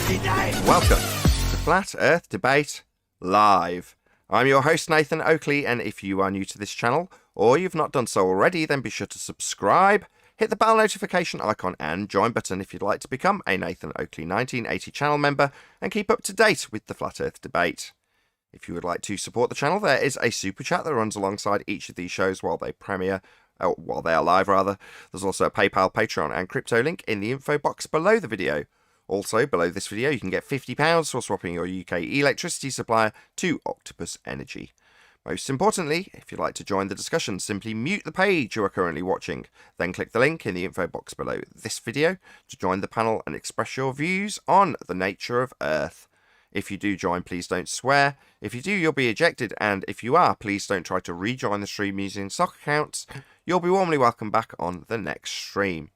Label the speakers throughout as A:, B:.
A: Welcome to Flat Earth Debate Live. I'm your host, Nathan Oakley, and if you are new to this channel, or you've not done so already, then be sure to subscribe, hit the bell notification icon and join button if you'd like to become a Nathan Oakley 1980 channel member and keep up to date with the Flat Earth Debate. If you would like to support the channel, there is a super chat that runs alongside each of these shows while they are live rather. There's also a PayPal, Patreon and crypto link in the info box below the video. Also, below this video, you can get £50 for swapping your UK electricity supplier to Octopus Energy. Most importantly, if you'd like to join the discussion, simply mute the page you are currently watching. Then click the link in the info box below this video to join the panel and express your views on the nature of Earth. If you do join, please don't swear. If you do, you'll be ejected. And if you are, please don't try to rejoin the stream using sock accounts. You'll be warmly welcomed back on the next stream.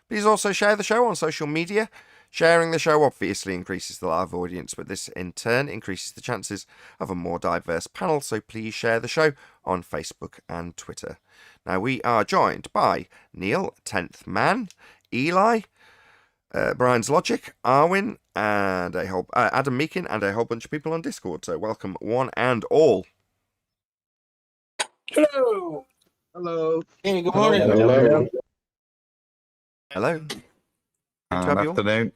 A: Please also share the show on social media. Sharing the show obviously increases the live audience, but this in turn increases the chances of a more diverse panel, so please share the show on Facebook and Twitter. Now, we are joined by Neil, 10th Man, Eli, Brian's Logic, Arwin, and Adam Meakin, and a whole bunch of people on Discord, so welcome one and all.
B: Hello.
C: Hello.
B: Hey, good morning.
C: Hello.
A: Hello. Good to have you all.
C: Afternoon.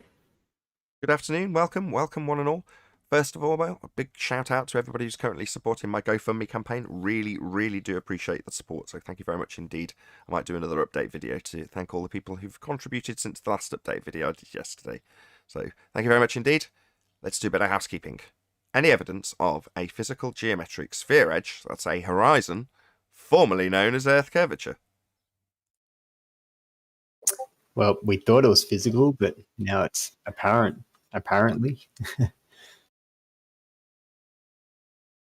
A: Good afternoon, welcome one and all. First of all, well, a big shout out to everybody who's currently supporting my GoFundMe campaign. Really do appreciate the support, so thank you very much indeed. I might do another update video to thank all the people who've contributed since the last update video I did yesterday. So thank you very much indeed. Let's do a bit of housekeeping. Any evidence of a physical geometric sphere edge, that's a horizon, formerly known as Earth curvature?
D: Well, we thought it was physical, but now it's apparently.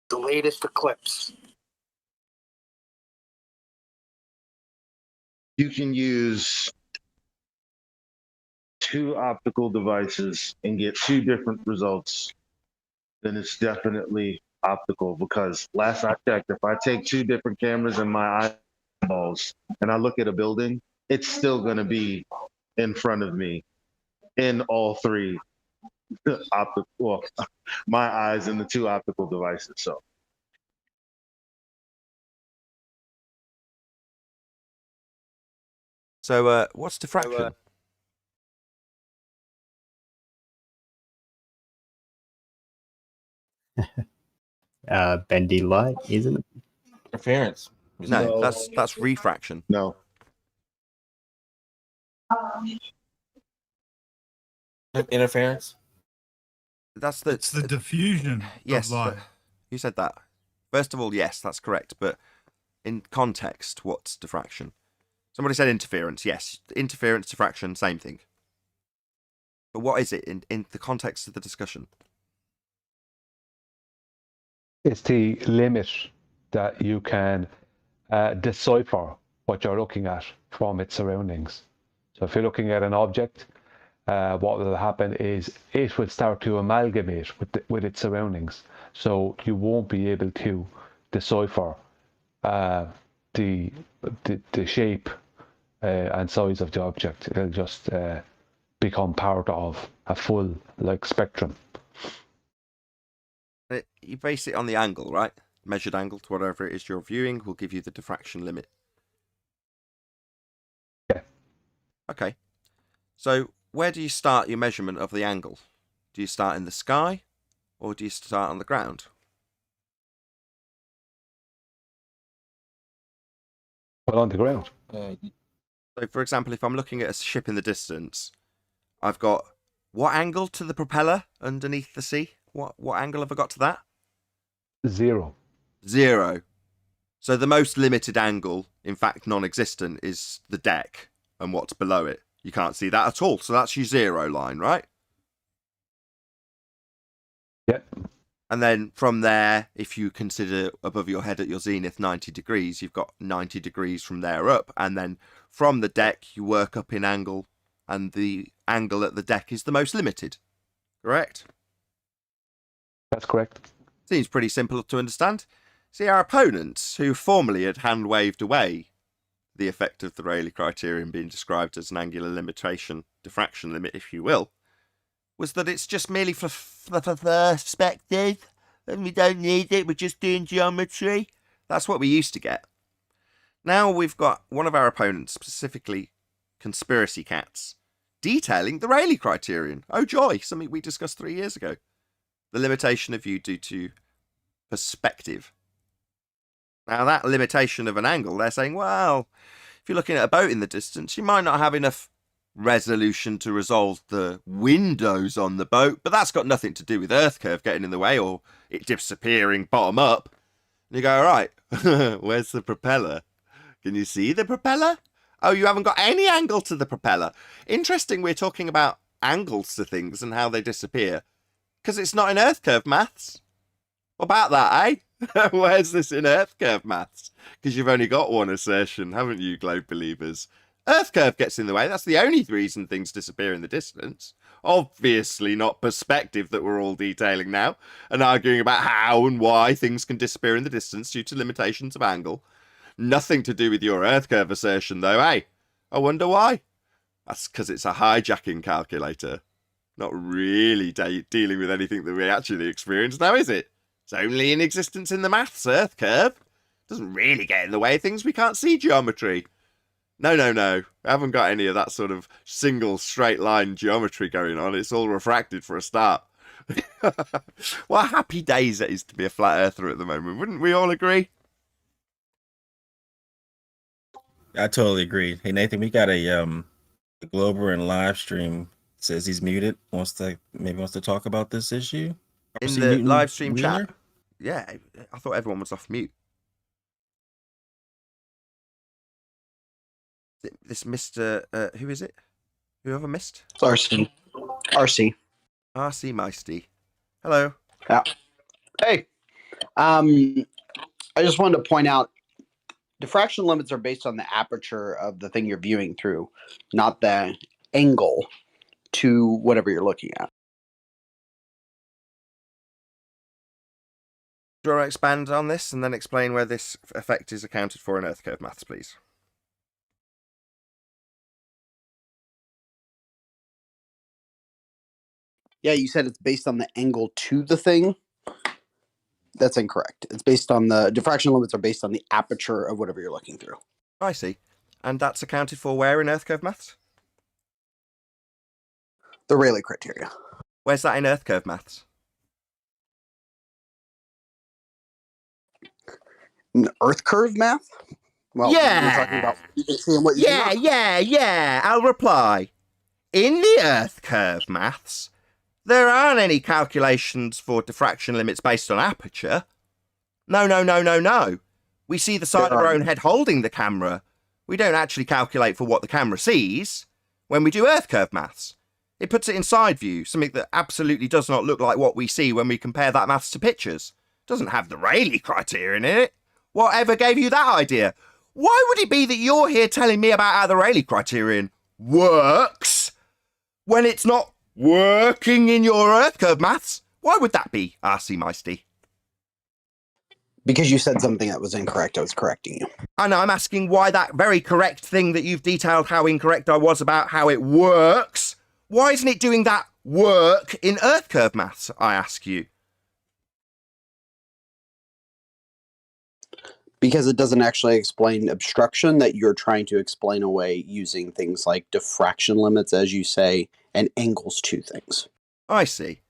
B: The latest eclipse.
C: You can use two optical devices and get two different results. Then it's definitely optical, because last I checked, if I take two different cameras in my eyeballs and I look at a building, it's still going to be in front of me in all three my eyes and the two optical devices.
A: So what's diffraction?
D: Bendy light, isn't it?
B: Interference.
A: No, that's refraction.
C: No.
B: Interference.
E: It's the diffusion
A: yes,
E: of light.
A: You said that. First of all, yes, that's correct. But in context, what's diffraction? Somebody said interference. Yes, interference, diffraction, same thing. But what is it in the context of the discussion?
F: It's the limit that you can decipher what you're looking at from its surroundings. So if you're looking at an object, what will happen is it will start to amalgamate with its surroundings. So you won't be able to decipher the shape and size of the object. It'll just become part of a full spectrum.
A: You base it on the angle, right? Measured angle to whatever it is you're viewing will give you the diffraction limit.
F: Yeah.
A: Okay. So where do you start your measurement of the angle? Do you start in the sky or do you start on the ground?
F: Well, on the ground.
A: So for example, if I'm looking at a ship in the distance, I've got what angle to the propeller underneath the sea? What angle have I got to that?
F: 0.
A: 0. So the most limited angle, in fact non-existent, is the deck and what's below it. You can't see that at all. So that's your 0 line, right?
F: Yep.
A: And then from there, if you consider above your head at your zenith 90 degrees, you've got 90 degrees from there up. And then from the deck, you work up in angle, and the angle at the deck is the most limited. Correct?
F: That's correct.
A: Seems pretty simple to understand. See, our opponents, who formerly had hand-waved away the effect of the Rayleigh criterion being described as an angular limitation, diffraction limit, if you will, was that it's just merely for perspective, and we don't need it, we're just doing geometry. That's what we used to get. Now we've got one of our opponents, specifically Conspiracy Cats, detailing the Rayleigh criterion. Oh joy, something we discussed 3 years ago. The limitation of view due to perspective. Now that limitation of an angle, they're saying, well, if you're looking at a boat in the distance, you might not have enough resolution to resolve the windows on the boat, but that's got nothing to do with Earth curve getting in the way or it disappearing bottom up. And you go, all right, where's the propeller? Can you see the propeller? Oh, you haven't got any angle to the propeller. Interesting, we're talking about angles to things and how they disappear, because it's not in Earth curve maths. What about that, eh? Where's this in Earth curve maths? Because you've only got one assertion, haven't you, globe believers? Earth curve gets in the way. That's the only reason things disappear in the distance. Obviously not perspective that we're all detailing now and arguing about how and why things can disappear in the distance due to limitations of angle. Nothing to do with your Earth curve assertion, though, eh? I wonder why. That's because it's a hijacking calculator. Not really dealing with anything that we actually experience now, is it? It's only in existence in the maths, Earth curve. Doesn't really get in the way of things we can't see geometry. No. I haven't got any of that sort of single straight line geometry going on. It's all refracted for a start. What happy days it is to be a flat earther at the moment. Wouldn't we all agree?
B: I totally agree. Hey Nathan, we got a Glober in live stream says he's muted. Wants to talk about this issue.
A: In the live stream chat. Yeah, I thought everyone was off mute. This Mr. Who is it? Whoever missed?
G: RC. RC
A: Meisty. Hello.
G: Yeah. Hey. I just wanted to point out diffraction limits are based on the aperture of the thing you're viewing through, not the angle to whatever you're looking at.
A: Do you want to expand on this and then explain where this effect is accounted for in Earth curve maths, please?
G: Yeah, you said it's based on the angle to the thing. That's incorrect. It's based on the diffraction limits are based on the aperture of whatever you're looking through.
A: I see. And that's accounted for where in Earth curve maths?
G: The Rayleigh criteria.
A: Where's that in Earth curve maths?
G: In Earth curve math? Well,
A: yeah.
G: You're talking about you can see what you
A: Yeah. I'll reply. In the Earth curve maths, there aren't any calculations for diffraction limits based on aperture. No. We see the side of our own head holding the camera. We don't actually calculate for what the camera sees when we do Earth curve maths. It puts it in side view, something that absolutely does not look like what we see when we compare that maths to pictures. Doesn't have the Rayleigh criterion in it. Whatever gave you that idea? Why would it be that you're here telling me about how the Rayleigh criterion works when it's not working in your Earth curve maths? Why would that be, RC Meisty?
G: Because you said something that was incorrect, I was correcting you.
A: I know, I'm asking why that very correct thing that you've detailed how incorrect I was about how it works, why isn't it doing that work in Earth curve maths, I ask you?
G: Because it doesn't actually explain obstruction that you're trying to explain away using things like diffraction limits, as you say, and angles to things.
A: I see.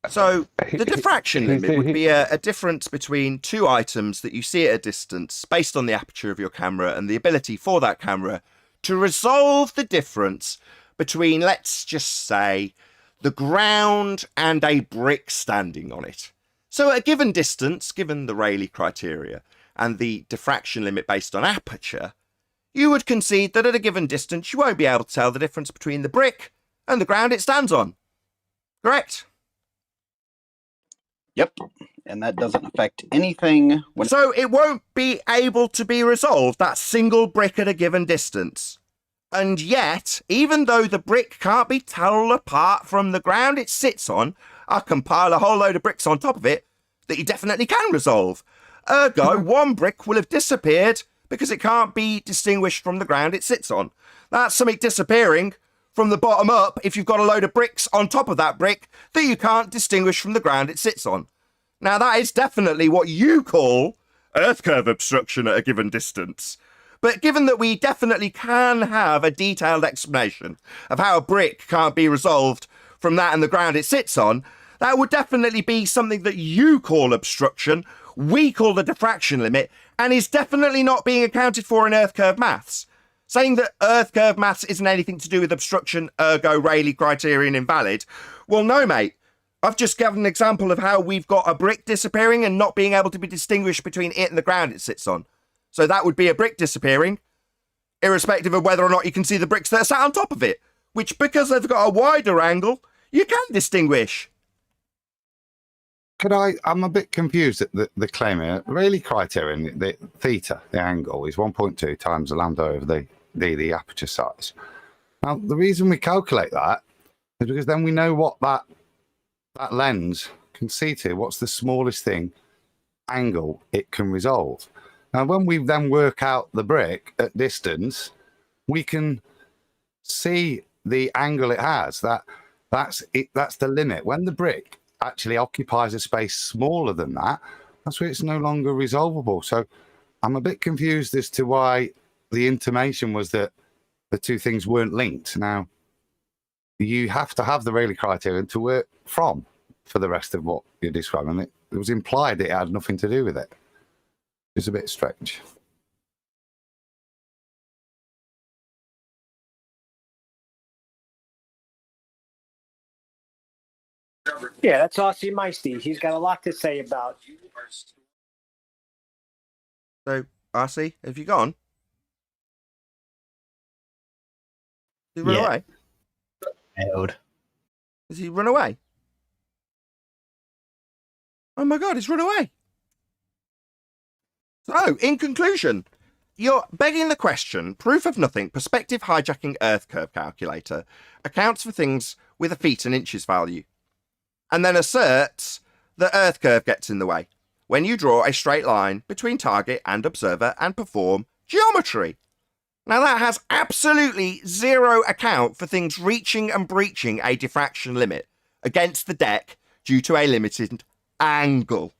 A: So the diffraction limit would be a difference between two items that you see at a distance based on the aperture of your camera and the ability for that camera to resolve the difference between, let's just say, the ground and a brick standing on it. So at a given distance, given the Rayleigh criteria and the diffraction limit based on aperture, you would concede that at a given distance you won't be able to tell the difference between the brick and the ground it stands on. Correct?
G: Yep. And that doesn't affect anything.
A: So it won't be able to be resolved, that single brick at a given distance. And yet, even though the brick can't be told apart from the ground it sits on, I can pile a whole load of bricks on top of it that you definitely can resolve. Ergo, one brick will have disappeared because it can't be distinguished from the ground it sits on. That's something disappearing from the bottom up if you've got a load of bricks on top of that brick that you can't distinguish from the ground it sits on. Now, that is definitely what you call Earth curve obstruction at a given distance. But given that we definitely can have a detailed explanation of how a brick can't be resolved from that and the ground it sits on, that would definitely be something that you call obstruction, we call the diffraction limit, and is definitely not being accounted for in Earth curve maths. Saying that Earth curve maths isn't anything to do with obstruction, ergo Rayleigh criterion invalid. Well, no, mate. I've just given an example of how we've got a brick disappearing and not being able to be distinguished between it and the ground it sits on. So that would be a brick disappearing, irrespective of whether or not you can see the bricks that are sat on top of it, which, because they've got a wider angle, you can distinguish.
H: I'm a bit confused at the claim here. Rayleigh criterion, the theta, the angle, is 1.2 times the lambda over the aperture size. Now, the reason we calculate that is because then we know what that lens can see to, what's the smallest angle it can resolve. Now, when we then work out the brick at distance, we can see the angle it has. That's the limit. When the brick actually occupies a space smaller than that, that's where it's no longer resolvable. So I'm a bit confused as to why the intimation was that the two things weren't linked. Now, you have to have the Rayleigh criterion to work from for the rest of what you're describing. It was implied it had nothing to do with it. It's a bit strange.
I: Yeah, that's Aussie Meisty. He's got a lot to say about.
A: So, RC, have you gone? Did he run away?
D: Held.
A: Has he run away? Oh my God, he's run away. So, in conclusion, you're begging the question, proof of nothing, perspective hijacking Earth curve calculator accounts for things with a feet and inches value, and then asserts that Earth curve gets in the way when you draw a straight line between target and observer and perform geometry. Now, that has absolutely zero account for things reaching and breaching a diffraction limit against the deck due to a limited angle.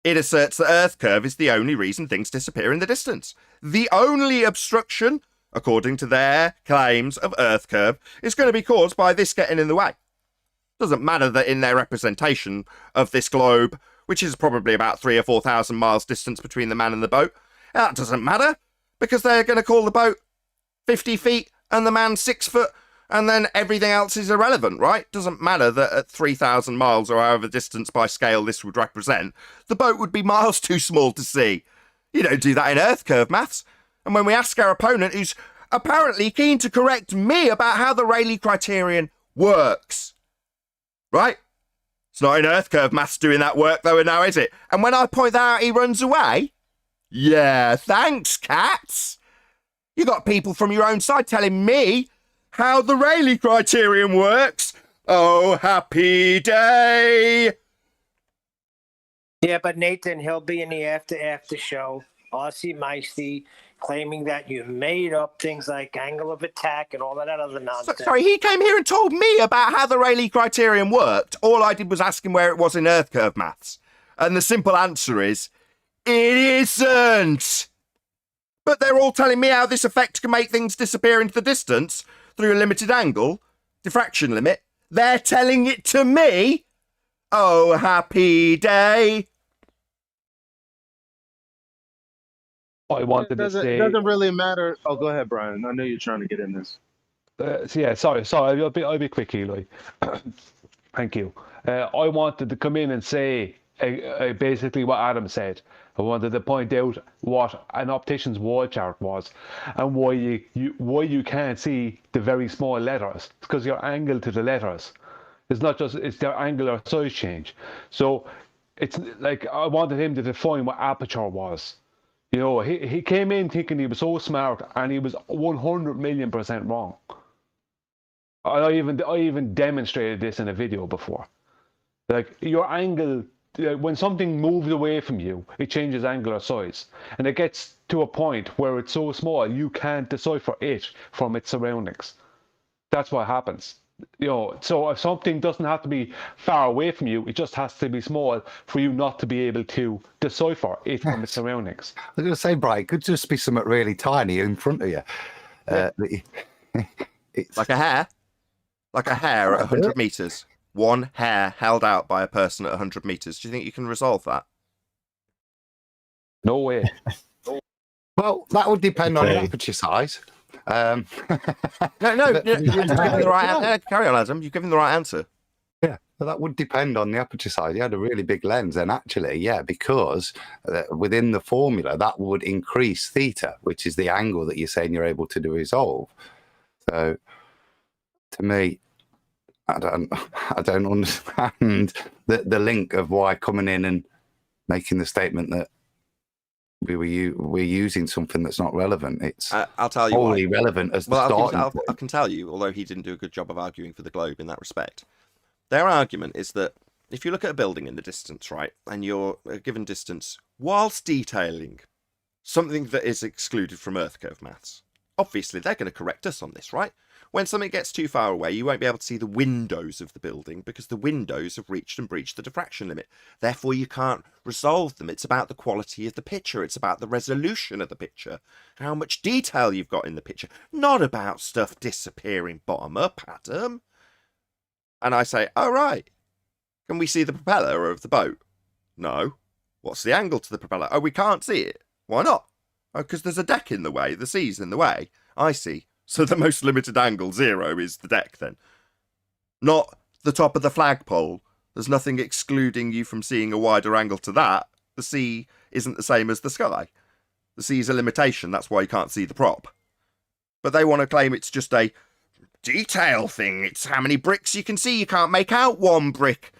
A: It asserts that Earth curve is the only reason things disappear in the distance. The only obstruction, according to their claims of Earth curve, is going to be caused by this getting in the way. Doesn't matter that in their representation of this globe, which is probably about 3,000 or 4,000 miles distance between the man and the boat, that doesn't matter, because they're going to call the boat 50 feet and the man 6 foot, and then everything else is irrelevant, right? Doesn't matter that at 3,000 miles or however distance by scale this would represent, the boat would be miles too small to see. You don't do that in Earth curve maths. And when we ask our opponent, who's apparently keen to correct me about how the Rayleigh criterion works, right? It's not in Earth curve maths doing that work though now, is it? And when I point that out, he runs away. Yeah, thanks, cats. You got people from your own side telling me how the Rayleigh criterion works. Oh, happy day.
I: Yeah, but Nathan, he'll be in the after show. Aussie Meisty claiming that you made up things like angle of attack and all that other nonsense.
A: Sorry, he came here and told me about how the Rayleigh criterion worked. All I did was ask him where it was in Earth curve maths. And the simple answer is, it isn't. But they're all telling me how this effect can make things disappear into the distance through a limited angle, diffraction limit. They're telling it to me. Oh, happy day.
F: I wanted to say...
C: It doesn't really matter. Oh, go ahead, Brian. I know you're trying to get in this.
F: Sorry. I'll be quick, Eli. Thank you. I wanted to come in and say basically what Adam said. I wanted to point out what an optician's wall chart was and why you can't see the very small letters. It's because your angle to the letters. It's their angular size change. So it's like I wanted him to define what aperture was. You know, he came in thinking he was so smart and he was 100 million% wrong. I even demonstrated this in a video before. Like your angle, when something moves away from you, it changes angular size. And it gets to a point where it's so small you can't decipher it from its surroundings. That's what happens. So if something doesn't have to be far away from you, it just has to be small for you not to be able to decipher it from its surroundings.
H: I was going to say, Brian, it could just be something really tiny in front of you. It's
A: Like a hair at 100 meters. One hair held out by a person at 100 meters. Do you think you can resolve that?
F: No way.
H: well, that would depend on the aperture size.
A: No, you've given the right answer. Carry on, Adam. You've given the right answer.
H: Yeah, well, that would depend on the aperture size. You had a really big lens, and actually, yeah, because within the formula, that would increase theta, which is the angle that you're saying you're able to resolve. So, to me, I don't understand the link of why coming in and making the statement that we're using something that's not relevant. It's
A: I'll tell you
H: wholly
A: why.
H: relevant as the starting point.
A: I can tell you, although he didn't do a good job of arguing for the globe in that respect. Their argument is that if you look at a building in the distance, right, and you're a given distance, whilst detailing something that is excluded from Earth curve maths, obviously they're going to correct us on this, right? When something gets too far away, you won't be able to see the windows of the building because the windows have reached and breached the diffraction limit. Therefore, you can't resolve them. It's about the quality of the picture. It's about the resolution of the picture, how much detail you've got in the picture, not about stuff disappearing bottom up, Adam. And I say, oh, right. Can we see the propeller of the boat? No. What's the angle to the propeller? Oh, we can't see it. Why not? Oh, because there's a deck in the way. The sea's in the way. I see. So the most limited angle, 0, is the deck then. Not the top of the flagpole. There's nothing excluding you from seeing a wider angle to that. The sea isn't the same as the sky. The sea is a limitation. That's why you can't see the prop. But they want to claim it's just a detail thing. It's how many bricks you can see. You can't make out one brick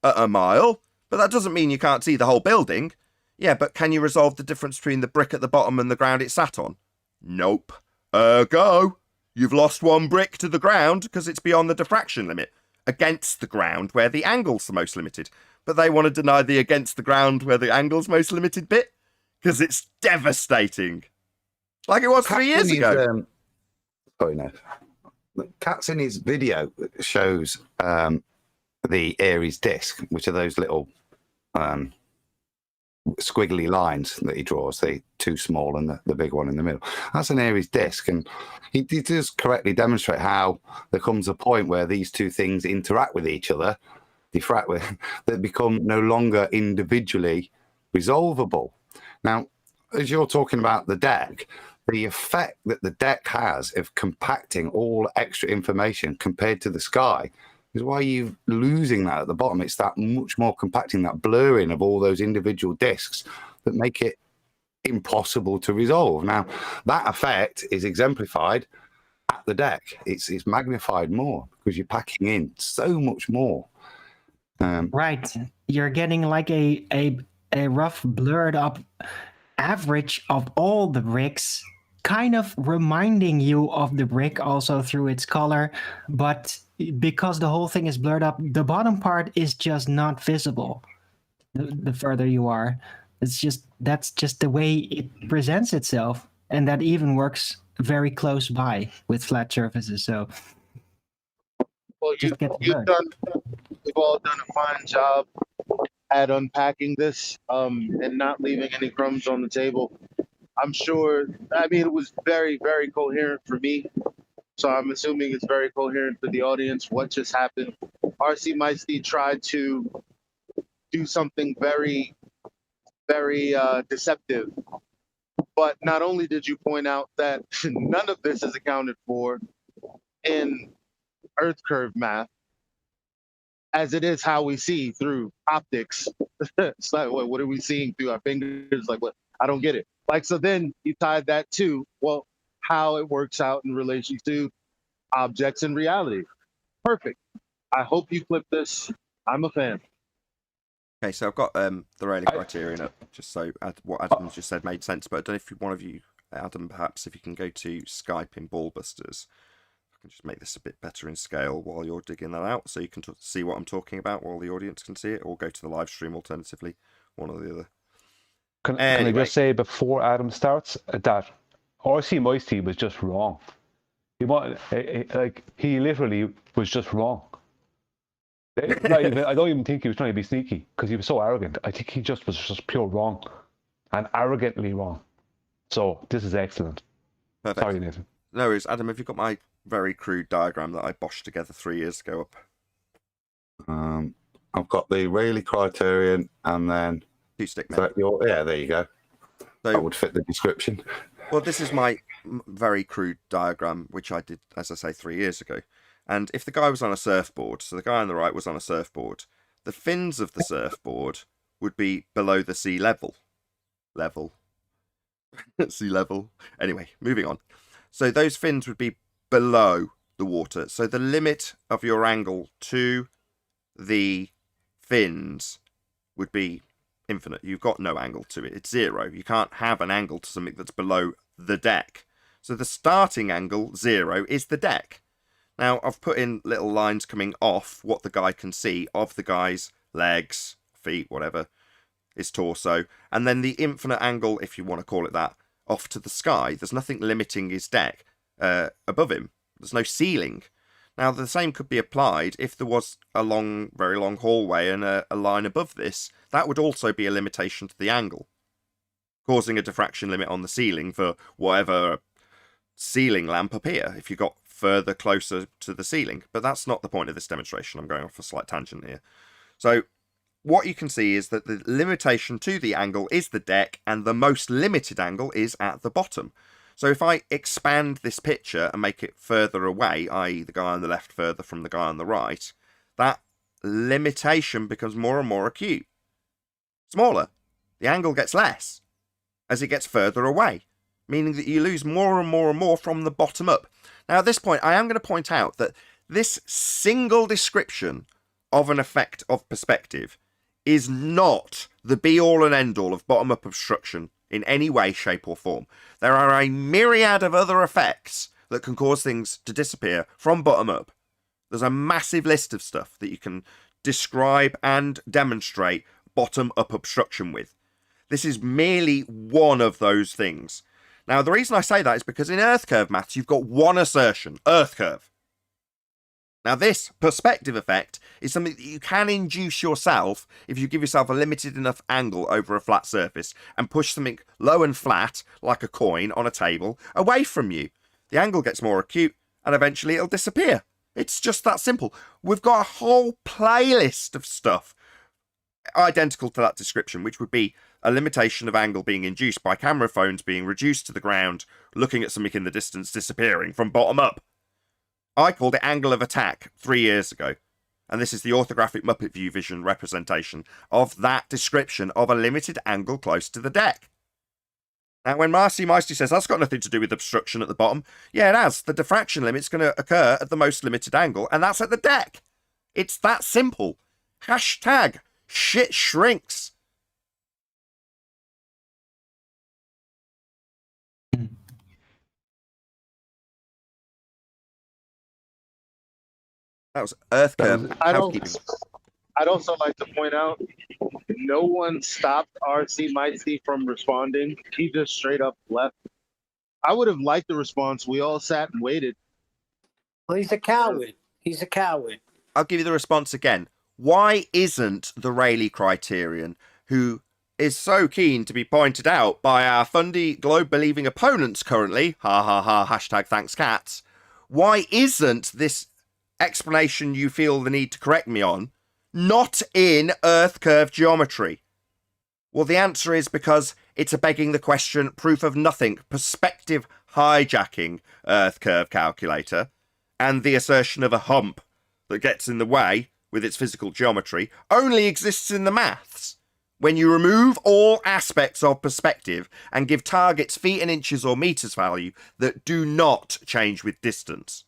A: at a mile. But that doesn't mean you can't see the whole building. Yeah, but can you resolve the difference between the brick at the bottom and the ground it sat on? Nope. Ergo, you've lost one brick to the ground because it's beyond the diffraction limit, against the ground where the angle's the most limited. But they want to deny the against the ground where the angle's most limited bit because it's devastating. Like it was 3 years ago.
H: Sorry, no. Katz in his video shows the Aries disc, which are those little squiggly lines that he draws, the two small and the big one in the middle. That's an Aries disc, and he does correctly demonstrate how there comes a point where these two things interact with each other, diffract with, that become no longer individually resolvable. Now, as you're talking about the deck, the effect that the deck has of compacting all extra information compared to the sky is why you're losing that at the bottom. It's that much more compacting, that blurring of all those individual discs that make it impossible to resolve. Now, that effect is exemplified at the deck. It's magnified more because you're packing in so much more.
J: Right. You're getting like a rough, blurred up average of all the bricks, kind of reminding you of the brick also through its color, but because the whole thing is blurred up, the bottom part is just not visible the further you are. That's just the way it presents itself, and that even works very close by with flat surfaces. So
C: well, you've all done a fine job at unpacking this and not leaving any crumbs on the table. I'm sure, I mean, it was very, very coherent for me. So I'm assuming it's very coherent for the audience. What just happened? RC Meisty tried to do something very, very deceptive. But not only did you point out that none of this is accounted for in Earth curve math, as it is how we see through optics. It's like, what are we seeing through our fingers? Like, what? I don't get it. Like, so then you tied that to, well, how it works out in relation to objects in reality. Perfect. I hope you flip this. I'm a fan.
A: Okay, so I've got the Rayleigh criterion up, just so what Adam just said made sense. But I don't know if one of you, Adam, perhaps if you can go to Skype in Ballbusters, I can just make this a bit better in scale while you're digging that out, so you can see what I'm talking about while the audience can see it, or go to the live stream alternatively, one or the other.
F: Can I just say before Adam starts that RC Meisty was just wrong. He literally was just wrong. I don't even think he was trying to be sneaky because he was so arrogant. I think he just was just pure wrong and arrogantly wrong. So this is excellent.
A: Perfect.
F: Sorry, Nathan.
A: No worries. Adam, have you got my very crude diagram that I boshed together 3 years ago up?
H: I've got the Rayleigh criterion and then...
A: Two-stick
H: So yeah, there you go.
A: So,
H: that would fit the description.
A: Well, this is my very crude diagram, which I did, as I say, 3 years ago. And if the guy was on a surfboard, so the guy on the right was on a surfboard, the fins of the surfboard would be below the sea level. Sea level. Anyway, moving on. So those fins would be below the water. So the limit of your angle to the fins would be infinite. You've got no angle to it. It's zero. You can't have an angle to something that's below the deck. So the starting angle, 0, is the deck. Now, I've put in little lines coming off what the guy can see of the guy's legs, feet, whatever, his torso, and then the infinite angle, if you want to call it that, off to the sky. There's nothing limiting his deck above him. There's no ceiling. Now, the same could be applied if there was a long, very long hallway and a line above this. That would also be a limitation to the angle, causing a diffraction limit on the ceiling for whatever ceiling lamp up here, if you got further closer to the ceiling. But that's not the point of this demonstration. I'm going off a slight tangent here. So what you can see is that the limitation to the angle is the deck, and the most limited angle is at the bottom. So if I expand this picture and make it further away, i.e. the guy on the left further from the guy on the right, that limitation becomes more and more acute. Smaller. The angle gets less as it gets further away, meaning that you lose more and more and more from the bottom up. Now, at this point, I am going to point out that this single description of an effect of perspective is not the be-all and end-all of bottom-up obstruction in any way, shape, or form. There are a myriad of other effects that can cause things to disappear from bottom up. There's a massive list of stuff that you can describe and demonstrate bottom-up obstruction with. This is merely one of those things. Now, the reason I say that is because in earth curve maths, you've got one assertion, earth curve. Now, this perspective effect is something that you can induce yourself if you give yourself a limited enough angle over a flat surface and push something low and flat, like a coin on a table, away from you. The angle gets more acute, and eventually it'll disappear. It's just that simple. We've got a whole playlist of stuff identical to that description, which would be a limitation of angle being induced by camera phones being reduced to the ground, looking at something in the distance disappearing from bottom up. I called it angle of attack 3 years ago, and this is the orthographic Muppet View Vision representation of that description of a limited angle close to the deck. Now, when Marcy Meisty says that's got nothing to do with obstruction at the bottom, yeah, it has. The diffraction limit's going to occur at the most limited angle, and that's at the deck. It's that simple. Hashtag shit shrinks. That was earth curve housekeeping.
C: I'd also like to point out, no one stopped RC Mighty from responding. He just straight up left. I would have liked the response. We all sat and waited.
I: Well, he's a coward. He's a coward.
A: I'll give you the response again. Why isn't the Rayleigh criterion, who is so keen to be pointed out by our fundy globe-believing opponents currently, ha ha ha, hashtag thanks cats, why isn't this explanation you feel the need to correct me on not in earth curve geometry? Well, the answer is because it's a begging the question, proof of nothing, perspective hijacking earth curve calculator, and the assertion of a hump that gets in the way with its physical geometry only exists in the maths. When you remove all aspects of perspective and give targets feet and inches or meters value that do not change with distance.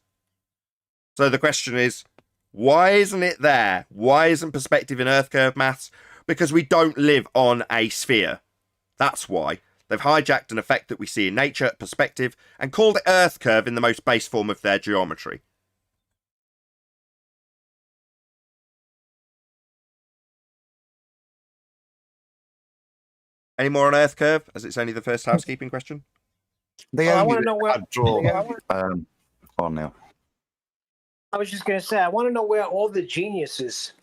A: So the question is, why isn't it there? Why isn't perspective in earth curve maths? Because we don't live on a sphere. That's why. They've hijacked an effect that we see in nature, perspective, and called it earth curve in the most base form of their geometry. Any more on earth curve, as it's only the first housekeeping question?
H: The
I: I
H: only
I: want to know where.
H: I'd draw, Oh, Neil.
I: I was just going to say, I want to know where all the geniuses,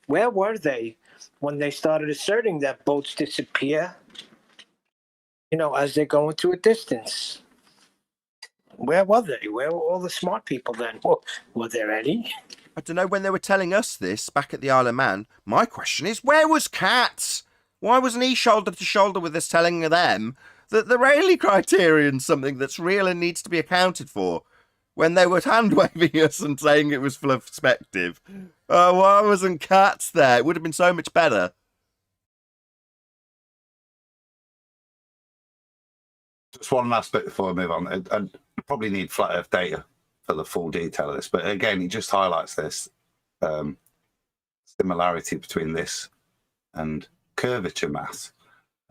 I: where were they when they started asserting that boats disappear, as they go into a distance? Where were they? Where were all the smart people then? Were there any?
A: I don't know when they were telling us this back at the Isle of Man. My question is, where was Katz? Why wasn't he shoulder to shoulder with us telling them that the Rayleigh criterion's something that's real and needs to be accounted for when they were hand-waving us and saying it was full of perspective? Why wasn't Katz there? It would have been so much better.
H: Just one last bit before I move on. I probably need flat Earth data for the full detail of this, but again, it just highlights this similarity between this and curvature math.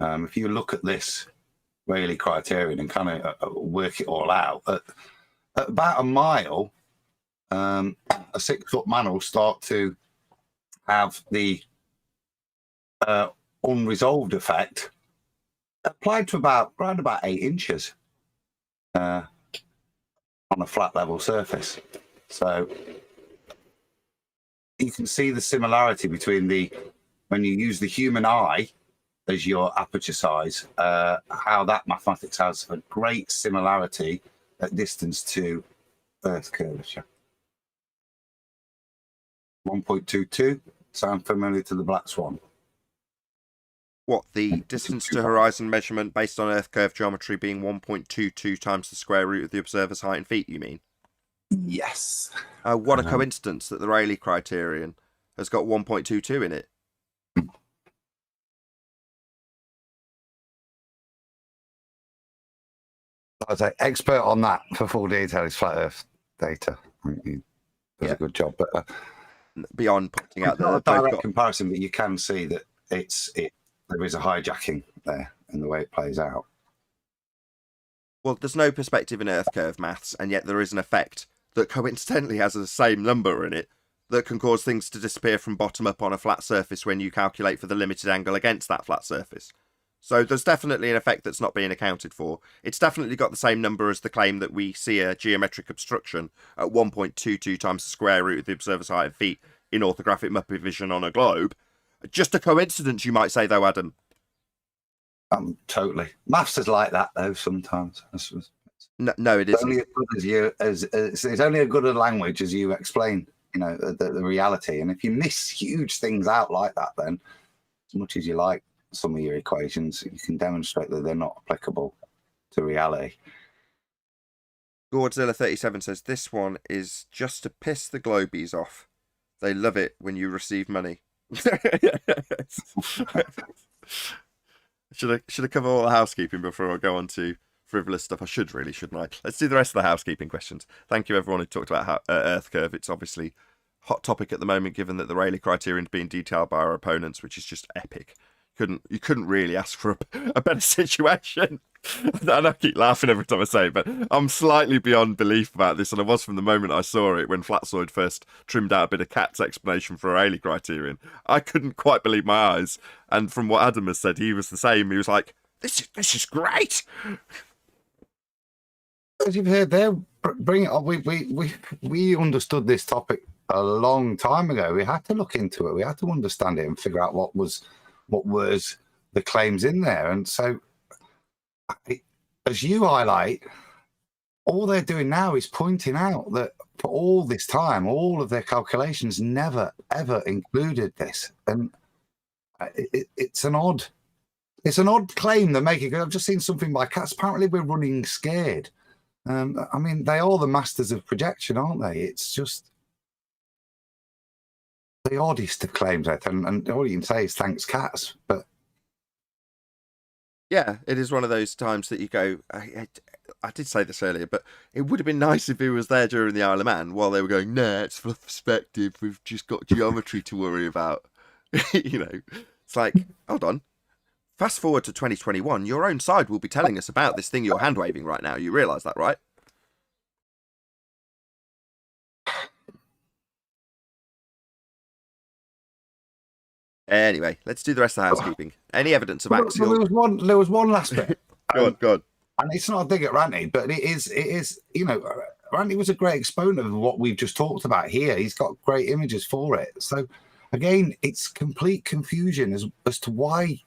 H: If you look at this Rayleigh criterion and kind of work it all out, at about a mile, a 6-foot man will start to have the unresolved effect applied to around about 8 inches on a flat level surface. So you can see the similarity between when you use the human eye as your aperture size, how that mathematics has a great similarity at distance to Earth curvature. 1.22, sound familiar to the Black Swan?
A: What, the distance to horizon measurement based on Earth curve geometry being 1.22 times the square root of the observer's height in feet, you mean?
H: Yes.
A: What a coincidence that the Rayleigh criterion has got 1.22 in it.
H: I'd say expert on that for full detail is flat Earth data. I think he does a good job, but
A: beyond pointing out
H: not a
A: that
H: direct comparison, but you can see that there is a hijacking there in the way it plays out.
A: Well, there's no perspective in Earth curve maths, and yet there is an effect that coincidentally has the same number in it that can cause things to disappear from bottom up on a flat surface when you calculate for the limited angle against that flat surface. So there's definitely an effect that's not being accounted for. It's definitely got the same number as the claim that we see a geometric obstruction at 1.22 times the square root of the observer's height in feet in orthographic Muppet vision on a globe. Just a coincidence, you might say, though, Adam.
H: Totally. Maths is like that, though, sometimes.
A: No, it isn't.
H: Only as good as it's only as good a language as you explain, the reality. And if you miss huge things out like that, then as much as you like some of your equations, you can demonstrate that they're not applicable to reality.
A: Godzilla37 says, this one is just to piss the globies off. They love it when you receive money. Should I cover all the housekeeping before I go on to frivolous stuff? I should really, shouldn't I? Let's do the rest of the housekeeping questions. Thank you, everyone who talked about Earth curve. It's obviously hot topic at the moment, given that the Rayleigh criterion is being detailed by our opponents, which is just epic. You couldn't really ask for a better situation. And I keep laughing every time I say it, but I'm slightly beyond belief about this, and I was from the moment I saw it when Flatsoid first trimmed out a bit of Cat's explanation for a Rayleigh criterion. I couldn't quite believe my eyes, and from what Adam has said, he was the same. He was like, "This is great."
H: As you've heard there, bring it up. We understood this topic a long time ago. We had to look into it. We had to understand it and figure out what was the claims in there. And so, as you highlight, all they're doing now is pointing out that for all this time, all of their calculations never, ever included this. And it's an odd claim they're making. I've just seen something by Cats. Apparently we're running scared. I mean, they are the masters of projection, aren't they? It's just the oddest of claims, and all you can say is thanks, Cats. But
A: yeah, it is one of those times that you go, I did say this earlier, but it would have been nice if he was there during the Isle of Man while they were going, nah, it's for perspective, we've just got geometry to worry about. It's like, hold on. Fast forward to 2021, your own side will be telling us about this thing you're hand-waving right now. You realise that, right? Anyway, let's do the rest of the housekeeping. Any evidence of axial...
H: There was one last bit.
A: Go on.
H: And it's not a dig at Ranty, but it is, Randy was a great exponent of what we've just talked about here. He's got great images for it. So again, it's complete confusion as to why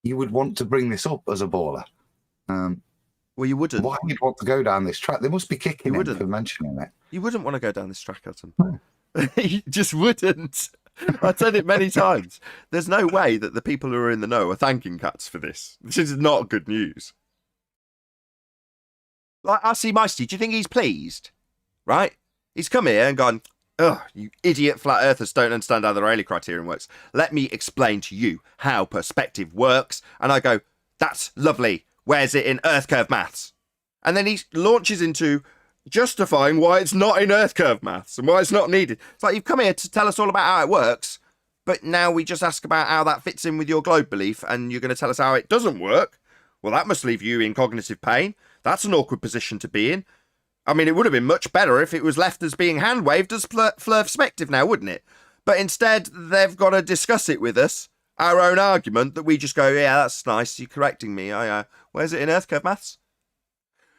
H: you would want to bring this up as a baller.
A: Well, you wouldn't.
H: Why you'd want to go down this track? They must be kicking
A: You
H: him
A: wouldn't.
H: for mentioning it.
A: You wouldn't want to go down this track, Adam. You just wouldn't. I've said it many times. There's no way that the people who are in the know are thanking cats for this. This is not good news. Like, R.C. Meisty, do you think he's pleased? Right? He's come here and gone, ugh, you idiot flat earthers don't understand how the Rayleigh criterion works. Let me explain to you how perspective works. And I go, that's lovely. Where's it in earth curve maths? And then he launches into justifying why it's not in earth curve maths and why it's not needed. It's like, you've come here to tell us all about how it works, but now we just ask about how that fits in with your globe belief, and you're going to tell us how it doesn't work. Well, that must leave you in cognitive pain. That's an awkward position to be in. I mean, it would have been much better if it was left as being hand-waved as fleur perspective now, wouldn't it? But instead, they've got to discuss it with us, our own argument, that we just go, yeah, that's nice, you're correcting me. Where's it in earth curve maths?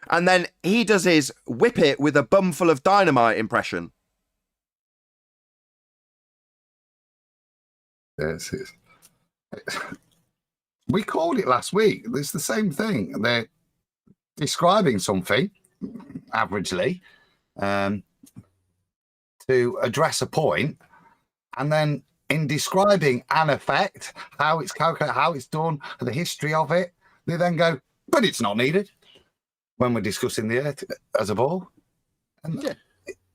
A: And then he does his whip it with a bum full of dynamite impression.
H: Yes, we called it last week. It's the same thing. They're describing something, averagely, to address a point, and then in describing an effect, how it's calculated, how it's done, the history of it, they then go, but it's not needed. When we're discussing the Earth as a ball, and
A: Yeah.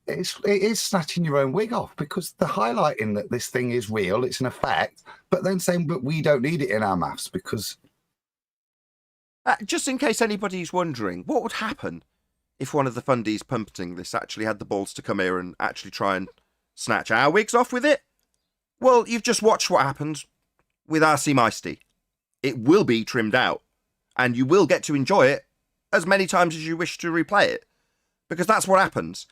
H: it is snatching your own wig off, because they're highlighting that this thing is real, it's an effect, but then saying, but we don't need it in our maths because...
A: Just in case anybody's wondering, what would happen if one of the fundies pumping this actually had the balls to come here and actually try and snatch our wigs off with it? Well, you've just watched what happens with R.C. Meisty. It will be trimmed out, and you will get to enjoy it as many times as you wish to replay it, because that's what happens.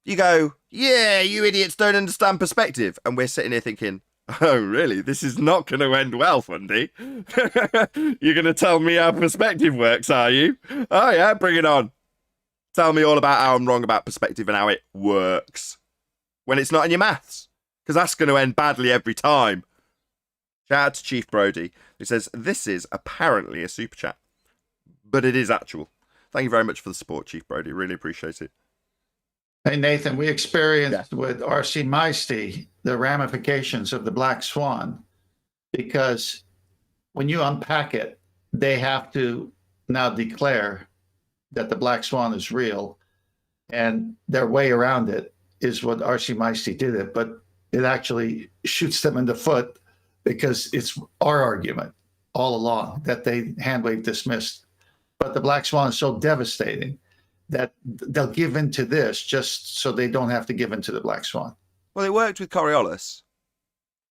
A: You go, yeah, you idiots don't understand perspective, and we're sitting here thinking, oh, really? This is not going to end well, Fundy. You're going to tell me how perspective works, are you? Oh, yeah, bring it on. Tell me all about how I'm wrong about perspective and how it works when it's not in your maths, because that's going to end badly every time. Shout out to Chief Brody, who says, this is apparently a super chat, but it is actual. Thank you very much for the support, Chief Brody. Really appreciate it.
K: Hey, Nathan, we experienced with R.C. Meisty the ramifications of the Black Swan, because when you unpack it, they have to now declare that the Black Swan is real, and their way around it is what R.C. Meisty did it, but it actually shoots them in the foot, because it's our argument all along that they hand-wave dismissed. But the Black Swan is so devastating that they'll give in to this just so they don't have to give in to the Black Swan.
A: Well, it worked with Coriolis.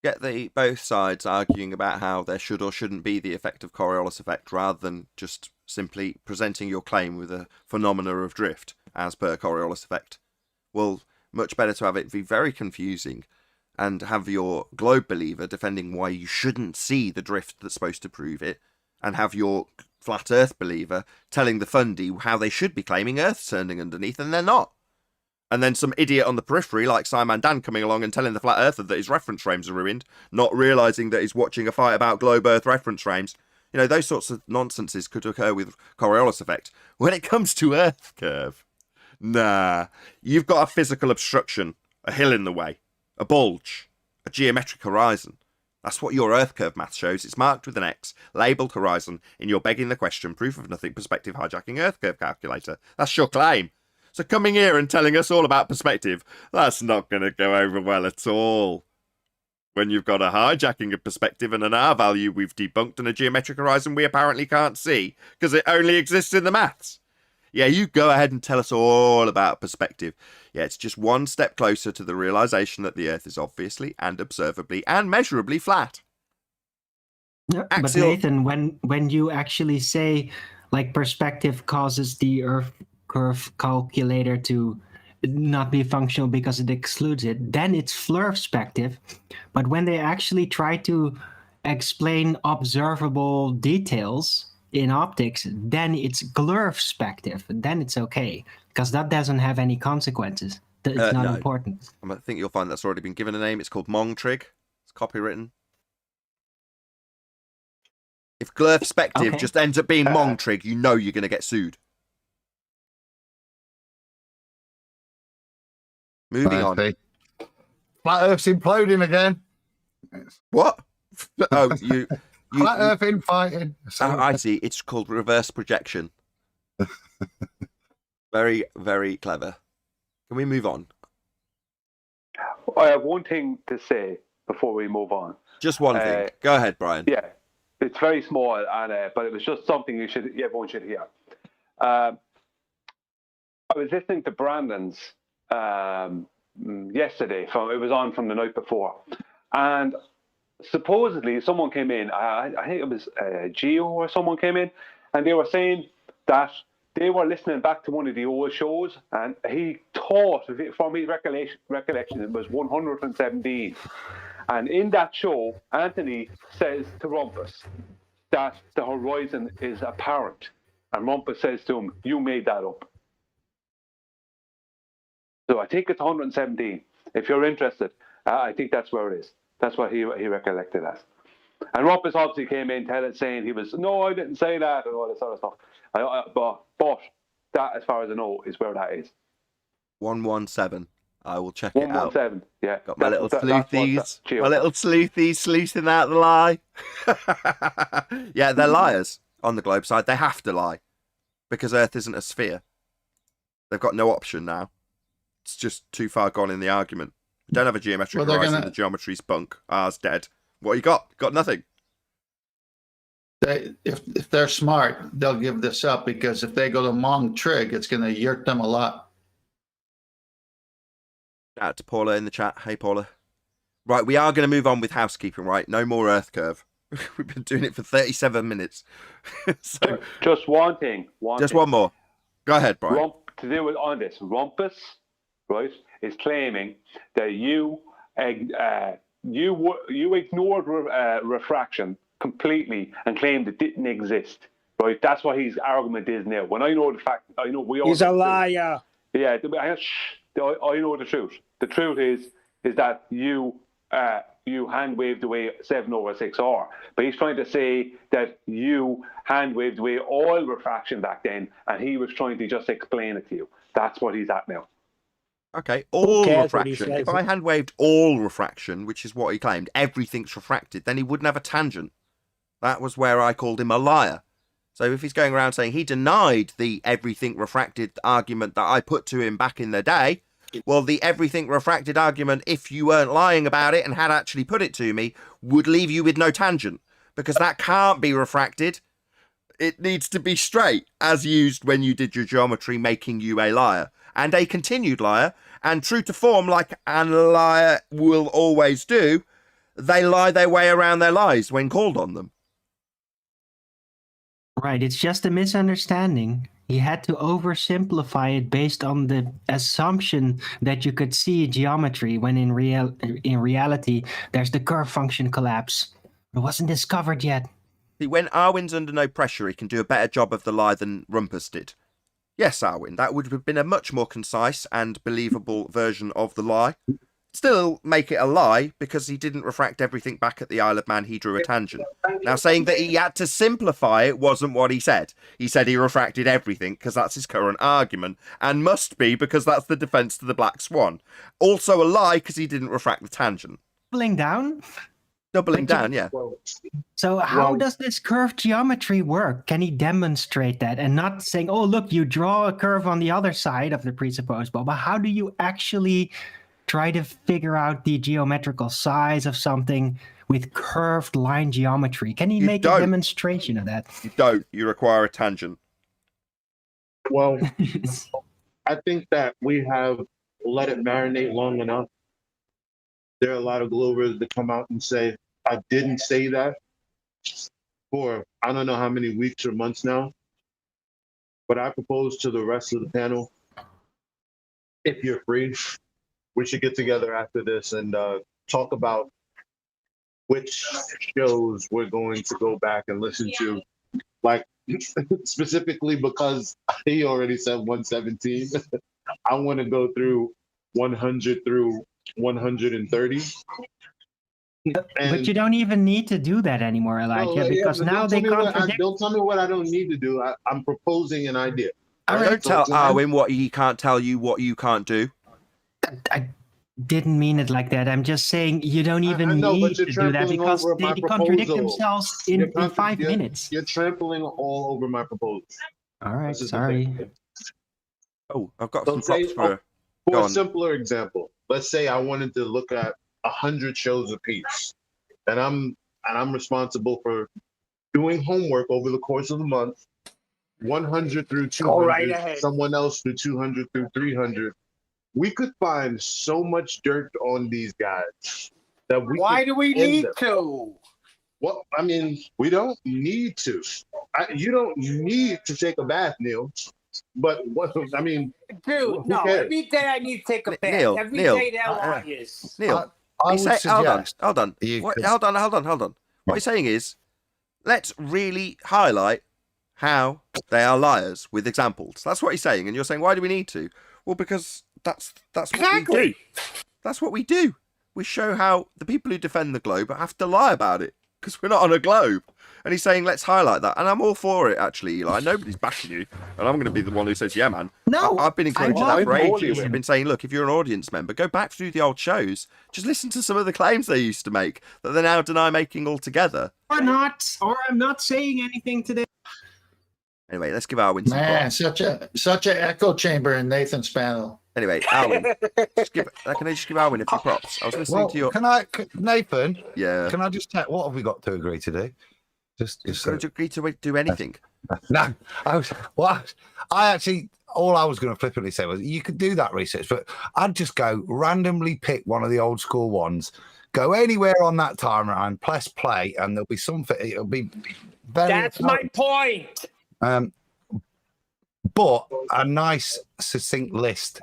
A: Get both sides arguing about how there should or shouldn't be the effect of Coriolis effect, rather than just simply presenting your claim with a phenomena of drift as per Coriolis effect. Well, much better to have it be very confusing and have your globe believer defending why you shouldn't see the drift that's supposed to prove it, and have your flat earth believer telling the fundy how they should be claiming Earth's turning underneath, and they're not. And then some idiot on the periphery like Simon Dan coming along and telling the flat earther that his reference frames are ruined, not realising that he's watching a fight about globe Earth reference frames. You know, those sorts of nonsenses could occur with Coriolis effect. When it comes to Earth curve, nah, you've got a physical obstruction, a hill in the way, a bulge, a geometric horizon. That's what your Earth curve math shows. It's marked with an X, labelled horizon, in your begging the question, proof of nothing, perspective hijacking Earth curve calculator. That's your claim. So coming here and telling us all about perspective, that's not going to go over well at all. When you've got a hijacking of perspective and an R value we've debunked and a geometric horizon we apparently can't see, because it only exists in the maths. Yeah, you go ahead and tell us all about perspective. Yeah, it's just one step closer to the realization that the Earth is obviously and observably and measurably flat.
J: But Nathan, when you actually say, like, perspective causes the Earth curve calculator to not be functional because it excludes it, then it's flurspective. But when they actually try to explain observable details, in optics, then it's glurspective. Then it's okay because that doesn't have any consequences. It's not
A: no.
J: important.
A: I think you'll find that's already been given a name. It's called Mongtrig. It's copywritten. If glurspective just ends up being Mongtrig, you know you're going to get sued. Moving on.
H: Flat Earth's imploding again.
A: What? Oh, you
H: Flat Earth infighting.
A: Oh, I see. It's called reverse projection. Very, very clever. Can we move on?
L: I have one thing to say before we move on.
A: Just one thing. Go ahead, Brian.
L: Yeah, it's very small, and but it was just something everyone should hear. I was listening to Brandon's yesterday. It was on from the night before, and supposedly someone came in. I think it was Geo or someone came in, and they were saying that they were listening back to one of the old shows, and he thought, from his recollection, it was 117. And in that show, Anthony says to Rumpus that the horizon is apparent. And Rumpus says to him, "You made that up." So I think it's 117. If you're interested, I think that's where it is. That's what he recollected as. And Rumpus obviously came in saying he was, "No, I didn't say that," and all this other stuff. But that, as far as I know, is where that is.
A: 117. I will check it out.
L: 117, yeah.
A: Got my little sleuthies. My little sleuthies sleuthing out the lie. Yeah, they're liars on the globe side. They have to lie because Earth isn't a sphere. They've got no option now. It's just too far gone in the argument. We don't have a geometric horizon. The geometry's bunk. Ours dead. What you got? Got nothing.
K: If they're smart, they'll give this up because if they go to Mongtrig, it's going to yurt them a lot.
A: Shout out to Paula in the chat. Hey, Paula. Right, we are going to move on with housekeeping, right? No more Earth curve. We've been doing it for 37 minutes. So
L: just one thing.
A: Just one more. Go ahead, Brian.
L: To do with on this, Rumpus, right, is claiming that you ignored refraction completely and claimed it didn't exist. Right, that's what his argument is now. When I know the fact, I know we all.
I: He's a liar.
L: Yeah, I know the truth. The truth is that you hand waved away 7/6R, but he's trying to say that you hand waved away all refraction back then, and he was trying to just explain it to you. That's what he's at now.
A: Okay, all refraction. If I hand waved all refraction, which is what he claimed, everything's refracted, then he wouldn't have a tangent. That was where I called him a liar. So if he's going around saying he denied the everything refracted argument that I put to him back in the day, well, the everything refracted argument, if you weren't lying about it and had actually put it to me, would leave you with no tangent, because that can't be refracted. It needs to be straight, as used when you did your geometry, making you a liar. And a continued liar, and true to form, like a liar will always do, they lie their way around their lies when called on them.
J: Right, it's just a misunderstanding. He had to oversimplify it based on the assumption that you could see geometry when in reality there's the curve function collapse. It wasn't discovered yet.
A: See, when Arwin's under no pressure, he can do a better job of the lie than Rumpus did. Yes, Arwin, that would have been a much more concise and believable version of the lie. Still make it a lie, because he didn't refract everything back at the Isle of Man, he drew a tangent. Now, saying that he had to simplify it wasn't what he said. He said he refracted everything, because that's his current argument, and must be, because that's the defense to the Black Swan. Also a lie, because he didn't refract the tangent.
J: Doubling down?
A: Doubling down, yeah.
J: So how does this curved geometry work? Can he demonstrate that and not saying, oh, look, you draw a curve on the other side of the presupposed ball, but how do you actually try to figure out the geometrical size of something with curved line geometry? Can he make a demonstration of that?
A: You don't. You require a tangent.
C: Well, I think that we have let it marinate long enough. There are a lot of globers that come out and say, I didn't say that for I don't know how many weeks or months now. But I propose to the rest of the panel, if you're free, we should get together after this and talk about which shows we're going to go back and listen to. Like specifically because he already said 117. I want to go through 100 through 130.
J: But you don't even need to do that anymore, Elijah, because now they contradict.
C: Don't tell me what I don't need to do. I'm proposing an idea.
A: Don't tell Arwin what he can't tell you, what you can't do.
J: I didn't mean it like that. I'm just saying you don't even need to do that because they contradict themselves in 5 minutes.
C: You're trampling all over my proposal.
J: All right, sorry.
A: Oh, I've got some props for
C: a simpler example. Let's say I wanted to look at 100 shows apiece, and I'm responsible for doing homework over the course of the month, 100 through 200, someone else through 200 through 300. We could find so much dirt on these guys that we.
I: Why do we need to?
C: Well, I mean, we don't need to. You don't need to take a bath, Neil. But what I mean,
I: dude, no.
C: Cares?
I: Every day I need to take a bath.
A: Neil,
I: Every day that lie is.
A: Neil,
H: I would suggest.
A: hold on. Hold on. What he's saying is, let's really highlight how they are liars with examples. That's what he's saying, and you're saying, why do we need to? Well, because that's what we do. That's what we do. We show how the people who defend the globe have to lie about it because we're not on a globe. And he's saying, let's highlight that. And I'm all for it, actually, Eli. Nobody's backing you. And I'm going to be the one who says, yeah, man.
J: No.
A: I've been encouraging that for ages. I've been saying, look, if you're an audience member, go back through the old shows. Just listen to some of the claims they used to make that they now deny making altogether.
J: Or not. Or I'm not saying anything today.
A: Anyway, let's give Arwin some props.
K: such an echo chamber in Nathan's panel.
A: Anyway, Arwin, can I just give Arwin a few props? I was listening to your...
H: Nathan?
A: Yeah.
H: Can I just check, what have we got to agree to do? Just
A: got to agree to do anything.
H: No, I actually, all I was going to flippantly say was you could do that research, but I'd just go randomly pick one of the old school ones, go anywhere on that timeline, press play, and there'll be something. It'll be very.
I: That's my point.
H: But a nice succinct list,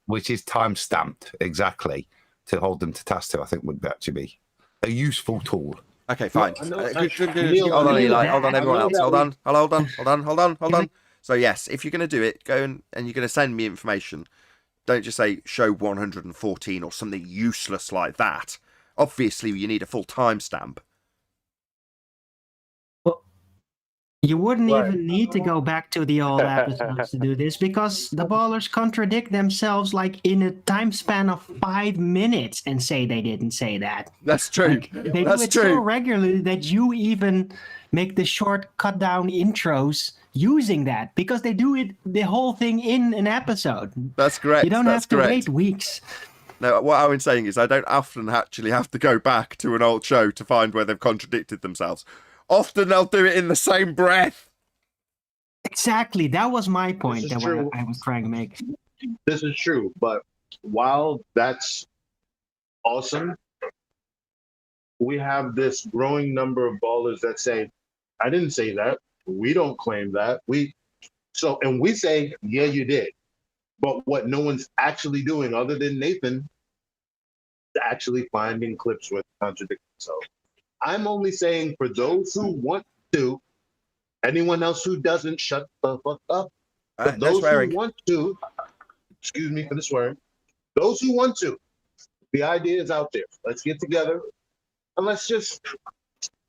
H: which is time stamped exactly to hold them to task to, I think would actually be a useful tool.
A: Okay, fine. Good. Hold on, Eli. Hold on, everyone else. Hold on. So yes, if you're going to do it, go and you're going to send me information. Don't just say show 114 or something useless like that. Obviously, you need a full timestamp.
J: You wouldn't even need to go back to the old episodes to do this because the ballers contradict themselves like in a time span of 5 minutes and say they didn't say that.
A: That's true.
J: Like, they do it so regularly that you even make the short cut down intros using that because they do it the whole thing in an episode.
A: That's correct.
J: You don't have to wait weeks.
A: No, what I'm saying is I don't often actually have to go back to an old show to find where they've contradicted themselves. Often they'll do it in the same breath.
J: Exactly. That was my point that I was trying to make.
C: This is true, but while that's awesome, we have this growing number of ballers that say, I didn't say that. We don't claim that. And we say, yeah, you did. But what no one's actually doing other than Nathan is actually finding clips where they contradict themselves. I'm only saying for those who want to, anyone else who doesn't, shut the fuck up. But those who want to, excuse me for the swearing, those who want to, the idea is out there. Let's get together and let's just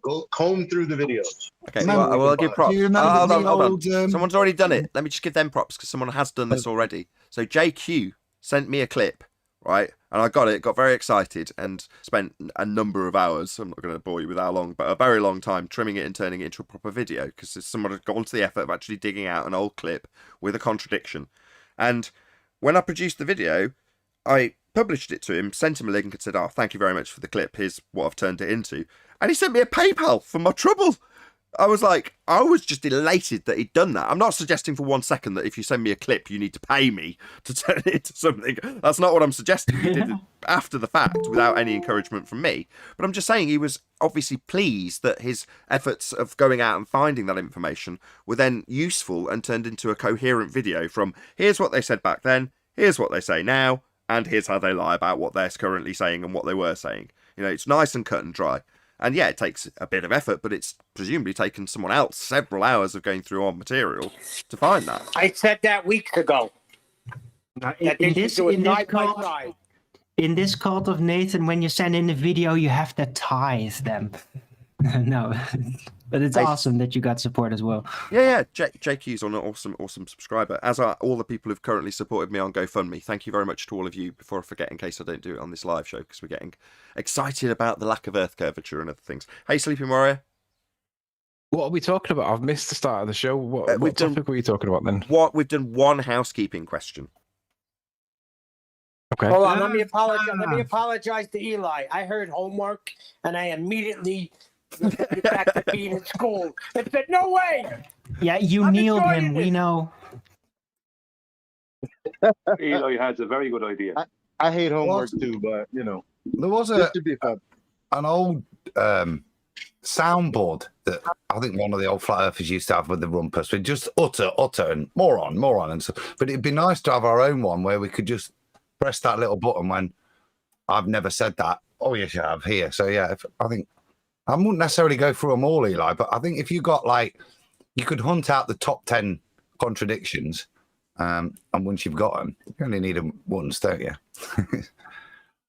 C: go comb through the videos.
A: Okay, well, I'll give props. Hold on. Someone's already done it. Let me just give them props because someone has done this already. So JQ sent me a clip, right? And I got very excited and spent a number of hours, I'm not going to bore you with how long, but a very long time trimming it and turning it into a proper video because someone had gone to the effort of actually digging out an old clip with a contradiction. And when I produced the video, I published it to him, sent him a link and said, oh, thank you very much for the clip. Here's what I've turned it into. And he sent me a PayPal for my trouble. I was just elated that he'd done that. I'm not suggesting for 1 second that if you send me a clip, you need to pay me to turn it into something. That's not what I'm suggesting. He did it after the fact without any encouragement from me. But I'm just saying he was obviously pleased that his efforts of going out and finding that information were then useful and turned into a coherent video from here's what they said back then, here's what they say now, and here's how they lie about what they're currently saying and what they were saying. You know, it's nice and cut and dry. And yeah, it takes a bit of effort, but it's presumably taken someone else several hours of going through our material to find that.
I: I said that weeks ago.
J: In this cult of Nathan, when you send in the video, you have to tithe them. No, but it's awesome that you got support as well.
A: Yeah. JQ's on an awesome subscriber, as are all the people who've currently supported me on GoFundMe. Thank you very much to all of you. Before I forget, in case I don't do it on this live show, because we're getting excited about the lack of Earth curvature and other things. Hey, Sleeping Warrior.
M: What are we talking about? I've missed the start of the show. What topic were you talking about then?
A: We've done one housekeeping question.
M: Okay.
I: Hold on, let me apologize to Eli. I heard homework, and I immediately went back to being in school and said, "No way!"
J: Yeah, you kneeled him. We know.
L: Eli has a very good idea.
C: I hate homework too, but
H: there was an old soundboard that I think one of the old flat earthers used to have with the rumpus, with just utter and moron and so. But it'd be nice to have our own one where we could just press that little button when I've never said that. Oh yes, you have here. So yeah, I think I wouldn't necessarily go through them all, Eli, but I think if you got you could hunt out the top 10 contradictions, and once you've got them, you only need them once, don't you?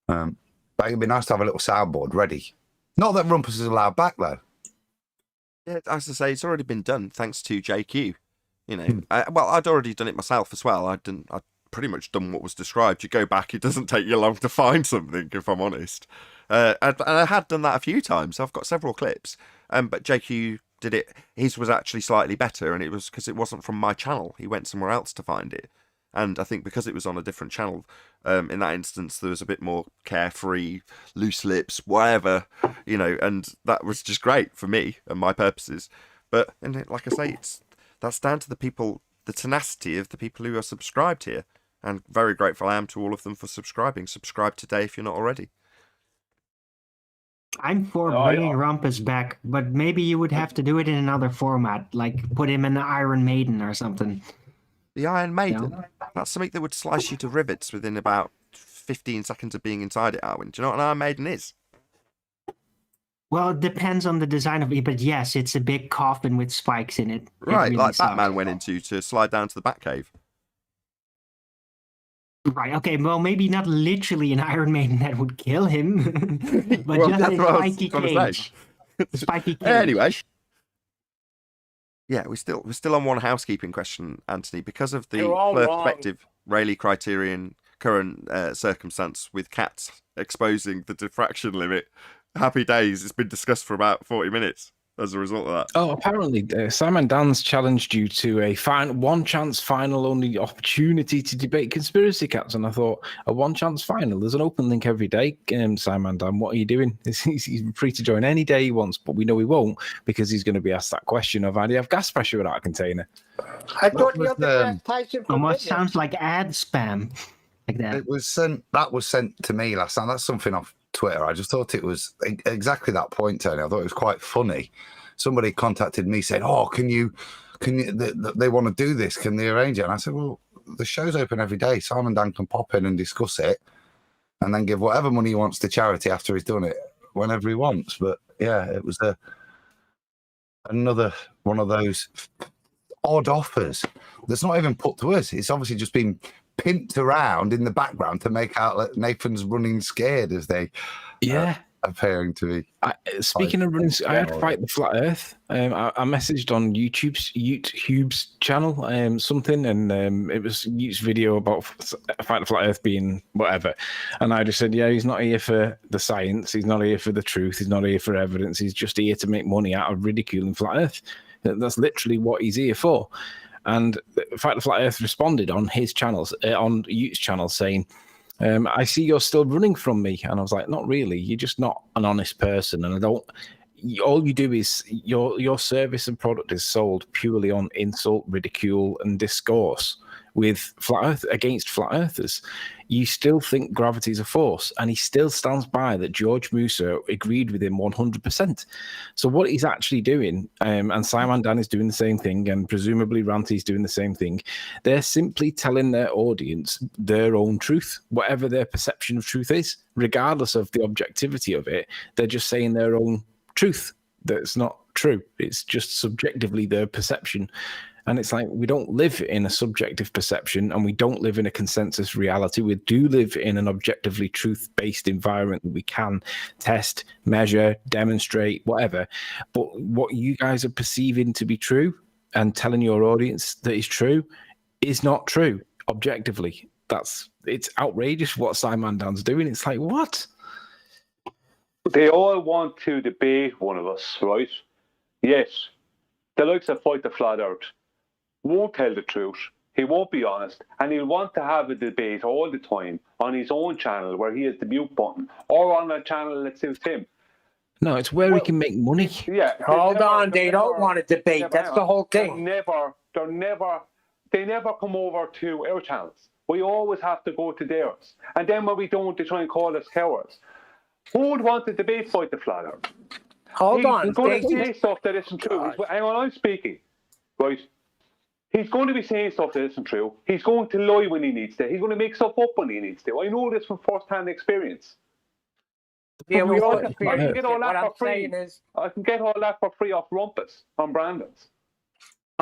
H: But it'd be nice to have a little soundboard ready. Not that rumpus is allowed back though.
A: Yeah, as I say, it's already been done thanks to JQ. Well, I'd already done it myself as well. I'd pretty much done what was described. You go back, it doesn't take you long to find something, if I'm honest. And I had done that a few times. I've got several clips. But JQ did it. His was actually slightly better, and it was because it wasn't from my channel. He went somewhere else to find it. And I think because it was on a different channel, in that instance, there was a bit more carefree, loose lips, whatever, and that was just great for me and my purposes. But, and like I say, that's down to the people, the tenacity of the people who are subscribed here. And very grateful I am to all of them for subscribing. Subscribe today if you're not already.
J: I'm for bringing Rumpus back, but maybe you would have to do it in another format, like put him in the Iron Maiden or something.
A: The Iron Maiden? That's something that would slice you to rivets within about 15 seconds of being inside it, Arwin. Do you know what an Iron Maiden is?
J: Well, it depends on the design of it, but yes, it's a big coffin with spikes in it.
A: Right,
J: really
A: like
J: sucks.
A: Batman went into to slide down to the Batcave.
J: Right, okay, well, maybe not literally an Iron Maiden that would kill him, but
A: Well,
J: just
A: that's
J: a
A: what I was
J: spiky
A: gonna
J: cage. Spiky cage.
A: Anyway. Yeah, we're still on one housekeeping question, Anthony, because of the
I: You're all wrong.
A: perspective Rayleigh criterion current circumstance with cats exposing the diffraction limit. Happy days. It's been discussed for about 40 minutes as a result of that.
M: Oh, apparently, Simon Dan's challenged you to a one chance final only opportunity to debate conspiracy cats, and I thought a one chance final. There's an open link every day. Simon Dan, what are you doing? He's free to join any day he wants, but we know he won't because he's going to be asked that question of how do you have gas pressure without a container?
I: I thought the other Tyson
J: Almost sounds like ad spam, like that.
H: It was sent. That was sent to me last time. That's something off Twitter. I just thought it was exactly that point, Tony. I thought it was quite funny. Somebody contacted me saying, "Oh, can you? They want to do this? Can they arrange it?" And I said, "Well, the show's open every day. Simon Dan can pop in and discuss it, and then give whatever money he wants to charity after he's done it, whenever he wants." But yeah, it was another one of those odd offers that's not even put to us. It's obviously just been pimped around in the background to make out that Nathan's running scared as they appearing to be.
M: Speaking of running, I had Fight the Flat Earth. I messaged on YouTube's channel something, and it was Ute's video about Fight the Flat Earth being whatever, and I just said, yeah, he's not here for the science, he's not here for the truth, he's not here for evidence, he's just here to make money out of ridiculing Flat Earth. That's literally what he's here for. And Fight the Flat Earth responded on his channels, on Ute's channel, saying, I see you're still running from me. And I was like, not really. You're just not an honest person. And all you do is your service and product is sold purely on insult, ridicule, and discourse with Flat Earth against Flat Earthers. You still think gravity is a force, and he still stands by that George Musso agreed with him 100%. So what he's actually doing, and Simon Dan is doing the same thing, and presumably Ranty's doing the same thing, they're simply telling their audience their own truth, whatever their perception of truth is, regardless of the objectivity of it. They're just saying their own truth that's not true. It's just subjectively their perception. And it's like, we don't live in a subjective perception, and we don't live in a consensus reality. We do live in an objectively truth-based environment that we can test, measure, demonstrate, whatever. But what you guys are perceiving to be true and telling your audience that is true is not true objectively. It's outrageous what Simondan's doing. It's like, what?
L: They all want to debate one of us, right? Yet, the likes of Fight the Flat Earth won't tell the truth. He won't be honest, and he'll want to have a debate all the time on his own channel where he has the mute button, or on a channel that suits him.
M: No, it's where we can make money.
L: Yeah.
I: Hold on, they don't want to debate. That's the whole thing.
L: They never come over to our channels. We always have to go to theirs. And then when we don't, they try and call us cowards. Who would want to debate Fight the Flat Earth?
I: Hold on.
L: He's going to say stuff that isn't true. Hang on, I'm speaking. Right? He's going to be saying stuff that isn't true. He's going to lie when he needs to. He's going to make stuff up when he needs to. I know this from first-hand experience.
I: Yeah, we all
L: I can get all that for free. I can get all that for free off Rumpus on Brandon's.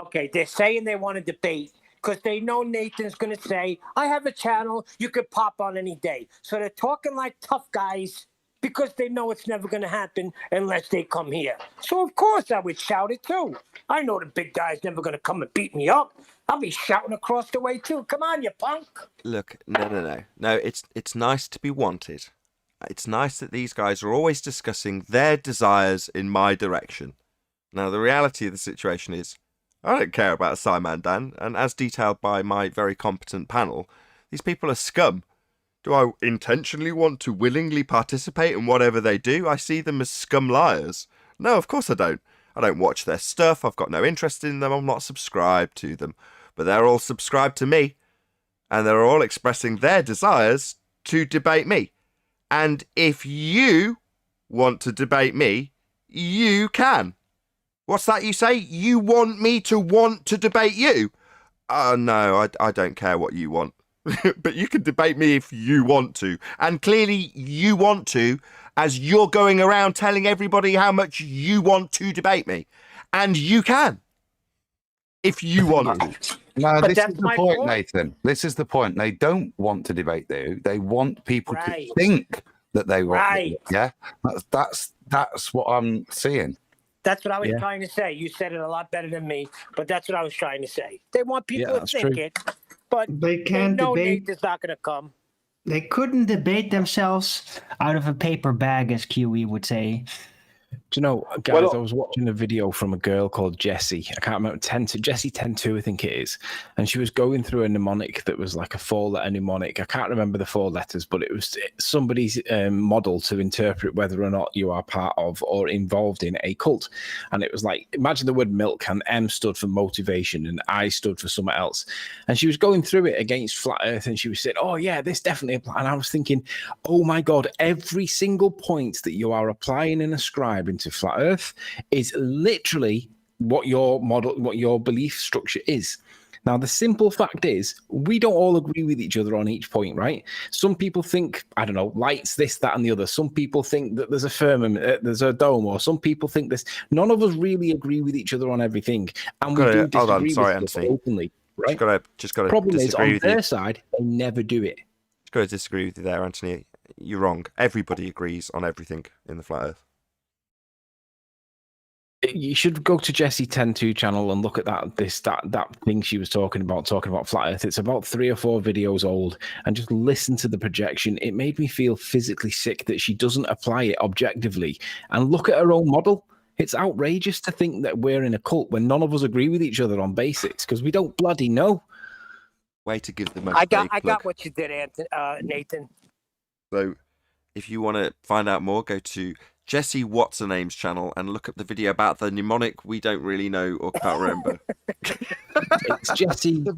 I: Okay, they're saying they want to debate because they know Nathan's going to say, I have a channel you could pop on any day. So they're talking like tough guys because they know it's never going to happen unless they come here. So, of course, I would shout it, too. I know the big guy's never going to come and beat me up. I'll be shouting across the way, too. Come on, you punk.
A: Look, no. No, it's nice to be wanted. It's nice that these guys are always discussing their desires in my direction. Now, the reality of the situation is, I don't care about Simondan, and as detailed by my very competent panel, these people are scum. Do I intentionally want to willingly participate in whatever they do? I see them as scum liars. No, of course I don't. I don't watch their stuff, I've got no interest in them, I'm not subscribed to them. But they're all subscribed to me, and they're all expressing their desires to debate me. And if you want to debate me, you can. What's that you say? You want me to want to debate you? No, I don't care what you want. But you can debate me if you want to. And clearly you want to, as you're going around telling everybody how much you want to debate me. And you can. If you want to.
H: No, this is the point, Nathan. This is the point. They don't want to debate you. They want people to think that they want.
I: Right.
H: Yeah, that's what I'm seeing.
I: That's what I was trying to say. You said it a lot better than me, but that's what I was trying to say. They want people to think it, but
J: they can't
I: know
J: debate.
I: Nathan's not going to come.
J: They couldn't debate themselves out of a paper bag, as QE would say.
M: Do you know, guys, I was watching a video from a girl called Jessie. I can't remember, Jessie 102, I think it is. And she was going through a mnemonic that was like a 4-letter mnemonic. I can't remember the 4 letters, but it was somebody's model to interpret whether or not you are part of or involved in a cult. And it was like, imagine the word milk, and M stood for motivation and I stood for something else. And she was going through it against Flat Earth, and she was saying, oh yeah, this definitely applies. And I was thinking, oh my God, every single point that you are applying and ascribing to Flat Earth is literally what your model, what your belief structure is. Now, the simple fact is, we don't all agree with each other on each point, right? Some people think, I don't know, light's this, that, and the other. Some people think that there's a firmament, there's a dome, or some people think this. None of us really agree with each other on everything, and we do disagree with each other openly, right?
A: Just got to
M: problem is,
A: disagree
M: on
A: with
M: their
A: you.
M: side, they never do it.
A: Just got to disagree with you there, Anthony. You're wrong. Everybody agrees on everything in the Flat Earth.
M: You should go to Jessie 102 channel and look at that thing she was talking about Flat Earth. It's about 3 or 4 videos old, and just listen to the projection. It made me feel physically sick that she doesn't apply it objectively and look at her own model. It's outrageous to think that we're in a cult when none of us agree with each other on basics, because we don't bloody know.
A: Way to give the most.
I: I got what you did, Nathan.
A: So, if you want to find out more, go to Jessie What's-Her-Name's channel and look up the video about the mnemonic we don't really know or can't remember.
M: It's Jessie.
C: To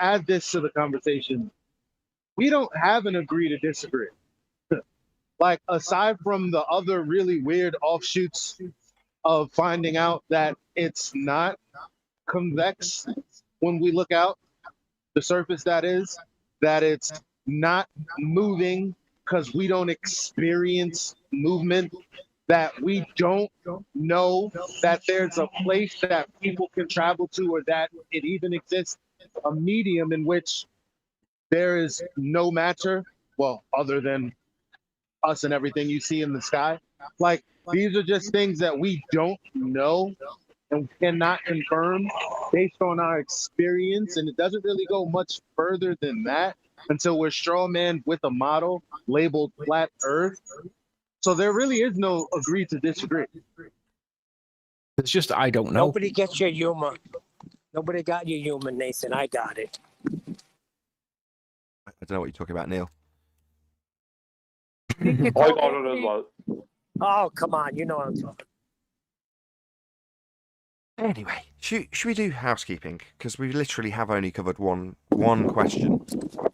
C: add this to the conversation, we don't have an agree to disagree. Like, aside from the other really weird offshoots of finding out that it's not convex when we look out the surface, that it's not moving because we don't experience movement that we don't know that there's a place that people can travel to, or that it even exists a medium in which there is no matter, well, other than us and everything you see in the sky. Like, these are just things that we don't know and cannot confirm based on our experience. And it doesn't really go much further than that until we're strawman with a model labeled flat Earth. So there really is no agree to disagree.
M: It's just I don't know.
I: Nobody gets your humor. Nobody got your humor, Nathan. I got it.
A: I don't know what you're talking about, Neil.
L: I got it as well.
I: Oh, come on. You know what I'm talking.
A: Anyway, should we do housekeeping? Because we literally have only covered one question.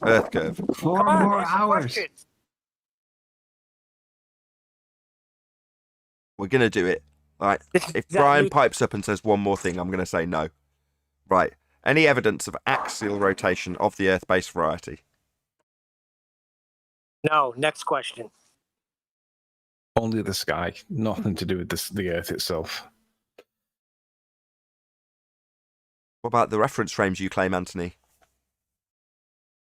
A: Earth curve.
J: 4 more hours.
A: We're going to do it. Right. If Brian pipes up and says one more thing, I'm going to say no. Right. Any evidence of axial rotation of the Earth-based variety?
I: No. Next question.
M: Only the sky. Nothing to do with the Earth itself.
A: What about the reference frames you claim, Anthony?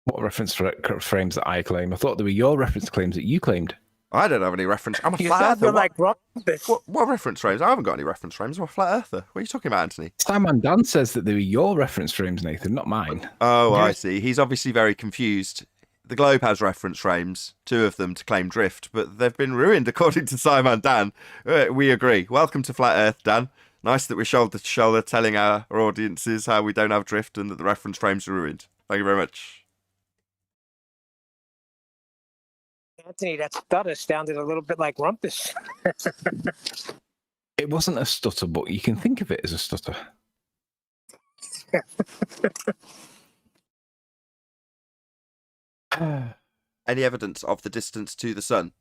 M: What reference frames that I claim? I thought they were your reference claims that you claimed.
A: I don't have any reference. I'm a flat earther.
I: Like
A: what reference frames? I haven't got any reference frames. I'm a flat earther. What are you talking about, Anthony?
M: Simon Dan says that they were your reference frames, Nathan, not mine.
A: Oh, I see. He's obviously very confused. The globe has reference frames, 2 of them to claim drift, but they've been ruined according to Simon Dan. We agree. Welcome to Flat Earth, Dan. Nice that we're shoulder to shoulder telling our audiences how we don't have drift and that the reference frames are ruined. Thank you very much.
I: Anthony, that stutter sounded a little bit like rumpus.
M: It wasn't a stutter, but you can think of it as a stutter.
A: Any evidence of the distance to the sun?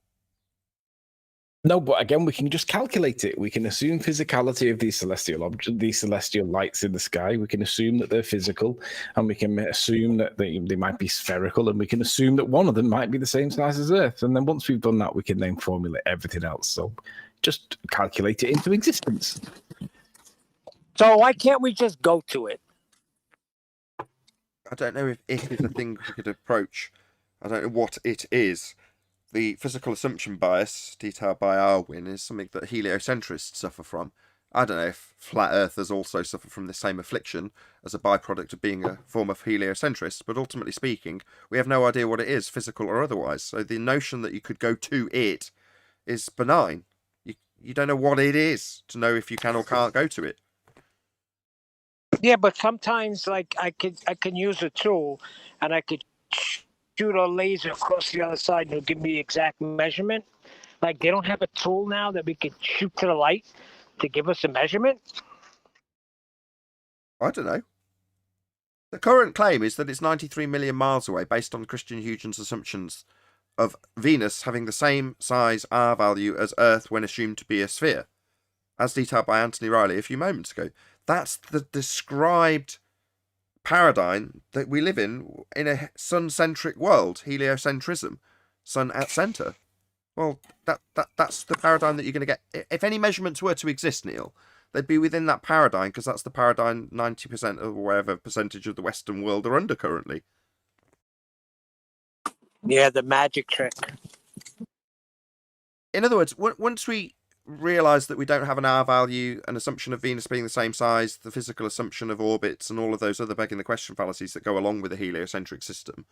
M: No, but again, we can just calculate it. We can assume physicality of these celestial objects, these celestial lights in the sky. We can assume that they're physical, and we can assume that they might be spherical, and we can assume that one of them might be the same size as Earth. And then once we've done that, we can then formulate everything else. So just calculate it into existence.
I: So why can't we just go to it?
A: I don't know if it is a thing we could approach. I don't know what it is. The physical assumption bias, detailed by Arwin, is something that heliocentrists suffer from. I don't know if flat earthers also suffer from the same affliction as a byproduct of being a form of heliocentrist, but ultimately speaking, we have no idea what it is, physical or otherwise. So the notion that you could go to it is benign. You don't know what it is to know if you can or can't go to it.
I: Yeah, but sometimes, like, I can use a tool, and I could shoot a laser across the other side, and it'll give me the exact measurement. Like, they don't have a tool now that we could shoot to the light to give us a measurement.
A: I don't know. The current claim is that it's 93 million miles away, based on Christian Huygens' assumptions of Venus having the same size R value as Earth when assumed to be a sphere, as detailed by Anthony Riley a few moments ago. That's the described paradigm that we live in a sun-centric world, heliocentrism, sun at centre. Well, that's the paradigm that you're going to get. If any measurements were to exist, Neil, they'd be within that paradigm, because that's the paradigm 90% of whatever percentage of the Western world are under currently.
I: Yeah, the magic trick.
A: In other words, once we realise that we don't have an R value, an assumption of Venus being the same size, the physical assumption of orbits, and all of those other begging the question fallacies that go along with the heliocentric system,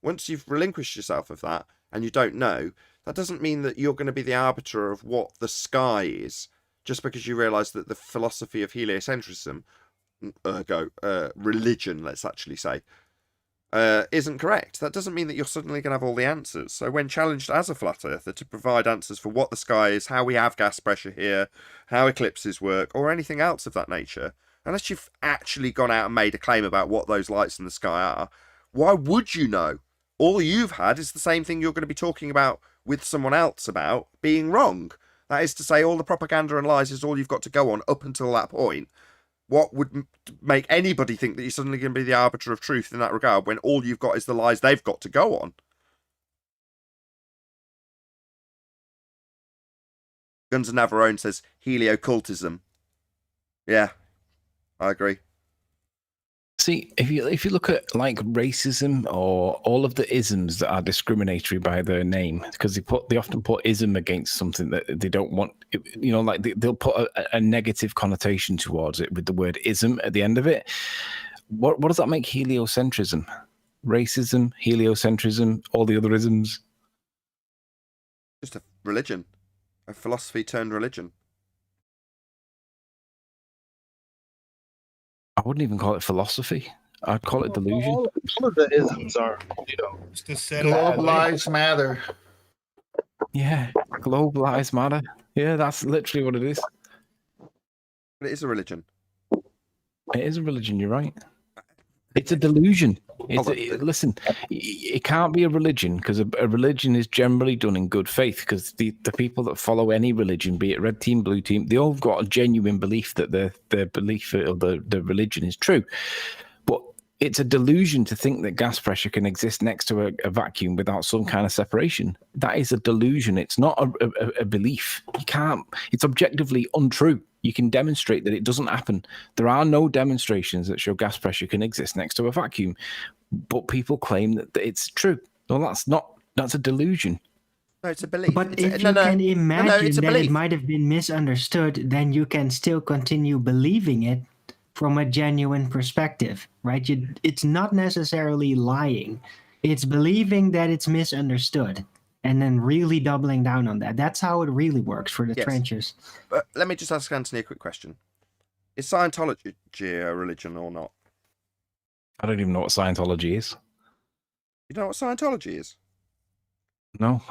A: once you've relinquished yourself of that and you don't know, that doesn't mean that you're going to be the arbiter of what the sky is, just because you realise that the philosophy of heliocentrism, ergo religion, let's actually say, isn't correct. That doesn't mean that you're suddenly going to have all the answers. So when challenged as a flat earther to provide answers for what the sky is, how we have gas pressure here, how eclipses work, or anything else of that nature, unless you've actually gone out and made a claim about what those lights in the sky are, why would you know? All you've had is the same thing you're going to be talking about with someone else about being wrong. That is to say, all the propaganda and lies is all you've got to go on up until that point. What would make anybody think that you're suddenly going to be the arbiter of truth in that regard when all you've got is the lies they've got to go on? Guns and Navarone says heliocultism. Yeah, I agree.
M: See, if you look at like racism or all of the isms that are discriminatory by their name, because they often put ism against something that they don't want, you know, like they'll put a negative connotation towards it with the word ism at the end of it. What does that make heliocentrism? Racism, heliocentrism, all the other isms?
A: Just a religion, a philosophy turned religion.
M: I wouldn't even call it philosophy. I'd call it delusion.
C: All of the isms are,
K: globalized matter.
M: Yeah, globalized matter. Yeah, that's literally what it is.
A: But it is a religion.
M: It is a religion, you're right. It's a delusion. Listen, it can't be a religion because a religion is generally done in good faith because the people that follow any religion, be it red team, blue team, they all got a genuine belief that their belief or the religion is true. But it's a delusion to think that gas pressure can exist next to a vacuum without some kind of separation. That is a delusion. It's not a belief. You can't. It's objectively untrue. You can demonstrate that it doesn't happen. There are no demonstrations that show gas pressure can exist next to a vacuum, but people claim that it's true. Well, that's a delusion.
A: No, it's a belief.
J: But if you can imagine that it might have been misunderstood, then you can still continue believing it from a genuine perspective, right? It's not necessarily lying. It's believing that it's misunderstood and then really doubling down on that. That's how it really works for the trenches.
A: But let me just ask Anthony a quick question. Is Scientology a religion or not?
M: I don't even know what Scientology is.
A: You don't know what Scientology is?
M: No,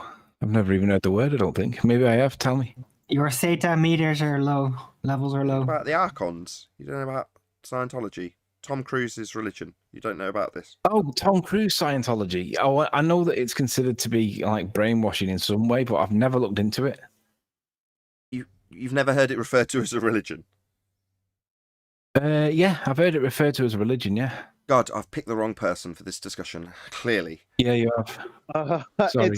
M: I've never even heard the word, I don't think. Maybe I have. Tell me.
J: Your theta meters are low. Levels are low.
A: About the Archons. You don't know about Scientology. Tom Cruise's religion. You don't know about this.
M: Oh, Tom Cruise Scientology. Oh, I know that it's considered to be like brainwashing in some way, but I've never looked into it.
A: You've never heard it referred to as a religion?
M: Yeah, I've heard it referred to as a religion, yeah.
A: God, I've picked the wrong person for this discussion, clearly.
M: Yeah, you have. Sorry.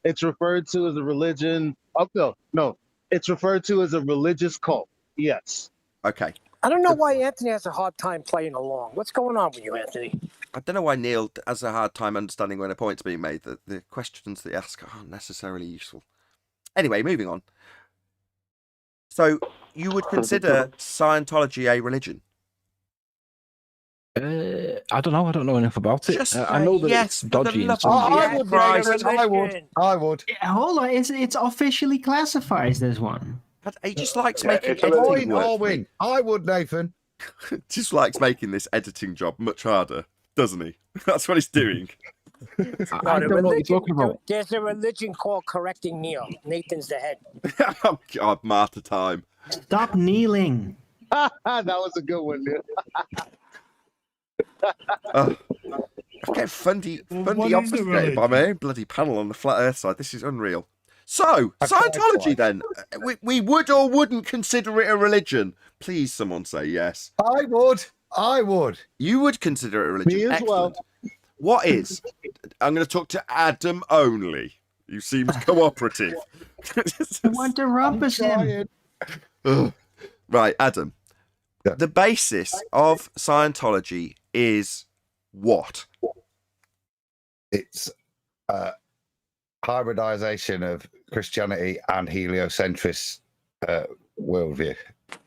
C: It's referred to as a religion. Oh, no. It's referred to as a religious cult. Yes.
A: Okay.
I: I don't know why Anthony has a hard time playing along. What's going on with you, Anthony?
A: I don't know why Neil has a hard time understanding when a point's being made. The questions that he asks aren't necessarily useful. Anyway, moving on. So, you would consider Scientology a religion?
M: I don't know. I don't know enough about it.
A: Just
M: I know that it's dodgy.
H: I would.
J: Hold on, it's officially classified as one.
A: He just likes making
H: editing work. I would, Nathan.
A: Just likes making this editing job much harder, doesn't he? That's what he's doing.
M: I don't know what you're talking about.
I: There's a religion called correcting Neil. Nathan's the head.
A: Oh, God, martyr time.
J: Stop kneeling.
C: That was a good one, dude.
A: I'm getting fundy obfuscated by my own bloody panel on the flat earth side. This is unreal. So, Scientology then. We would or wouldn't consider it a religion. Please, someone say yes.
H: I would.
A: You would consider it a religion.
C: Me as
A: Excellent. What is? I'm going to talk to Adam only. You seem cooperative.
J: I want to rumpus him.
A: Right, Adam. Yeah. The basis of Scientology is what?
H: It's hybridization of Christianity and heliocentrist worldview,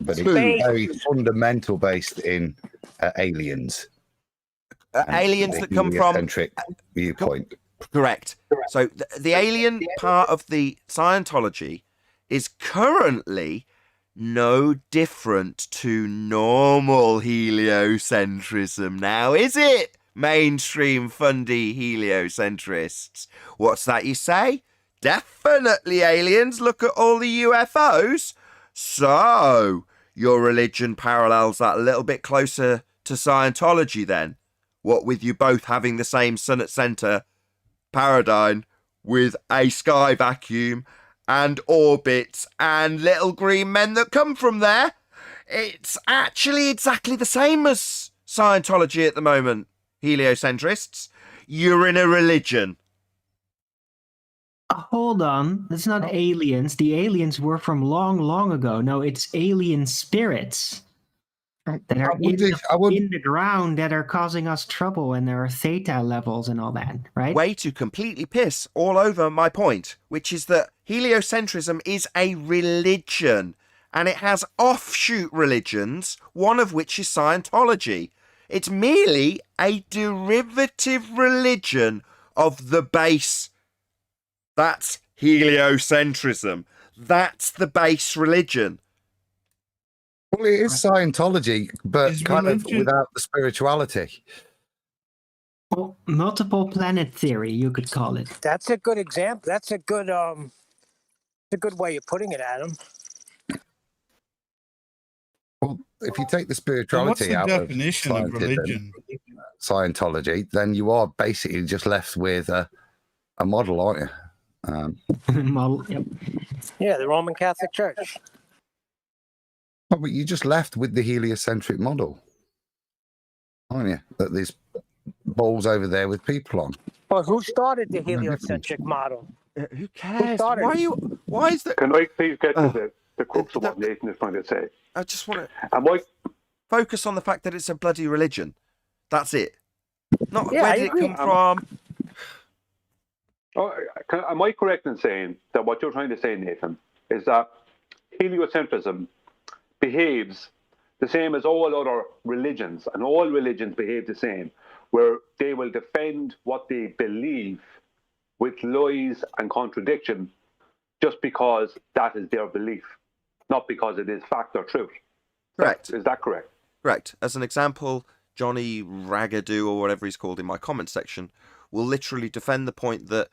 H: but it's very fundamental based in aliens.
A: Aliens that come from
H: heliocentric viewpoint.
A: Correct. So the alien part of the Scientology is currently no different to normal heliocentrism now, is it? Mainstream fundy heliocentrists. What's that you say? Definitely aliens. Look at all the UFOs. So, your religion parallels that a little bit closer to Scientology then. What with you both having the same sun at centre paradigm with a sky vacuum and orbits and little green men that come from there. It's actually exactly the same as Scientology at the moment. Heliocentrists, you're in a religion.
J: Hold on. It's not aliens. The aliens were from long, long ago. No, it's alien spirits that are in the ground that are causing us trouble, and there are theta levels and all that, right?
A: Way to completely piss all over my point, which is that heliocentrism is a religion, and it has offshoot religions, one of which is Scientology. It's merely a derivative religion of the base. That's heliocentrism. That's the base religion.
H: Well, it is Scientology, but kind of without the spirituality.
J: Well, multiple planet theory, you could call it.
I: That's a good example. That's a good way of putting it, Adam.
H: Well, if you take the spirituality out of religion? Scientology, then you are basically just left with a model, aren't you?
J: Model, yep.
I: Yeah, the Roman Catholic Church.
H: Oh, but you just left with the heliocentric model, aren't you? That there's balls over there with people on.
I: Well, who started the heliocentric model?
A: Who cares? Why is that?
L: Can I please get to the crux of what Nathan is trying to say?
A: I just want to focus on the fact that it's a bloody religion. That's it. Not where did it come from?
L: Am I correct in saying that what you're trying to say, Nathan, is that heliocentrism behaves the same as all other religions, and all religions behave the same, where they will defend what they believe with lies and contradiction just because that is their belief, not because it is fact or truth.
A: Correct.
L: Is that correct?
A: Correct. As an example, Johnny Ragadoo, or whatever he's called in my comment section, will literally defend the point that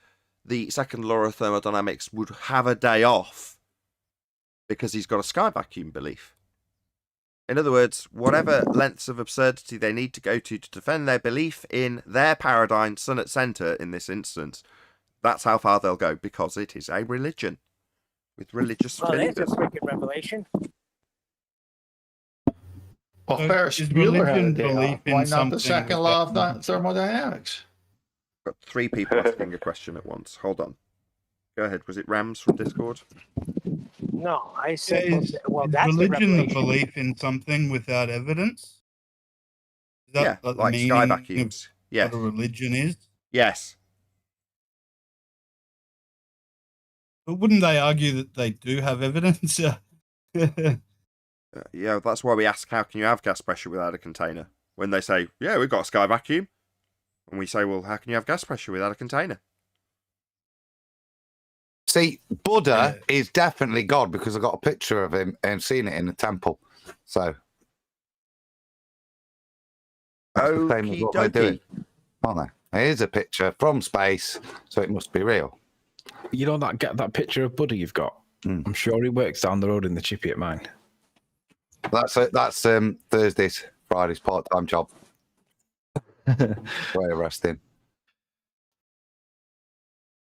A: the second law of thermodynamics would have a day off because he's got a sky vacuum belief. In other words, whatever lengths of absurdity they need to go to defend their belief in their paradigm, sun at centre in this instance, that's how far they'll go, because it is a religion with religious beliefs.
I: That's a freaking revelation.
K: Well, Ferris Bueller had a day off. Why not the second law of thermodynamics?
A: Got three people asking a question at once. Hold on. Go ahead. Was it Rams from Discord?
I: No, I said.
E: Is religion the belief in something without evidence? Is that
A: Yeah,
E: the
A: like
E: meaning
A: sky vacuums.
E: of
A: Yes.
E: what a religion is?
A: Yes.
E: But wouldn't they argue that they do have evidence?
A: Yeah, that's why we ask, how can you have gas pressure without a container? When they say, yeah, we've got a sky vacuum. And we say, well, how can you have gas pressure without a container?
H: See, Buddha is definitely God, because I got a picture of him and seen it in the temple. So, that's the same as what they're doing, aren't they? Here's a picture from space, so it must be real.
M: You know that picture of Buddha you've got? I'm sure he works down the road in the chippy at mine.
H: That's Thursdays, Fridays part-time job. Way of resting.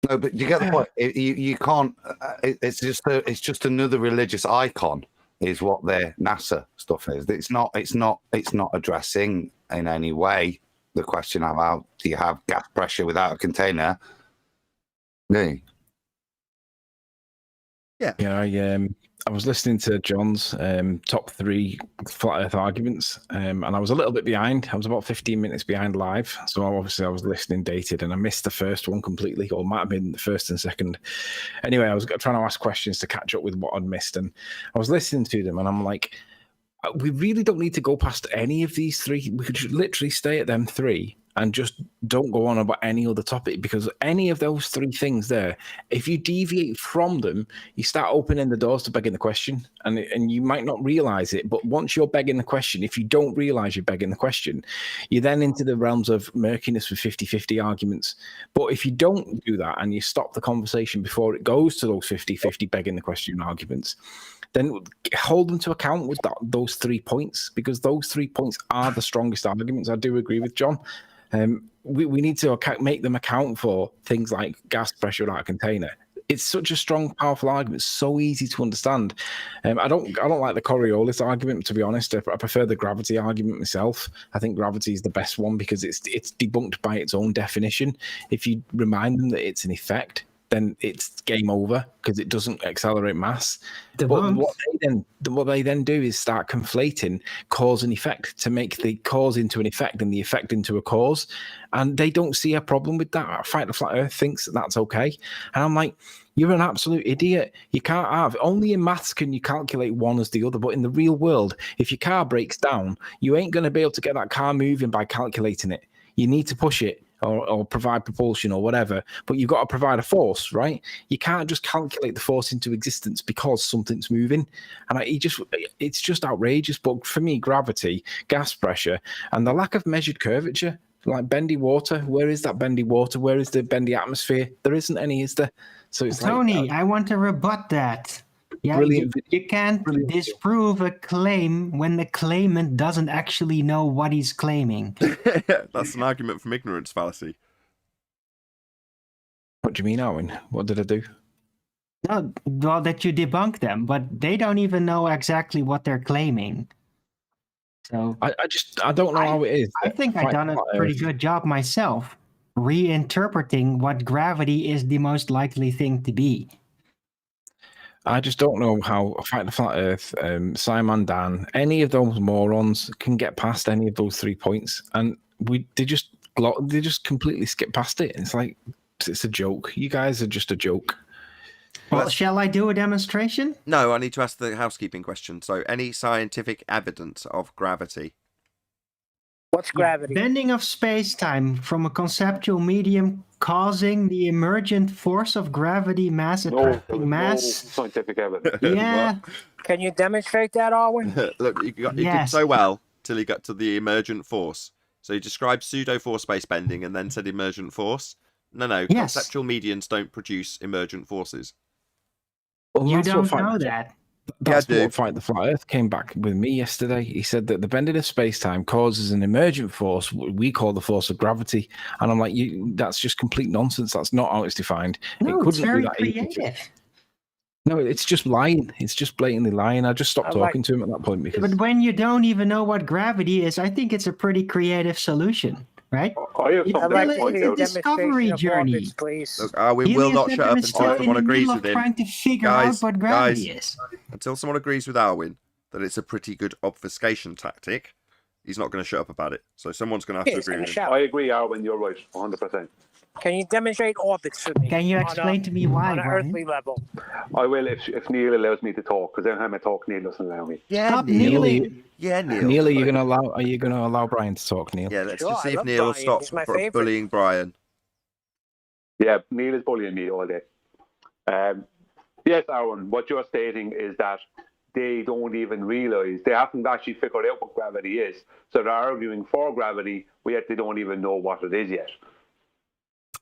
H: No, but you get the point. You can't. It's just another religious icon, is what their NASA stuff is. It's not addressing in any way the question about, do you have gas pressure without a container? No.
A: Yeah.
M: I was listening to John's top 3 flat Earth arguments, and I was a little bit behind. I was about 15 minutes behind live, so obviously I was listening dated, and I missed the first one completely, or might have been the first and second. Anyway, I was trying to ask questions to catch up with what I'd missed, and I was listening to them, and I'm like, we really don't need to go past any of these 3. We could literally stay at them 3 and just don't go on about any other topic, because any of those 3 things there, if you deviate from them, you start opening the doors to begging the question, and you might not realize it, but once you're begging the question, if you don't realize you're begging the question, you're then into the realms of murkiness with 50-50 arguments. But if you don't do that and you stop the conversation before it goes to those 50-50 begging the question arguments, then hold them to account with those 3 points, because those 3 points are the strongest arguments. I do agree with John. We need to make them account for things like gas pressure without a container. It's such a strong, powerful argument, so easy to understand. I don't like the Coriolis argument, to be honest. I prefer the gravity argument myself. I think gravity is the best one because it's debunked by its own definition. If you remind them that it's an effect, then it's game over because it doesn't accelerate mass. But
J: Debunked.
M: what they then do is start conflating cause and effect to make the cause into an effect and the effect into a cause, and they don't see a problem with that. Fight the Flat Earth thinks that's okay, and I'm like, you're an absolute idiot. You can't have, only in maths can you calculate one as the other, but in the real world, if your car breaks down, you ain't going to be able to get that car moving by calculating it. You need to push it or provide propulsion or whatever, but you've got to provide a force, right? You can't just calculate the force into existence because something's moving. And it's just outrageous. But for me, gravity, gas pressure, and the lack of measured curvature, like bendy water, where is that bendy water? Where is the bendy atmosphere? There isn't any, is there? So it's
J: Tony, I want to rebut that. Yeah,
M: Brilliant.
J: you can't disprove a claim when the claimant doesn't actually know what he's claiming.
A: That's an argument from ignorance fallacy.
M: What do you mean, Owen? What did I do?
J: No, well, that you debunk them, but they don't even know exactly what they're claiming. So
M: I don't know how it is.
J: I think I've done a pretty good job myself reinterpreting what gravity is the most likely thing to be.
M: I just don't know how Fight the Flat Earth, Simon Dan, any of those morons can get past any of those 3 points, and they just completely skip past it. It's like it's a joke. You guys are just a joke.
J: Well, shall I do a demonstration?
A: No, I need to ask the housekeeping question. So, any scientific evidence of gravity?
I: What's gravity?
J: Bending of space-time from a conceptual medium causing the emergent force of gravity mass attracting mass.
L: No scientific evidence.
J: Yeah.
I: Can you demonstrate that, Arwen?
A: Look, you did so well till you got to the emergent force. So you described pseudo-force space bending and then said emergent force. No, conceptual mediums don't produce emergent forces.
M: Well,
J: You don't know that.
M: That's what Fight the Flat Earth came back with me yesterday. He said that the bending of space-time causes an emergent force we call the force of gravity. And I'm like, that's just complete nonsense. That's not how it's defined.
J: No,
M: it
J: it's very
M: be that easy.
J: creative.
M: No, it's just lying. It's just blatantly lying. I just stopped talking to him at that point because.
J: But when you don't even know what gravity is, I think it's a pretty creative solution, right? It's a discovery journey.
A: Look, we will not shut up until someone agrees with him.
J: Trying to figure out what gravity is.
A: Until someone agrees with Arwen that it's a pretty good obfuscation tactic, he's not going to shut up about it. So someone's going to have to agree with him.
L: I agree, Arwen. You're right, 100%.
I: Can you demonstrate orbits for me?
J: Can you explain to me why?
I: On an
J: Brian?
I: earthly level.
L: I will if Neil allows me to talk, because every time I talk, Neil doesn't allow me.
A: Yeah,
J: Stop kneeling.
A: Yeah, Neil.
M: Neil, are you going to allow Brian to talk, Neil?
A: Yeah, let's just see if Neil will stop bullying Brian.
L: Yeah, Neil is bullying me all day. Yes, Aaron, what you're stating is that they don't even realise, they haven't actually figured out what gravity is. So they're arguing for gravity, but yet they don't even know what it is yet.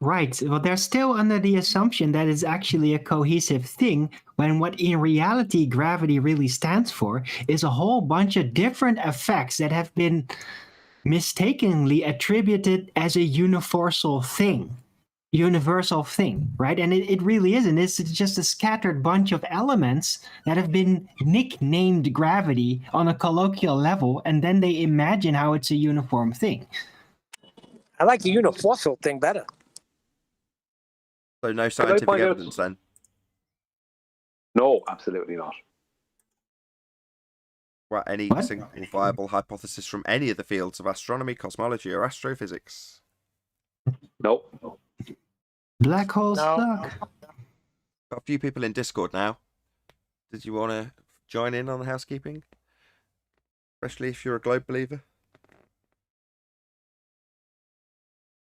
J: Right. Well, they're still under the assumption that it's actually a cohesive thing, when what in reality gravity really stands for is a whole bunch of different effects that have been mistakenly attributed as a universal thing, right? And it really isn't. It's just a scattered bunch of elements that have been nicknamed gravity on a colloquial level, and then they imagine how it's a uniform thing.
I: I like the universal thing better.
A: So no scientific evidence then?
L: No, absolutely not.
A: Well, any single viable hypothesis from any of the fields of astronomy, cosmology, or astrophysics?
L: Nope.
J: Black holes suck.
A: Got a few people in Discord now. Did you want to join in on the housekeeping? Especially if you're a globe believer?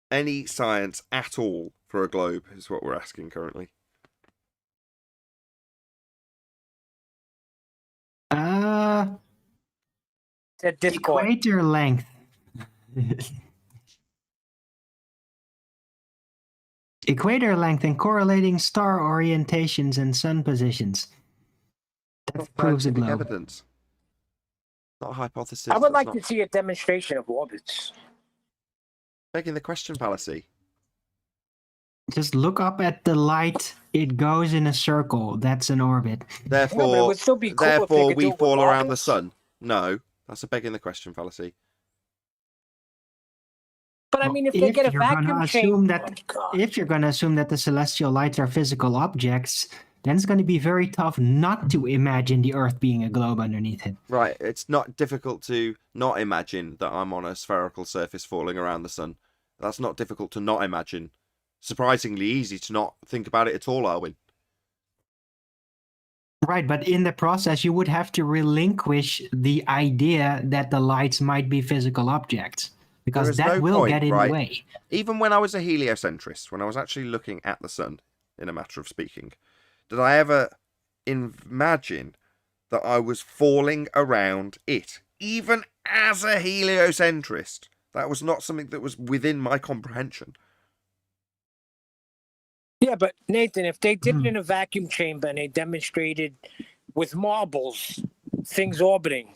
A: Any science at all for a globe is what we're asking currently.
J: Equator length. Equator length and correlating star orientations and sun positions. That proves a globe.
A: Evidence. Not a hypothesis.
I: I would like to see a demonstration of orbits.
A: Begging the question fallacy.
J: Just look up at the light. It goes in a circle. That's an orbit.
A: Therefore,
I: it would still be cool if they
A: therefore
I: could
A: we
I: do it
A: fall
I: with
A: around the
I: orbits.
A: sun. No, that's a begging the question fallacy.
I: But I mean, if they get a vacuum chamber,
J: if you're going to assume that the celestial lights are physical objects, then it's going to be very tough not to imagine the Earth being a globe underneath it.
A: Right, it's not difficult to not imagine that I'm on a spherical surface falling around the sun. That's not difficult to not imagine. Surprisingly easy to not think about it at all, Arwin.
J: Right, but in the process, you would have to relinquish the idea that the lights might be physical objects, because that will get in the way.
A: Even when I was a heliocentrist, when I was actually looking at the sun, in a matter of speaking, did I ever imagine that I was falling around it? Even as a heliocentrist, that was not something that was within my comprehension.
I: Yeah, but Nathan, if they did it in a vacuum chamber and they demonstrated with marbles things orbiting,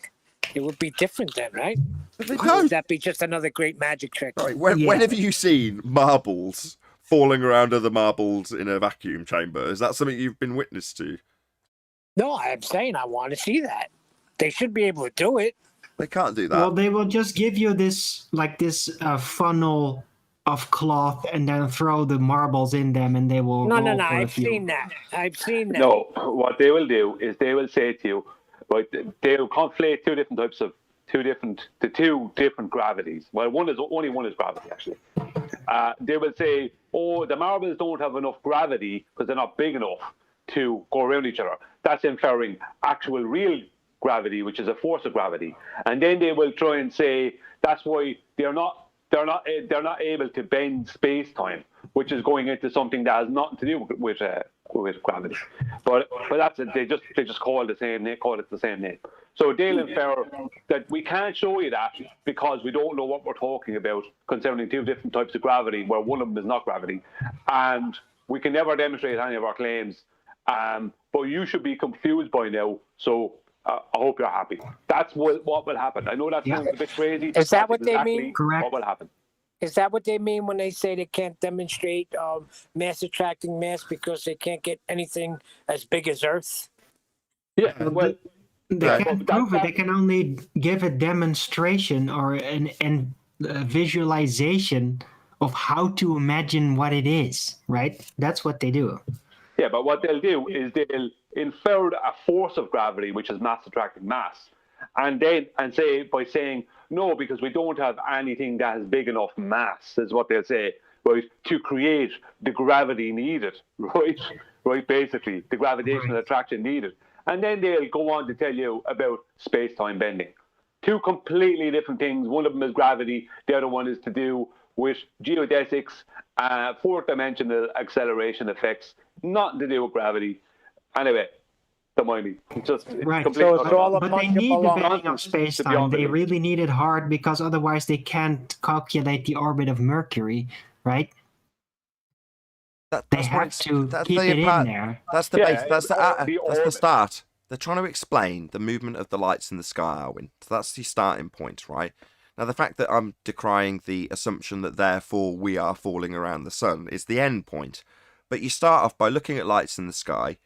I: it would be different then, right? Or would that be just another great magic trick?
A: Right. When have you seen marbles falling around other marbles in a vacuum chamber? Is that something you've been witness to?
I: No, I'm saying I want to see that. They should be able to do it.
A: They can't do that.
J: Well, they will just give you this funnel of cloth and then throw the marbles in them, and they will.
I: No. I've seen that.
L: No, what they will do is they will say to you, right? They'll conflate two different gravities. Well, only one is gravity actually. They will say, "Oh, the marbles don't have enough gravity because they're not big enough to go around each other." That's inferring actual real gravity, which is a force of gravity, and then they will try and say that's why they're not able to bend space time, which is going into something that has nothing to do with gravity. But that's it. They just call it the same name. Call it the same name. So they'll infer that we can't show you that because we don't know what we're talking about concerning two different types of gravity, where one of them is not gravity, and we can never demonstrate any of our claims. But you should be confused by now. So. I hope you're happy. That's what will happen. I know that sounds a bit crazy.
I: Is that what they mean?
J: Correct.
L: What will happen?
I: Is that what they mean when they say they can't demonstrate mass attracting mass because they can't get anything as big as Earth?
L: Yeah, well,
J: they can't prove it. They can only give a demonstration or a visualization of how to imagine what it is. Right? That's what they do.
L: Yeah, but what they'll do is they'll infer a force of gravity, which is mass attracting mass, and say by saying no, because we don't have anything that has big enough mass, is what they'll say, right, to create the gravity needed, right, basically the gravitational attraction needed, and then they'll go on to tell you about space-time bending. Two completely different things. One of them is gravity. The other one is to do with geodesics, fourth-dimensional acceleration effects, nothing to do with gravity. Anyway, don't mind me. Just
J: right.
L: So
I: it's all a
J: But
I: bunch
J: they
I: of
J: need the
I: baloney.
J: bending of space-time. They really need it hard because otherwise they can't calculate the orbit of Mercury, right? They have to keep it in there.
A: That's the base. That's the start. They're trying to explain the movement of the lights in the sky, Arwin. So that's the starting point, right? Now, the fact that I'm decrying the assumption that therefore we are falling around the sun is the end point. But you start off by looking at lights in the sky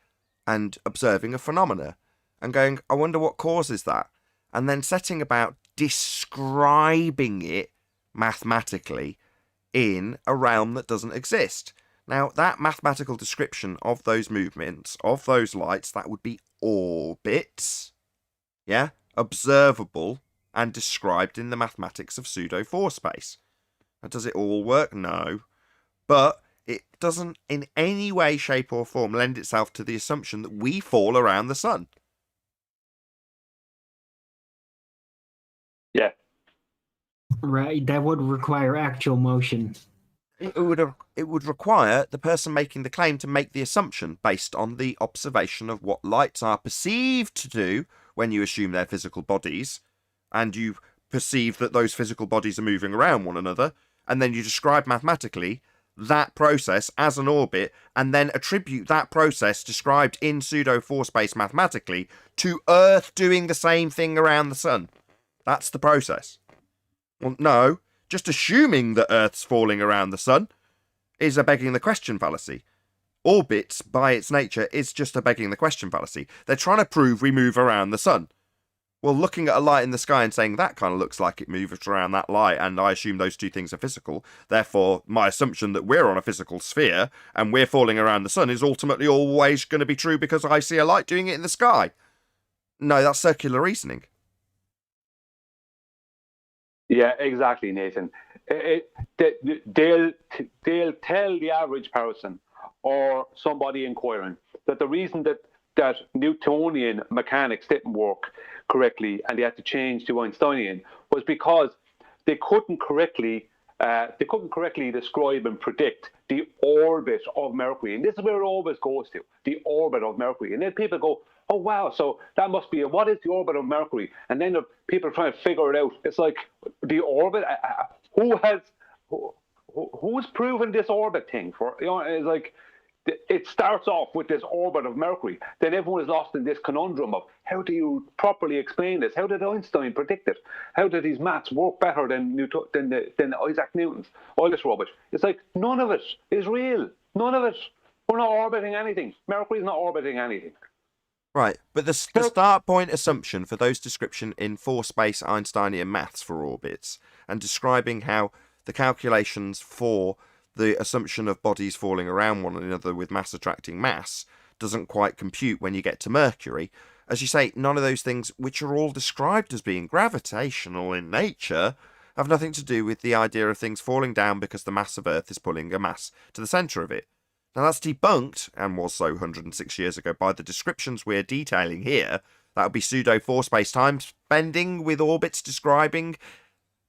A: and observing a phenomena and going, I wonder what causes that. And then setting about describing it mathematically in a realm that doesn't exist. Now, that mathematical description of those movements, of those lights, that would be orbits, yeah, observable and described in the mathematics of pseudo-4 space. Now, does it all work? No. But it doesn't in any way, shape or form lend itself to the assumption that we fall around the sun.
L: Yeah.
J: Right, that would require actual motion.
A: It would require the person making the claim to make the assumption based on the observation of what lights are perceived to do when you assume they're physical bodies, and you perceive that those physical bodies are moving around one another, and then you describe mathematically that process as an orbit, and then attribute that process described in pseudo-4 space mathematically to Earth doing the same thing around the sun. That's the process. Well, no. Just assuming that Earth's falling around the sun is a begging the question fallacy. Orbits, by its nature, is just a begging the question fallacy. They're trying to prove we move around the sun. Well, looking at a light in the sky and saying that kind of looks like it moves around that light, and I assume those two things are physical, therefore my assumption that we're on a physical sphere and we're falling around the sun is ultimately always going to be true because I see a light doing it in the sky. No, that's circular reasoning.
L: Yeah, exactly, Nathan. They'll tell the average person or somebody inquiring that the reason that Newtonian mechanics didn't work correctly and they had to change to Einsteinian was because they couldn't correctly describe and predict the orbit of Mercury. And this is where it always goes to, the orbit of Mercury. And then people go, oh, wow, so that must be what is the orbit of Mercury? And then the people are trying to figure it out. It's like the orbit, who's proven this orbit thing for, it's like, it starts off with this orbit of Mercury. Then everyone is lost in this conundrum of how do you properly explain this? How did Einstein predict it? How did these maths work better than Isaac Newton's? All this rubbish. It's like none of it is real. None of it. We're not orbiting anything. Mercury's not orbiting anything.
A: Right, but the start point assumption for those description in four-space Einsteinian maths for orbits and describing how the calculations for the assumption of bodies falling around one another with mass attracting mass doesn't quite compute when you get to Mercury. As you say, none of those things, which are all described as being gravitational in nature, have nothing to do with the idea of things falling down because the mass of Earth is pulling a mass to the centre of it. Now that's debunked, and was so 106 years ago, by the descriptions we're detailing here. That would be pseudo four space-time bending with orbits describing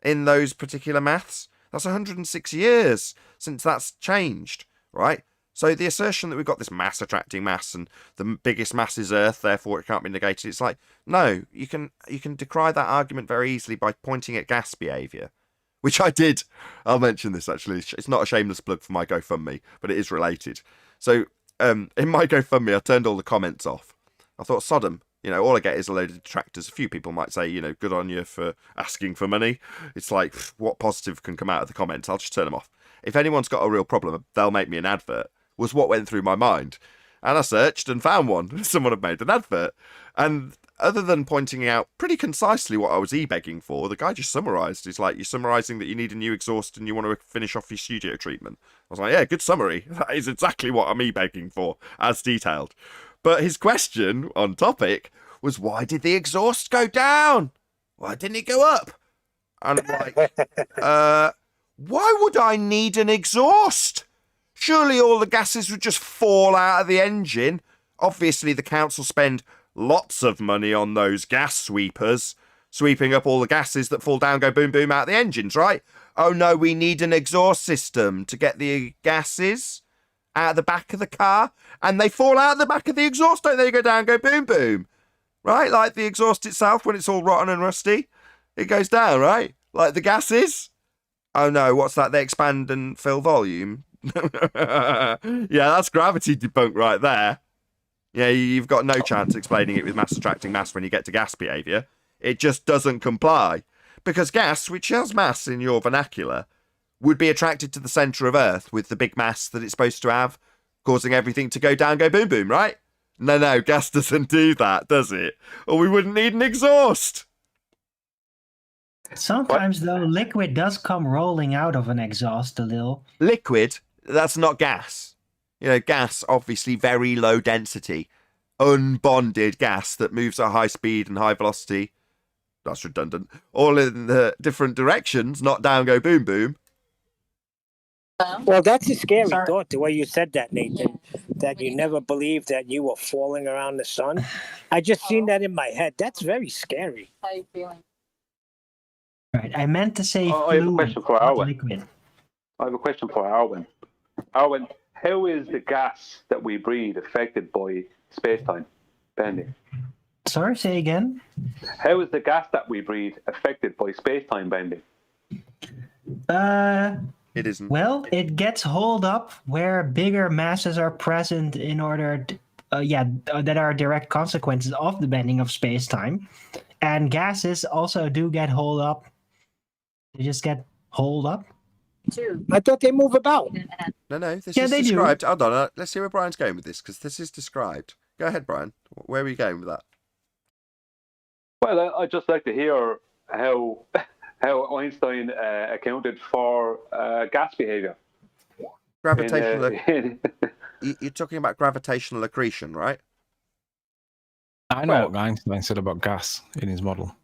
A: in those particular maths. That's 106 years since that's changed, right? So the assertion that we've got this mass attracting mass and the biggest mass is Earth, therefore it can't be negated. It's like, no, you can decry that argument very easily by pointing at gas behaviour, which I did. I'll mention this actually. It's not a shameless plug for my GoFundMe, but it is related. So in my GoFundMe, I turned all the comments off. I thought, Sodom. All I get is a load of detractors. A few people might say, good on you for asking for money. It's like, what positive can come out of the comments? I'll just turn them off. If anyone's got a real problem, they'll make me an advert, was what went through my mind. And I searched and found one. Someone had made an advert. And other than pointing out pretty concisely what I was e-begging for, the guy just summarised. He's like, you're summarising that you need a new exhaust and you want to finish off your studio treatment. I was like, yeah, good summary. That is exactly what I'm e-begging for, as detailed. But his question on topic was, why did the exhaust go down? Why didn't it go up? And I'm like, why would I need an exhaust? Surely all the gases would just fall out of the engine. Obviously, the council spend lots of money on those gas sweepers, sweeping up all the gases that fall down, go boom, boom out of the engines, right? Oh no, we need an exhaust system to get the gases out of the back of the car, and they fall out of the back of the exhaust, don't they? Go down, go boom, boom. Right? Like the exhaust itself, when it's all rotten and rusty, it goes down, right? Like the gases. Oh no, what's that? They expand and fill volume. Yeah, that's gravity debunk right there. Yeah, you've got no chance explaining it with mass attracting mass when you get to gas behaviour. It just doesn't comply. Because gas, which has mass in your vernacular, would be attracted to the centre of Earth with the big mass that it's supposed to have, causing everything to go down, go boom, boom, right? No, gas doesn't do that, does it? Or we wouldn't need an exhaust.
J: Sometimes, though, liquid does come rolling out of an exhaust a little.
A: Liquid? That's not gas. Gas, obviously very low density, unbonded gas that moves at high speed and high velocity. That's redundant. All in the different directions, not down, go boom, boom.
I: Well, that's a scary thought, the way you said that, Nathan, that you never believed that you were falling around the sun. I just seen that in my head. That's very scary.
N: How are you feeling?
J: Right, I meant to say
L: I have a
J: fluid,
L: question for
J: not
L: Arwen.
J: liquid.
L: I have a question for Arwen. Arwen, how is the gas that we breathe affected by space-time bending?
J: Sorry, say again?
L: How is the gas that we breathe affected by space-time bending?
A: It isn't.
J: Well, it gets holed up where bigger masses are present in order to, that are direct consequences of the bending of space-time. And gases also do get holed up. They just get holed up.
I: I thought they move about.
A: No, this
J: Yeah,
A: is
J: they do.
A: described. Hold on, let's see where Brian's going with this, because this is described. Go ahead, Brian. Where are you going with that?
L: Well, I'd just like to hear how Einstein accounted for gas behavior.
A: Gravitational. You're talking about gravitational accretion, right?
M: I know what Einstein said about gas in his model.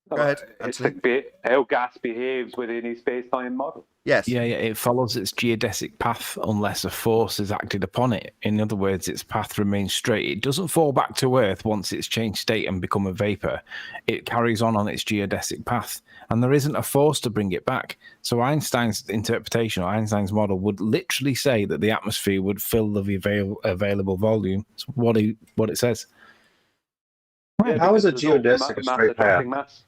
A: Go ahead,
L: It's
A: Anthony.
L: how gas behaves within his space-time model.
A: Yes.
M: Yeah, it follows its geodesic path unless a force is acted upon it. In other words, its path remains straight. It doesn't fall back to Earth once it's changed state and become a vapor. It carries on its geodesic path, and there isn't a force to bring it back. So Einstein's interpretation, or Einstein's model, would literally say that the atmosphere would fill the available volume. It's what it says.
L: Yeah,
N: How is a
L: because there's no
N: geodesic a straight path?
L: attracting mass.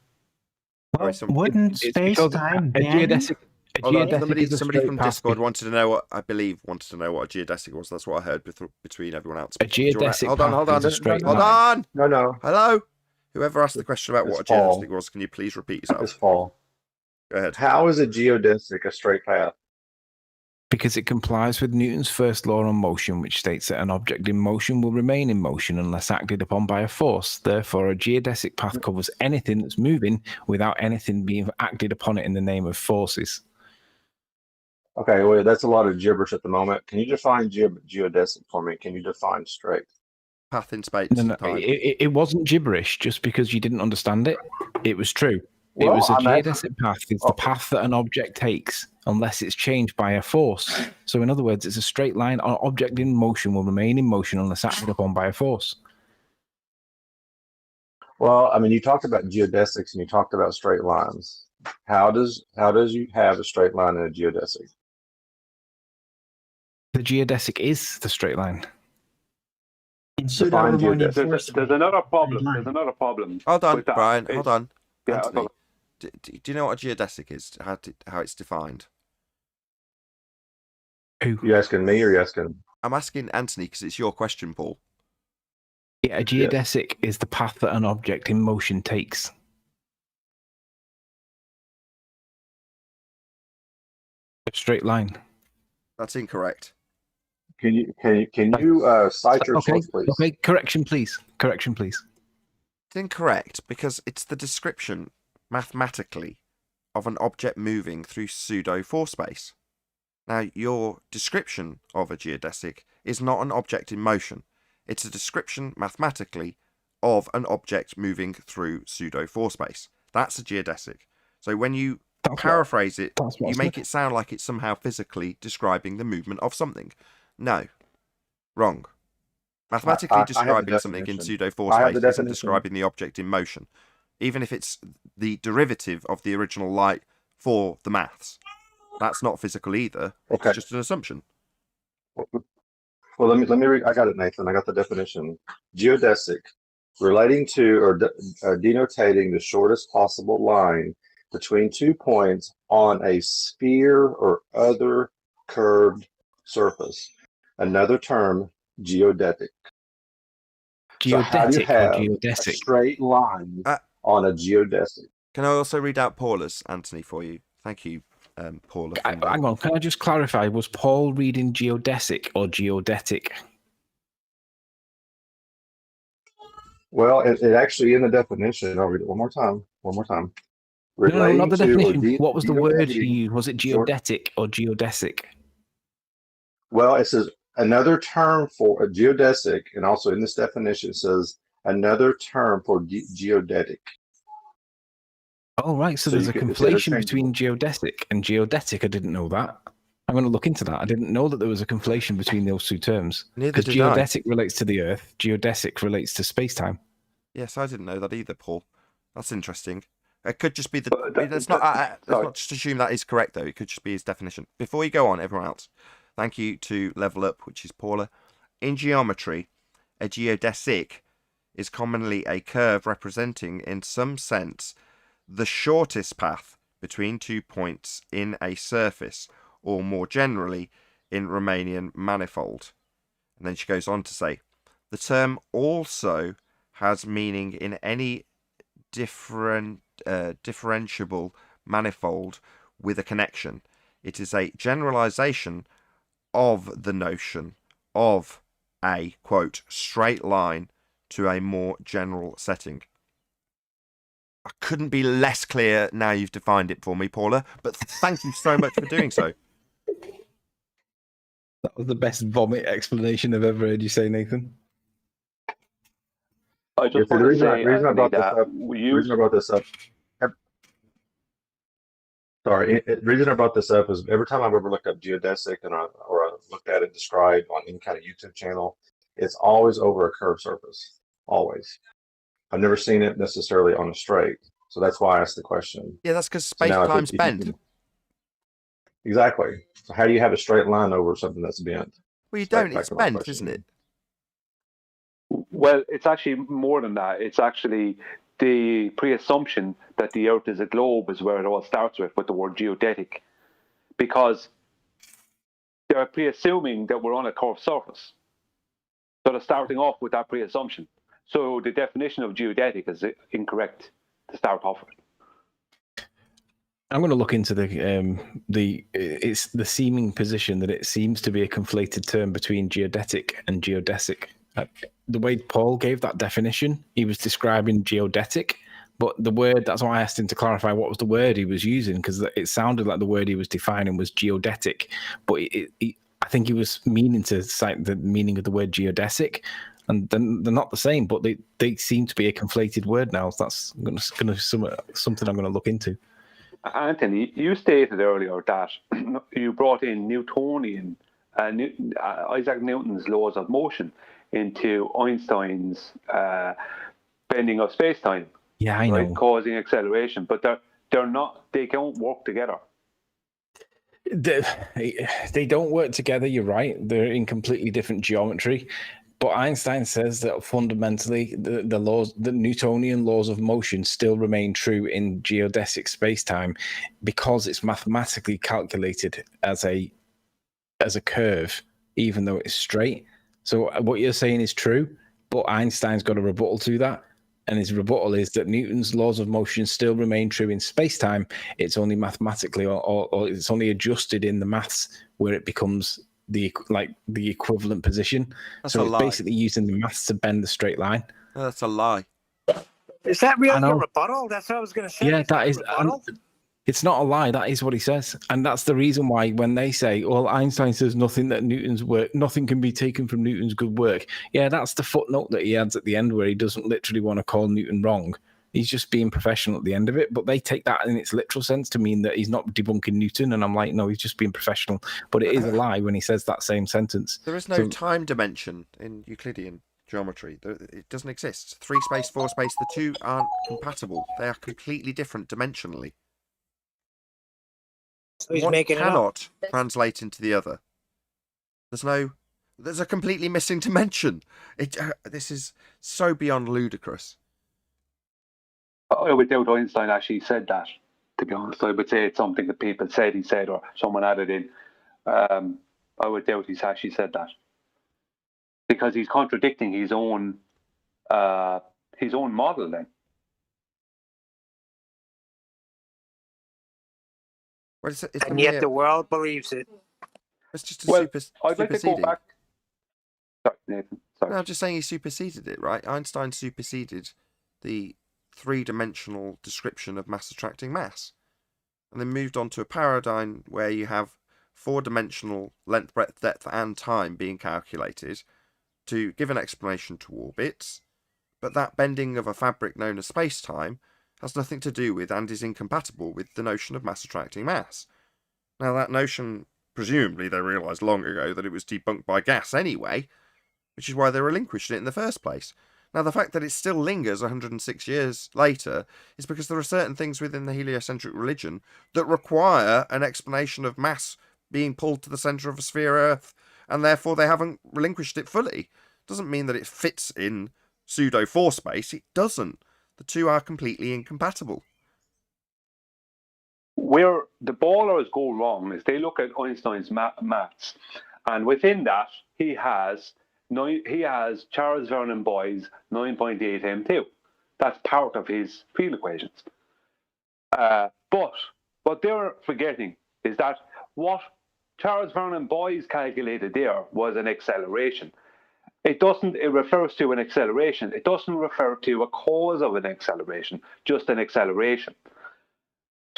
D: Well,
J: wouldn't
M: It's because
J: space-time
M: a
J: bend?
M: geodesic
A: Hold on.
M: geodesic
A: Somebody
M: is a
A: somebody
M: straight
A: from
M: path.
A: Discord wanted to know what a geodesic was. That's what I heard between everyone else.
M: A geodesic
A: Hold on,
M: path
A: hold on,
M: is a straight
A: hold
M: line.
A: on.
N: No.
A: Hello. Whoever asked the question about what a
N: Paul.
A: geodesic was, can you please repeat yourself?
N: It's Paul.
A: Go ahead.
N: How is a geodesic a straight path?
M: Because it complies with Newton's first law on motion, which states that an object in motion will remain in motion unless acted upon by a force. Therefore, a geodesic path covers anything that's moving without anything being acted upon it in the name of forces.
N: Okay, well, that's a lot of gibberish at the moment. Can you define geodesic for me? Can you define straight?
A: Path in space
M: No,
A: and time.
M: it wasn't gibberish just because you didn't understand it. It was true.
N: Well,
M: it was a
N: I'm asking-
M: geodesic path. It's the path that an object takes unless it's changed by a force. So in other words, it's a straight line. An object in motion will remain in motion unless acted upon by a force.
N: Well, I mean, you talked about geodesics and you talked about straight lines. How does you have a straight line in a geodesic?
M: The geodesic is the straight line.
N: Define geodesic.
L: There's another problem. There's another problem.
A: Hold on,
L: with that.
A: Brian. Hold on.
L: Yeah,
A: Anthony, do you know what a geodesic is? How it's defined?
N: You asking me or you asking?
A: I'm asking Anthony because it's your question, Paul.
M: Yeah, a geodesic is the path that an object in motion takes. A straight line.
A: That's incorrect.
N: Can you cite your source, please?
M: Okay, correction, please. Correction, please.
A: It's incorrect because it's the description mathematically of an object moving through pseudo force space. Now, your description of a geodesic is not an object in motion. It's a description mathematically of an object moving through pseudo force space. That's a geodesic. So when you paraphrase it, you make it sound like it's somehow physically describing the movement of something. No. Wrong. Mathematically describing something in pseudo force space isn't describing the object in motion, even if it's the derivative of the original light for the maths. That's not physical either.
N: Okay.
A: It's just an assumption.
N: Well, let me read. I got it, Nathan. I got the definition. Geodesic, relating to or denotating the shortest possible line between 2 points on a sphere or other curved surface. Another term, geodetic. So how do you have a straight line on a geodesic?
A: Can I also read out Paula's, Anthony, for you? Thank you, Paula.
M: Hang on, can I just clarify? Was Paul reading geodesic or geodetic?
N: Well, it actually in the definition. I'll read it one more time.
M: No, not the definition.
N: Relating to
M: What was the word he
N: denotating-
M: used? Was it geodetic or geodesic?
N: Well, it says another term for a geodesic, and also in this definition it says another term for geodetic.
M: Oh, right. So there's a conflation between geodesic and geodetic. I didn't know that. I'm going to look into that. I didn't know that there was a conflation between those two terms.
A: Neither
M: Because
A: did I.
M: geodetic relates to the Earth, geodesic relates to space-time.
A: Yes, I didn't know that either, Paul. That's interesting. It could just be the. Let's not just assume that is correct, though. It could just be his definition. Before you go on, everyone else, thank you to Level Up, which is Paula. In geometry, a geodesic is commonly a curve representing, in some sense, the shortest path between 2 points in a surface, or more generally, in Riemannian manifold. And then she goes on to say, the term also has meaning in any differentiable manifold with a connection. It is a generalization of the notion of a, quote, straight line to a more general setting. I couldn't be less clear now you've defined it for me, Paula, but thank you so much for doing so.
M: That was the best vomit explanation I've ever heard you say, Nathan.
L: I just want to say,
N: reason I brought this up. Sorry, the reason I brought this up is every time I've ever looked up geodesic or I looked at it described on any kind of YouTube channel, it's always over a curved surface. Always. I've never seen it necessarily on a straight, so that's why I asked the question.
A: Yeah, that's because space-time's bent.
N: Exactly. So how do you have a straight line over something that's bent?
A: Well, you don't. It's bent, isn't it?
L: Well, it's actually more than that. It's actually the pre-assumption that the Earth is a globe is where it all starts with the word geodetic, because they're pre-assuming that we're on a curved surface. So they're starting off with that pre-assumption. So the definition of geodetic is incorrect to start off with.
M: I'm going to look into it's the seeming position that it seems to be a conflated term between geodetic and geodesic. The way Paul gave that definition, he was describing geodetic, but the word, that's why I asked him to clarify what was the word he was using, because it sounded like the word he was defining was geodetic, but I think he was meaning to cite the meaning of the word geodesic, and they're not the same, but they seem to be a conflated word now. So that's going to something I'm going to look into.
L: Anthony, you stated earlier that you brought in Newtonian, Isaac Newton's laws of motion into Einstein's bending of space-time.
M: Yeah, I know.
L: Causing acceleration, but they're not. They don't work together.
M: They don't work together. You're right. They're in completely different geometry. But Einstein says that fundamentally the Newtonian laws of motion still remain true in geodesic space-time because it's mathematically calculated as a curve, even though it's straight. So what you're saying is true, but Einstein's got a rebuttal to that. And his rebuttal is that Newton's laws of motion still remain true in space-time. It's only mathematically or it's only adjusted in the maths where it becomes the equivalent position.
A: That's
M: so
A: a
M: it's
A: lie.
M: basically using the maths to bend the straight line.
A: No, that's a lie.
I: Is that really a rebuttal? That's what I was going to say.
M: Yeah, that is. It's not a lie. That is what he says, and that's the reason why when they say, "Well, Einstein says nothing can be taken from Newton's good work." Yeah, that's the footnote that he adds at the end where he doesn't literally want to call Newton wrong. He's just being professional at the end of it. But they take that in its literal sense to mean that he's not debunking Newton, and I'm like, no, he's just being professional. But it is a lie when he says that same sentence.
A: There is no time dimension in Euclidean geometry. It doesn't exist. 3 space, 4 space, the two aren't compatible. They are completely different dimensionally.
I: So he's
A: One
I: making it
A: cannot translate into the other. There's a completely missing dimension. This is so beyond ludicrous.
L: I would doubt Einstein actually said that, to be honest. I would say it's something that people said he said or someone added in. I would doubt he's actually said that. Because he's contradicting his own model then.
A: Well,
I: and yet the world believes it.
A: It's just
L: I'd like to go back. Sorry, Nathan. Sorry.
A: No, I'm just saying he superseded it, right? Einstein superseded the 3-dimensional description of mass attracting mass, and then moved on to a paradigm where you have 4-dimensional length, breadth, depth, and time being calculated to give an explanation to orbits, but that bending of a fabric known as space-time has nothing to do with and is incompatible with the notion of mass attracting mass. Now, that notion, presumably they realised long ago that it was debunked by gas anyway, which is why they relinquished it in the first place. Now, the fact that it still lingers 106 years later is because there are certain things within the heliocentric religion that require an explanation of mass being pulled to the centre of a sphere Earth, and therefore they haven't relinquished it fully. Doesn't mean that it fits in pseudo-4 space. It doesn't. The two are completely incompatible.
L: Where the ballers go wrong is they look at Einstein's maths, and within that he has Charles Vernon Boy's 9.8 M2. That's part of his field equations. But what they're forgetting is that what Charles Vernon Boy's calculated there was an acceleration. It doesn't. It refers to an acceleration. It doesn't refer to a cause of an acceleration, just an acceleration.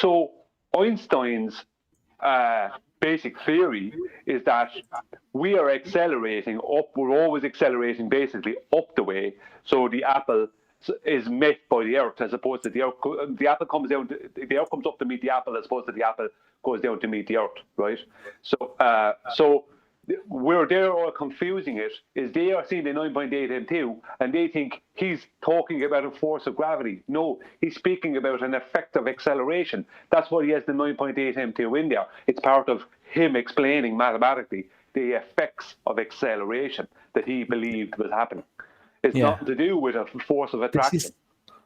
L: So Einstein's basic theory is that we are accelerating up. We're always accelerating basically up the way. So the apple is met by the earth, as opposed to the apple comes down. The earth comes up to meet the apple, as opposed to the apple goes down to meet the earth, right? So where they're all confusing it is they are seeing the 9.8 M2 and they think he's talking about a force of gravity. No, he's speaking about an effect of acceleration. That's why he has the 9.8 M2 in there. It's part of him explaining mathematically the effects of acceleration that he believed was happening. It's nothing to do with a force of attraction.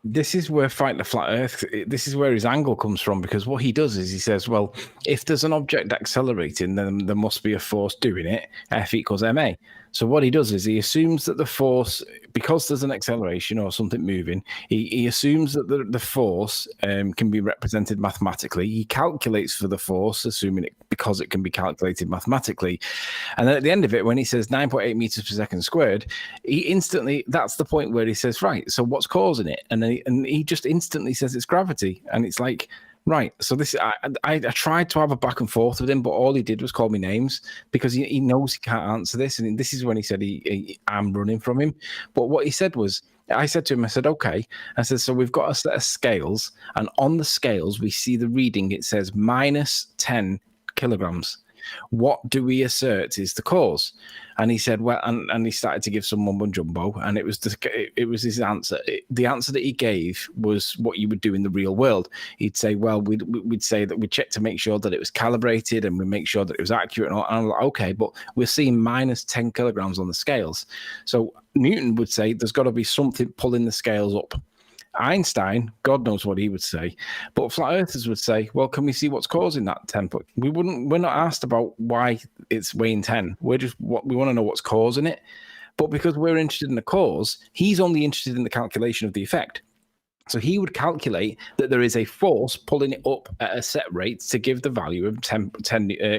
M: This is where Fight the Flat Earth, this is where his angle comes from, because what he does is he says, well, if there's an object accelerating, then there must be a force doing it, F equals ma. So what he does is he assumes that the force, because there's an acceleration or something moving, he assumes that the force can be represented mathematically. He calculates for the force, assuming it because it can be calculated mathematically. And then at the end of it, when he says 9.8 meters per second squared, he instantly, that's the point where he says, right, so what's causing it? And he just instantly says it's gravity. And it's like, right, so this I tried to have a back and forth with him, but all he did was call me names because he knows he can't answer this. And this is when he said I'm running from him. But what he said was, I said to him, I said, okay. I said, so we've got a set of scales, and on the scales, we see the reading. It says minus 10 kilograms. What do we assert is the cause? And he said, well, and he started to give some mumbo jumbo, and it was his answer. The answer that he gave was what you would do in the real world. He'd say, well, we'd say that we check to make sure that it was calibrated and we make sure that it was accurate. And I'm like, okay, but we're seeing minus 10 kilograms on the scales. So Newton would say there's got to be something pulling the scales up. Einstein, God knows what he would say, but flat earthers would say, well, can we see what's causing that 10? We're not asked about why it's weighing 10. We want to know what's causing it. But because we're interested in the cause, he's only interested in the calculation of the effect. So he would calculate that there is a force pulling it up at a set rate to give the value of 10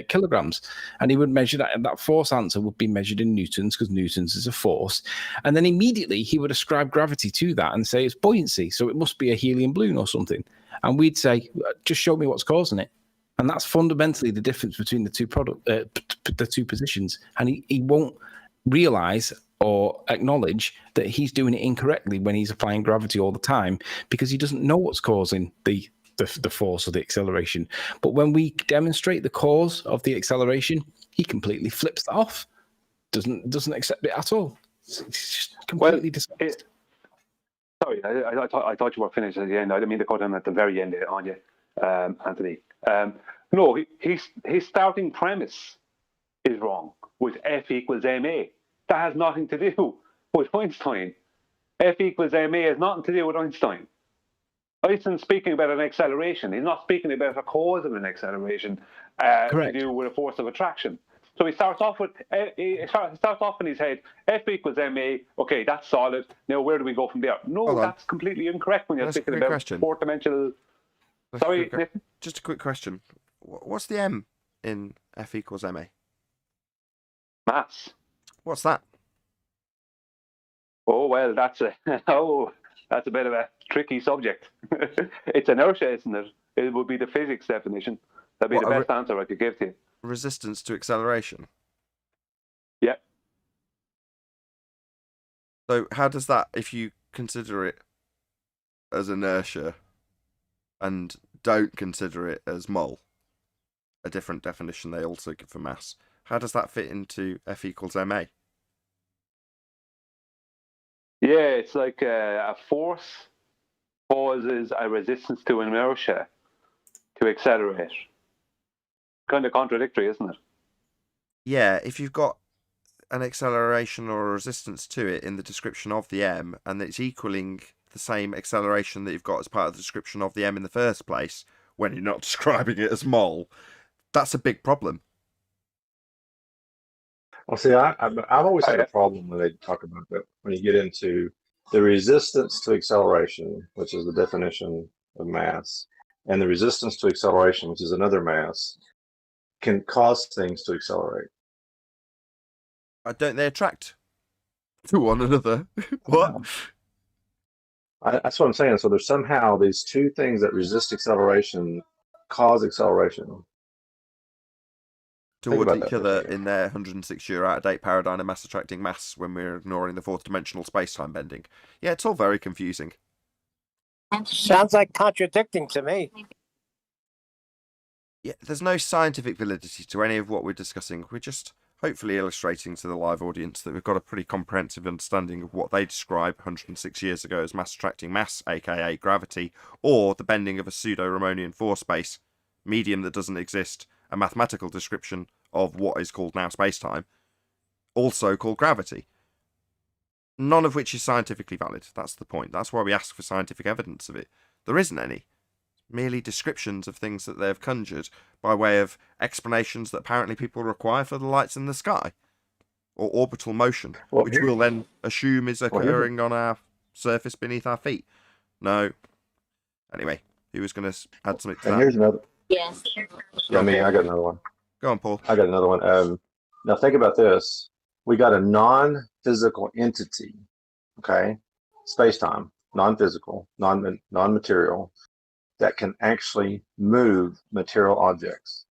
M: kilograms. And he would measure that, and that force answer would be measured in newtons, because newtons is a force. And then immediately he would ascribe gravity to that and say it's buoyancy, so it must be a helium balloon or something. And we'd say, just show me what's causing it. And that's fundamentally the difference between the two positions. And he won't realize or acknowledge that he's doing it incorrectly when he's applying gravity all the time, because he doesn't know what's causing the force or the acceleration. But when we demonstrate the cause of the acceleration, he completely flips that off. Doesn't accept it at all. It's just completely dishonest.
L: Sorry, I thought you were finished at the end. I didn't mean to cut in at the very end on you, Anthony. No, his starting premise is wrong with F equals ma. That has nothing to do with Einstein. F equals ma has nothing to do with Einstein. Einstein's speaking about an acceleration. He's not speaking about a cause of an acceleration to do with a force of attraction. So he starts off with starts off in his head, F equals ma. Okay, that's solid. Now where do we go from there? No, that's completely incorrect when you're speaking about fourth-dimensional. Sorry, Nathan?
A: Just a quick question. What's the m in F equals ma?
L: Mass.
A: What's that?
L: Oh well, that's a bit of a tricky subject. It's inertia, isn't it? It would be the physics definition. That'd be the best answer I could give to you.
A: Resistance to acceleration.
L: Yeah.
A: So how does that, if you consider it as inertia and don't consider it as mole, a different definition they also give for mass, how does that fit into F equals ma?
L: Yeah, it's like a force causes a resistance to inertia to accelerate. Kind of contradictory, isn't it?
A: Yeah, if you've got an acceleration or a resistance to it in the description of the m, and it's equaling the same acceleration that you've got as part of the description of the m in the first place, when you're not describing it as mole, that's a big problem.
N: Well, see, I've always had a problem when they talk about that. When you get into the resistance to acceleration, which is the definition of mass, and the resistance to acceleration, which is another mass, can cause things to accelerate.
A: Don't they attract to one another. What?
N: That's what I'm saying. So there's somehow these two things that resist acceleration cause acceleration
A: Towards each other in their 106-year out-of-date paradigm of mass attracting mass when we're ignoring the fourth-dimensional space-time bending. Yeah, it's all very confusing.
I: Sounds like contradicting to me.
A: Yeah, there's no scientific validity to any of what we're discussing. We're just hopefully illustrating to the live audience that we've got a pretty comprehensive understanding of what they describe 106 years ago as mass attracting mass, aka gravity, or the bending of a pseudo-Ramonian force space, medium that doesn't exist, a mathematical description of what is called now space-time, also called gravity. None of which is scientifically valid. That's the point. That's why we ask for scientific evidence of it. There isn't any. Merely descriptions of things that they've conjured by way of explanations that apparently people require for the lights in the sky, or orbital motion, which we'll then assume is occurring on our surface beneath our feet. No. Anyway, who was going to add something to that?
N: And here's another.
O: Yes.
N: Yeah, I got another one.
A: Go on, Paul.
N: I got another one. Now think about this. We got a non-physical entity, okay? Space-time, non-physical, non-material, that can actually move material objects.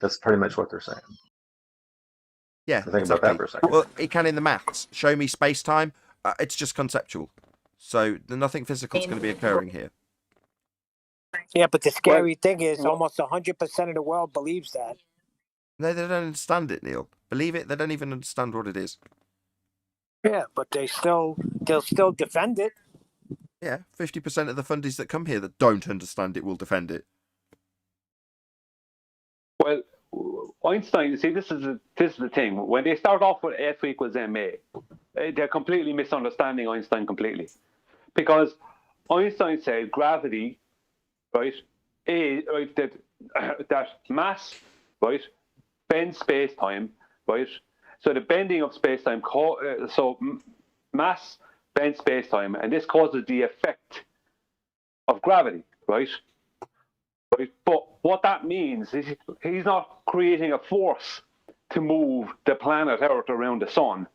N: That's pretty much what they're saying.
A: Yeah,
N: So think about that for a second.
A: Well, it can in the maths. Show me space-time. It's just conceptual. So nothing physical is going to be occurring here.
I: Yeah, but the scary thing is almost 100% of the world believes that.
A: No, they don't understand it, Neil. Believe it, they don't even understand what it is.
I: Yeah, but they'll still defend it.
A: Yeah, 50% of the fundies that come here that don't understand it will defend it.
L: Well, Einstein, you see, this is the thing. When they start off with F equals ma, they're completely misunderstanding Einstein completely. Because Einstein said gravity, right, is that mass, right, bends space-time, right? So the bending of space-time, mass bends space-time, and this causes the effect of gravity, right? Right? But what that means is he's not creating a force to move the planet Earth around the sun.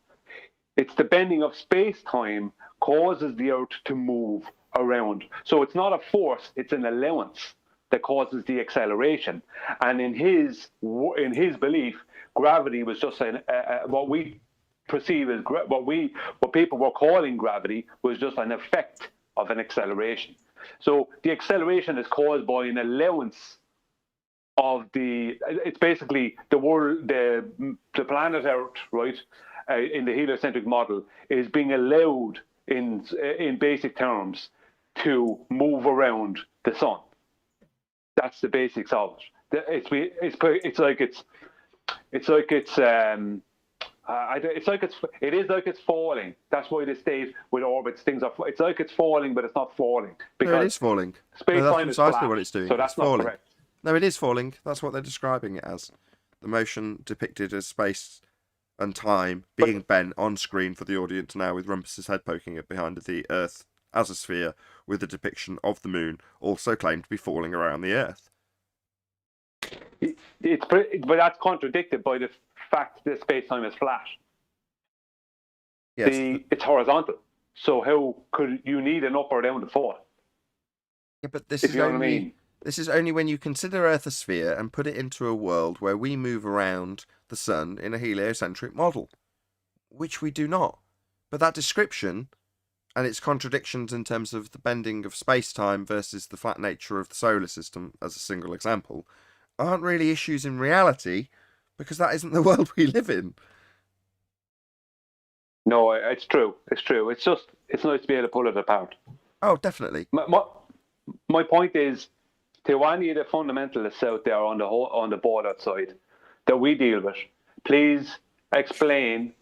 L: It's the bending of space-time causes the Earth to move around. So it's not a force, it's an allowance that causes the acceleration. And in his belief, gravity was just what we perceive as what people were calling gravity was just an effect of an acceleration. So the acceleration is caused by an allowance of it's basically the world, the planet Earth, right, in the heliocentric model is being allowed in basic terms to move around the sun. That's the basics of it. It is like it's falling. That's why they state with orbits things are. It's like it's falling, but it's not falling because
A: no, it is falling.
L: Space-time is
A: precisely
L: flat,
A: what it's doing.
L: so that's
A: it's
L: not
A: falling.
L: correct.
A: No, it is falling. That's what they're describing it as. The motion depicted as space and time being bent on screen for the audience now, with Rumpus's head poking it behind the Earth as a sphere, with the depiction of the moon also claimed to be falling around the Earth.
L: But that's contradicted by the fact that space-time is flat.
A: Yes.
L: It's horizontal. So how could you need an up or down to fall?
A: Yeah, but this
L: If
A: is
L: you know what I
A: only
L: mean.
A: this is only when you consider Earth a sphere and put it into a world where we move around the sun in a heliocentric model, which we do not. But that description and its contradictions in terms of the bending of space-time versus the flat nature of the solar system, as a single example, aren't really issues in reality, because that isn't the world we live in.
L: No, it's true. It's true. It's nice to be able to pull it apart.
A: Oh, definitely.
L: My point is, to any of the fundamentalists out there on the board outside that we deal with, please explain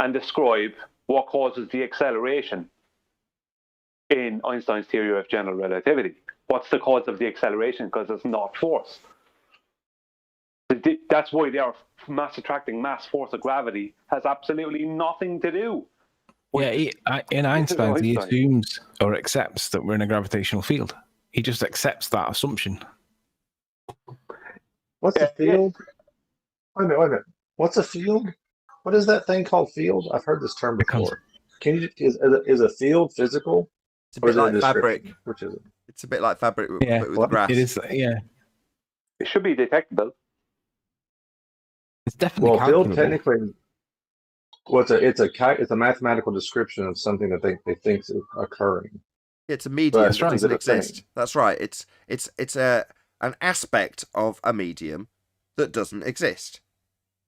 L: and describe what causes the acceleration in Einstein's theory of general relativity. What's the cause of the acceleration? Because it's not force. That's why their mass attracting mass force of gravity has absolutely nothing to do.
M: Yeah, in Einstein, he assumes or accepts that we're in a gravitational field. He just accepts that assumption.
N: What's a field? Wait a minute. What's a field? What is that thing called field? I've heard this term before. Can you is a field physical?
A: It's a bit like fabric.
N: Which is it?
A: It's a bit like fabric,
M: Yeah,
A: but with grass.
M: it is. Yeah,
L: It should be detectable.
M: it's definitely
N: Well, field
M: calculable.
N: technically, well, it's a mathematical description of something that they think is occurring.
A: It's a medium
N: But
A: that
N: is it
A: doesn't
N: a thing?
A: exist. That's right. It's an aspect of a medium that doesn't exist.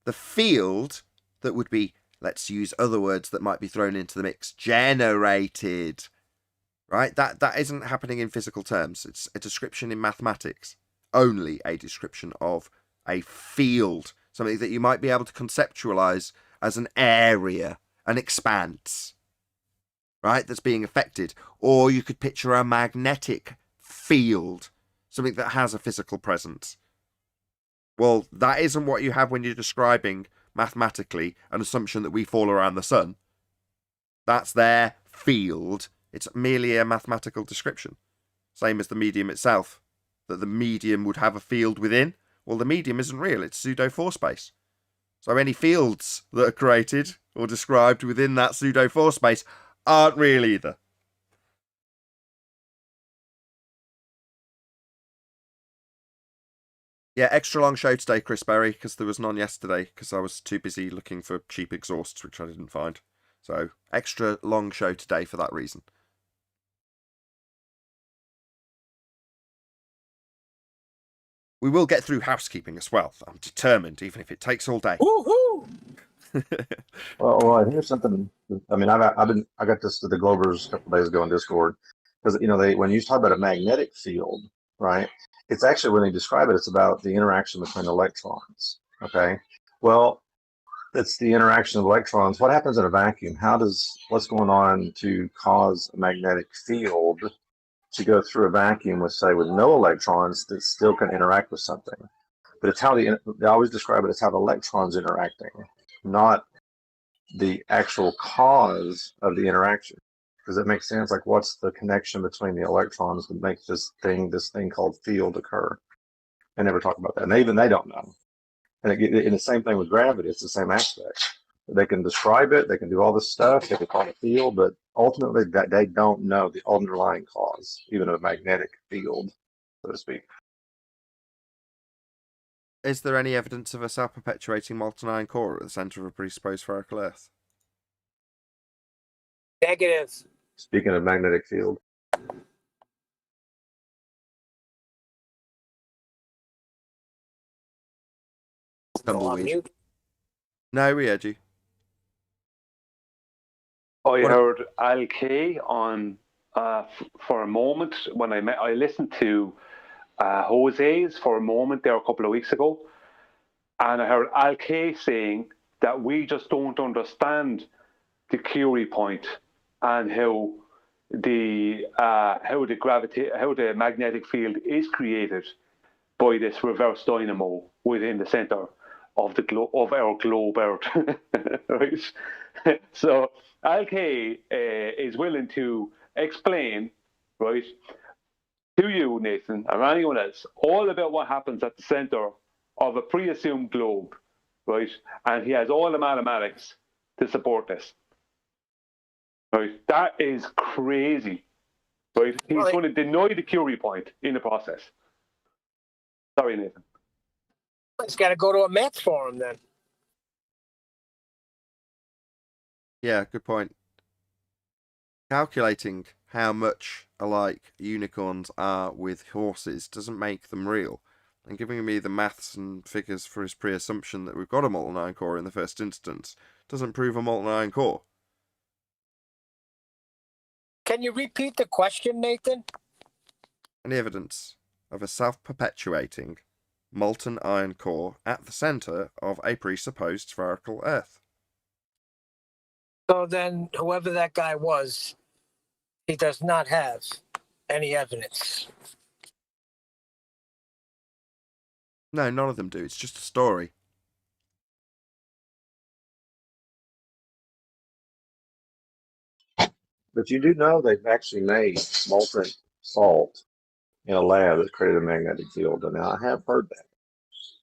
A: The field that would be, let's use other words that might be thrown into the mix, generated. Right? That isn't happening in physical terms. It's a description in mathematics. Only a description of a field. Something that you might be able to conceptualize as an area, an expanse. Right? That's being affected. Or you could picture a magnetic field. Something that has a physical presence. Well, that isn't what you have when you're describing mathematically an assumption that we fall around the sun. That's their field. It's merely a mathematical description. Same as the medium itself. That the medium would have a field within. Well, the medium isn't real. It's pseudo-force space. So any fields that are created or described within that pseudo-force space aren't real either. Yeah, extra long show today, Chris Berry, because there was none yesterday, because I was too busy looking for cheap exhausts, which I didn't find. So, extra long show today for that reason. We will get through housekeeping as well. I'm determined, even if it takes all day.
I: Woohoo!
N: Well, here's something. I mean, I got this to the Globers a couple days ago on Discord, because when you talk about a magnetic field, right? It's actually, when they describe it, it's about the interaction between electrons. Okay. Well, it's the interaction of electrons. What happens in a vacuum? What's going on to cause a magnetic field to go through a vacuum with no electrons that still can interact with something? But it's how they always describe it as how the electrons interacting, not the actual cause of the interaction. Does that make sense? Like, what's the connection between the electrons that makes this thing called field occur? They never talk about that. And even they don't know. And the same thing with gravity. It's the same aspect. They can describe it. They can do all this stuff. They can call it a field, but ultimately they don't know the underlying cause, even of a magnetic field, so to speak.
A: Is there any evidence of a self-perpetuating molten iron core at the centre of a presupposed spherical Earth?
I: Negative.
N: Speaking of magnetic field.
A: Tumbleweed. No, we heard you.
L: I heard Al K on for a moment when I listened to Jose's for a moment there a couple of weeks ago, and I heard Al K saying that we just don't understand the Curie point and how the magnetic field is created by this reverse dynamo within the center of our globe Earth, right? So Al-K is willing to explain, right, to you, Nathan, or anyone else, all about what happens at the center of a pre-assumed globe, right? And he has all the mathematics to support this. Right, that is crazy. Right, he's going to deny the Curie point in the process. Sorry, Nathan.
I: It's got to go to a math forum then.
A: Yeah, good point. Calculating how much alike unicorns are with horses doesn't make them real. And giving me the maths and figures for his pre-assumption that we've got a molten iron core in the first instance doesn't prove a molten iron core.
I: Can you repeat the question, Nathan?
A: Any evidence of a self-perpetuating molten iron core at the centre of a presupposed spherical Earth?
I: So then, whoever that guy was, he does not have any evidence.
A: No, none of them do. It's just a story.
N: But you do know they've actually made molten salt in a lab that created a magnetic field. And I have heard that.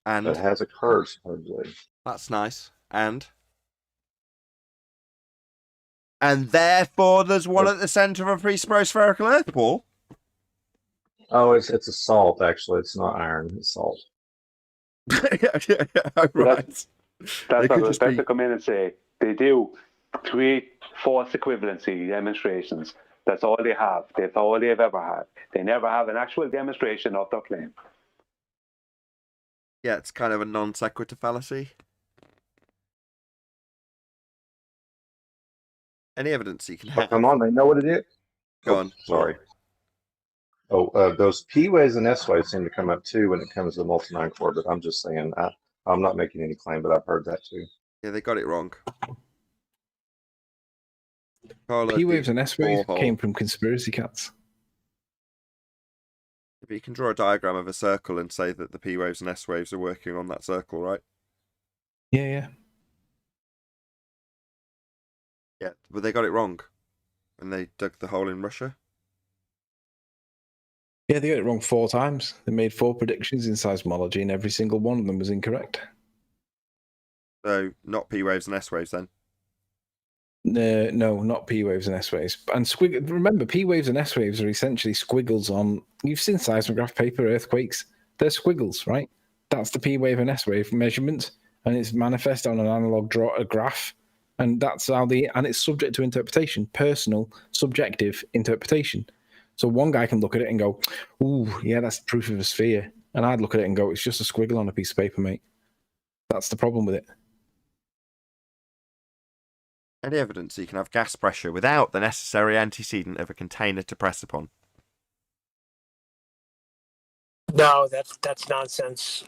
A: And
N: that has occurred, supposedly.
A: That's nice. And And therefore, there's one at the center of a pre-spherical Earth, Paul.
N: Oh, it's a salt, actually. It's not iron. It's salt.
A: Right.
L: That's what I was about to come in and say. They do create false equivalency demonstrations. That's all they have. That's all they've ever had. They never have an actual demonstration of their claim.
A: Yeah, it's kind of a non sequitur fallacy. Any evidence you can have?
N: Oh, come on, they know what it is.
A: Go on.
N: Sorry. Oh, those P waves and S waves seem to come up too when it comes to the multi-9 core, but I'm just saying, I'm not making any claim, but I've heard that too.
A: Yeah, they got it wrong.
M: P waves and S waves came from conspiracy cats.
A: But you can draw a diagram of a circle and say that the P waves and S waves are working on that circle, right?
M: Yeah.
A: Yeah, but they got it wrong when they dug the hole in Russia.
M: Yeah, they got it wrong 4 times. They made 4 predictions in seismology, and every single one of them was incorrect.
A: So, not P waves and S waves then?
M: No, not P waves and S waves. And remember, P waves and S waves are essentially squiggles on. You've seen seismograph paper, earthquakes. They're squiggles, right? That's the P wave and S wave measurement, and it's manifest on an analog graph. And that's how and it's subject to interpretation, personal, subjective interpretation. So one guy can look at it and go, "Ooh, yeah, that's proof of a sphere," and I'd look at it and go, "It's just a squiggle on a piece of paper, mate." That's the problem with it.
A: Any evidence you can have gas pressure without the necessary antecedent of a container to press upon?
I: No, that's nonsense.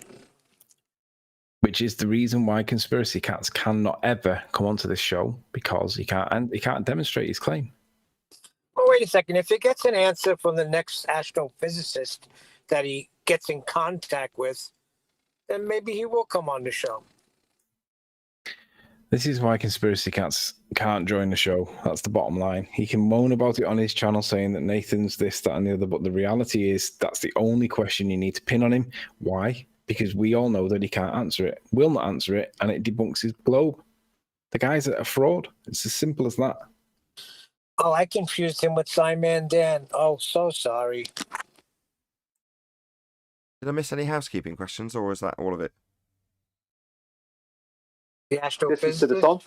M: Which is the reason why conspiracy cats cannot ever come onto this show, because he can't demonstrate his claim.
I: Well, wait a second. If he gets an answer from the next astrophysicist that he gets in contact with, then maybe he will come on the show.
M: This is why conspiracy cats can't join the show. That's the bottom line. He can moan about it on his channel, saying that Nathan's this, that, and the other, but the reality is that's the only question you need to pin on him. Why? Because we all know that he can't answer it, will not answer it, and it debunks his globe. The guy's a fraud. It's as simple as that.
I: Oh, I confused him with Simon Dan. Oh, so sorry.
A: Did I miss any housekeeping questions, or is that all of it?
I: The astrophysicist?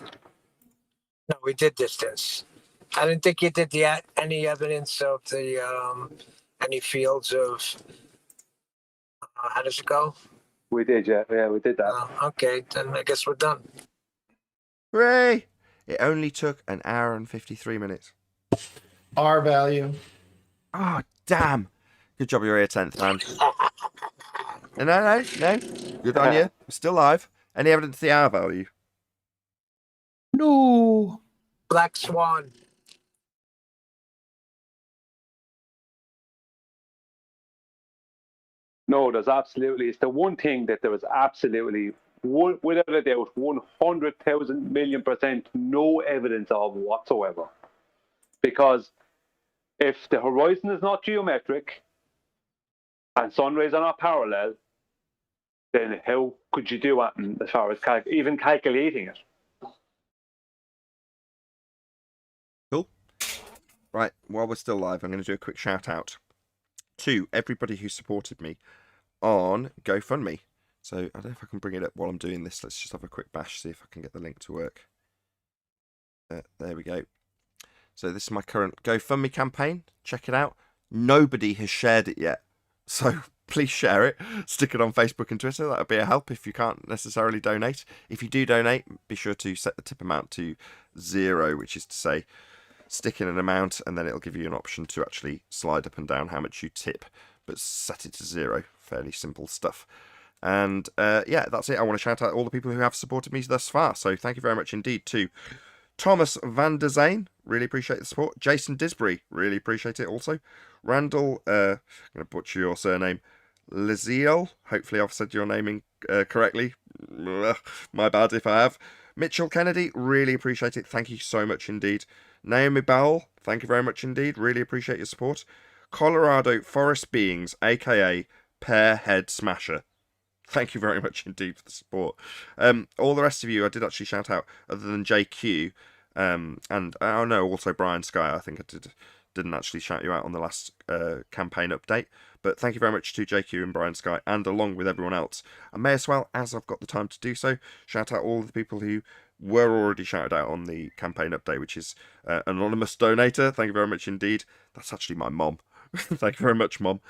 I: No, we did distance. I didn't think you did any evidence of the any fields of how does it go?
L: We did, yeah, we did that.
I: Okay, then I guess we're done.
A: Hooray! It only took an hour and 53 minutes.
K: R value.
A: Oh, damn. Good job you're here 10th, man. No. Good on you. We're still live. Any evidence of the R value?
M: No.
I: Black Swan.
L: No, there's absolutely. It's the one thing that there was absolutely, without a doubt, 100,000 million% no evidence of whatsoever. Because if the horizon is not geometric and sun rays are not parallel, then how could you do it as far as even calculating it?
A: Cool. Right, while we're still live, I'm going to do a quick shout out to everybody who supported me on GoFundMe. So I don't know if I can bring it up while I'm doing this. Let's just have a quick bash, see if I can get the link to work. There we go. So this is my current GoFundMe campaign. Check it out. Nobody has shared it yet. So please share it. Stick it on Facebook and Twitter. That would be a help if you can't necessarily donate. If you do donate, be sure to set the tip amount to 0, which is to say, stick in an amount and then it'll give you an option to actually slide up and down how much you tip. But set it to 0. Fairly simple stuff. And yeah, that's it. I want to shout out all the people who have supported me thus far. So thank you very much indeed to Thomas van der Zane, really appreciate the support. Jason Disbury, really appreciate it also. Randall, I'm going to butcher your surname, Liziel, hopefully I've said your naming correctly. My bad if I have. Mitchell Kennedy, really appreciate it. Thank you so much indeed. Naomi Bowell, thank you very much indeed. Really appreciate your support. Colorado Forest Beings, aka Pear Head Smasher. Thank you very much indeed for the support. All the rest of you, I did actually shout out, other than JQ. And oh no, also Brian Sky. I think I didn't actually shout you out on the last campaign update. But thank you very much to JQ and Brian Sky, and along with everyone else. I may as well, as I've got the time to do so, shout out all of the people who were already shouted out on the campaign update, which is Anonymous Donator. Thank you very much indeed. That's actually my mom. Thank you very much, Mom.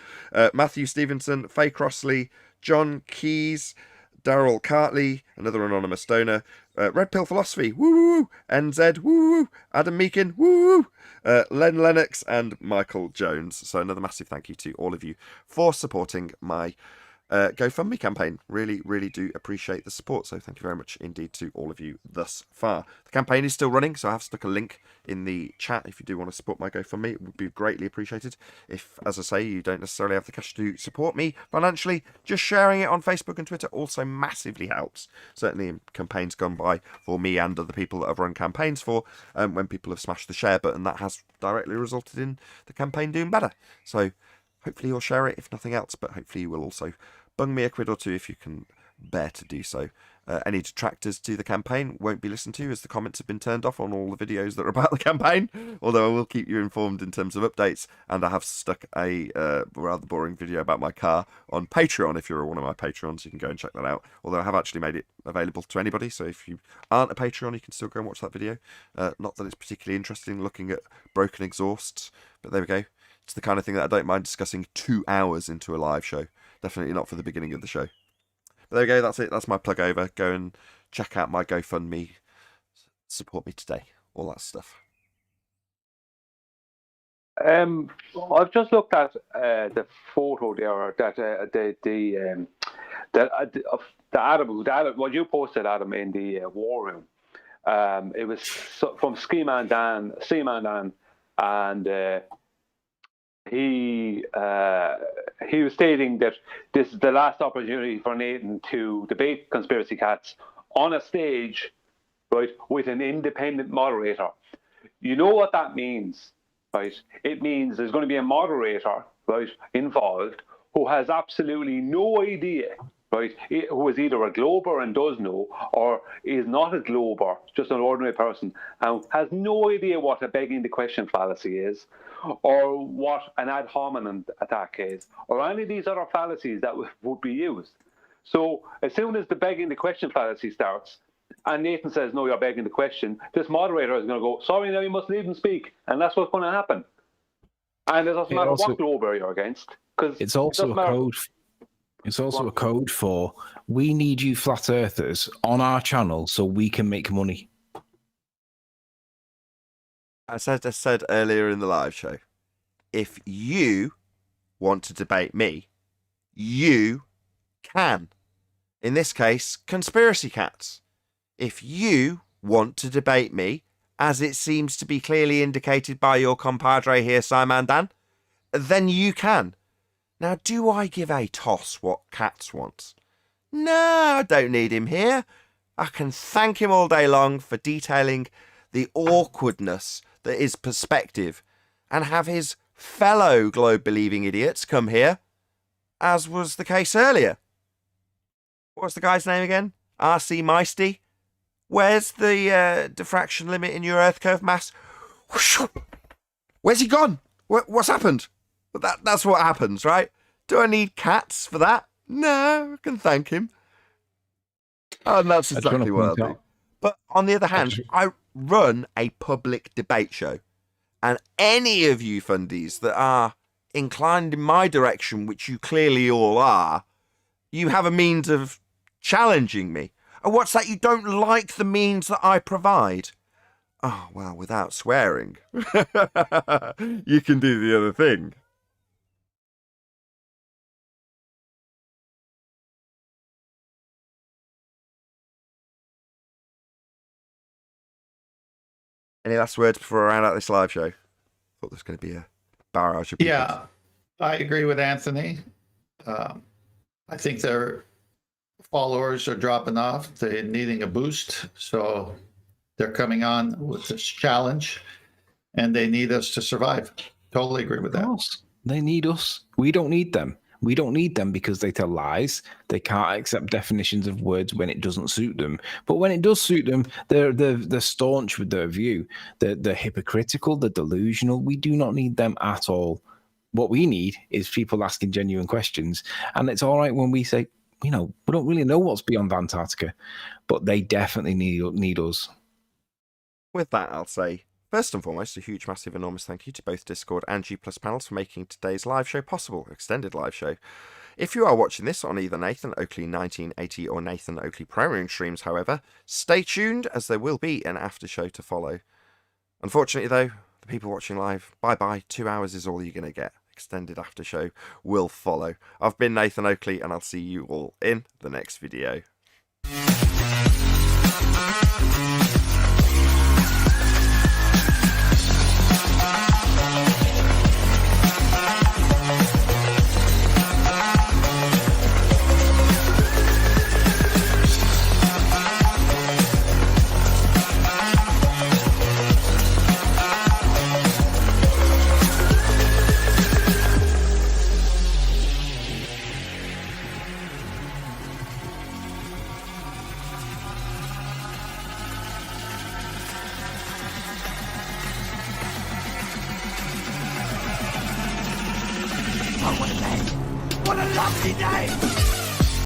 A: Matthew Stevenson, Faye Crossley, John Keys, Daryl Cartley, another anonymous donor, Red Pill Philosophy, woo, NZ, woo, Adam Meakin, woo, Len Lennox, and Michael Jones. So another massive thank you to all of you for supporting my GoFundMe campaign. Really, really do appreciate the support. So thank you very much indeed to all of you thus far. The campaign is still running, so I have stuck a link in the chat if you do want to support my GoFundMe. It would be greatly appreciated. If, as I say, you don't necessarily have the cash to support me financially, just sharing it on Facebook and Twitter also massively helps. Certainly in campaigns gone by for me and other people that I've run campaigns for, when people have smashed the share button, that has directly resulted in the campaign doing better. So hopefully you'll share it, if nothing else, but hopefully you will also bung me a quid or two if you can bear to do so. Any detractors to the campaign won't be listened to, as the comments have been turned off on all the videos that are about the campaign, although I will keep you informed in terms of updates, and I have stuck a rather boring video about my car on Patreon. If you're one of my Patreons, you can go and check that out, although I have actually made it available to anybody, so if you aren't a Patreon, you can still go and watch that video. Not that it's particularly interesting looking at broken exhausts, but there we go. It's the kind of thing that I don't mind discussing 2 hours into a live show. Definitely not for the beginning of the show. But there we go, that's it. That's my plug over. Go and check out my GoFundMe. Support me today. All that stuff.
L: I've just looked at the photo there that Adam, what you posted, Adam, in the war room. It was from Seaman Dan, and he was stating that this is the last opportunity for Nathan to debate conspiracy cats on a stage, right, with an independent moderator. You know what that means, right? It means there's going to be a moderator, right, involved, who has absolutely no idea, right, who is either a glober and does know, or is not a glober, just an ordinary person, and has no idea what a begging the question fallacy is, or what an ad hominem attack is, or any of these other fallacies that would be used. So as soon as the begging the question fallacy starts, and Nathan says, no, you're begging the question, this moderator is going to go, sorry, now you must leave him speak. And that's what's going to happen. And it doesn't matter what glober you're against.
M: It's also a code. It's also a code for, we need you flat earthers on our channel so we can make money.
A: As I said earlier in the live show, if you want to debate me, you can. In this case, conspiracy cats. If you want to debate me, as it seems to be clearly indicated by your compadre here, Simon Dan, then you can. Now, do I give a toss what Cats wants? No, I don't need him here. I can thank him all day long for detailing the awkwardness that is perspective, and have his fellow globe-believing idiots come here, as was the case earlier. What's the guy's name again? R.C. Meisty? Where's the diffraction limit in your Earth curve mass? Where's he gone? What's happened? That's what happens, right? Do I need Cats for that? No, I can thank him. Oh, and that's exactly what I'll do. But on the other hand, I run a public debate show, and any of you fundies that are inclined in my direction, which you clearly all are, you have a means of challenging me. And what's that? You don't like the means that I provide? Oh, well, without swearing, you can do the other thing. Any last words before I round out this live show? Thought there's going to be a barrage of people.
K: Yeah, I agree with Anthony. I think their followers are dropping off. They're needing a boost. So they're coming on with this challenge, and they need us to survive. Totally agree with that.
M: They need us. We don't need them. We don't need them because they tell lies. They can't accept definitions of words when it doesn't suit them. But when it does suit them, they're staunch with their view. They're hypocritical, they're delusional. We do not need them at all. What we need is people asking genuine questions. And it's all right when we say, we don't really know what's beyond Antarctica, but they definitely need us.
A: With that, I'll say, first and foremost, a huge, massive, enormous thank you to both Discord and G+ panels for making today's live show possible, extended live show. If you are watching this on either Nathan Oakley 1980 or Nathan Oakley Premiering streams, however, stay tuned as there will be an after show to follow. Unfortunately, though, the people watching live, bye-bye, 2 hours is all you're going to get. Extended after show will follow. I've been Nathan Oakley, and I'll see you all in the next video.
O: What a lovely day!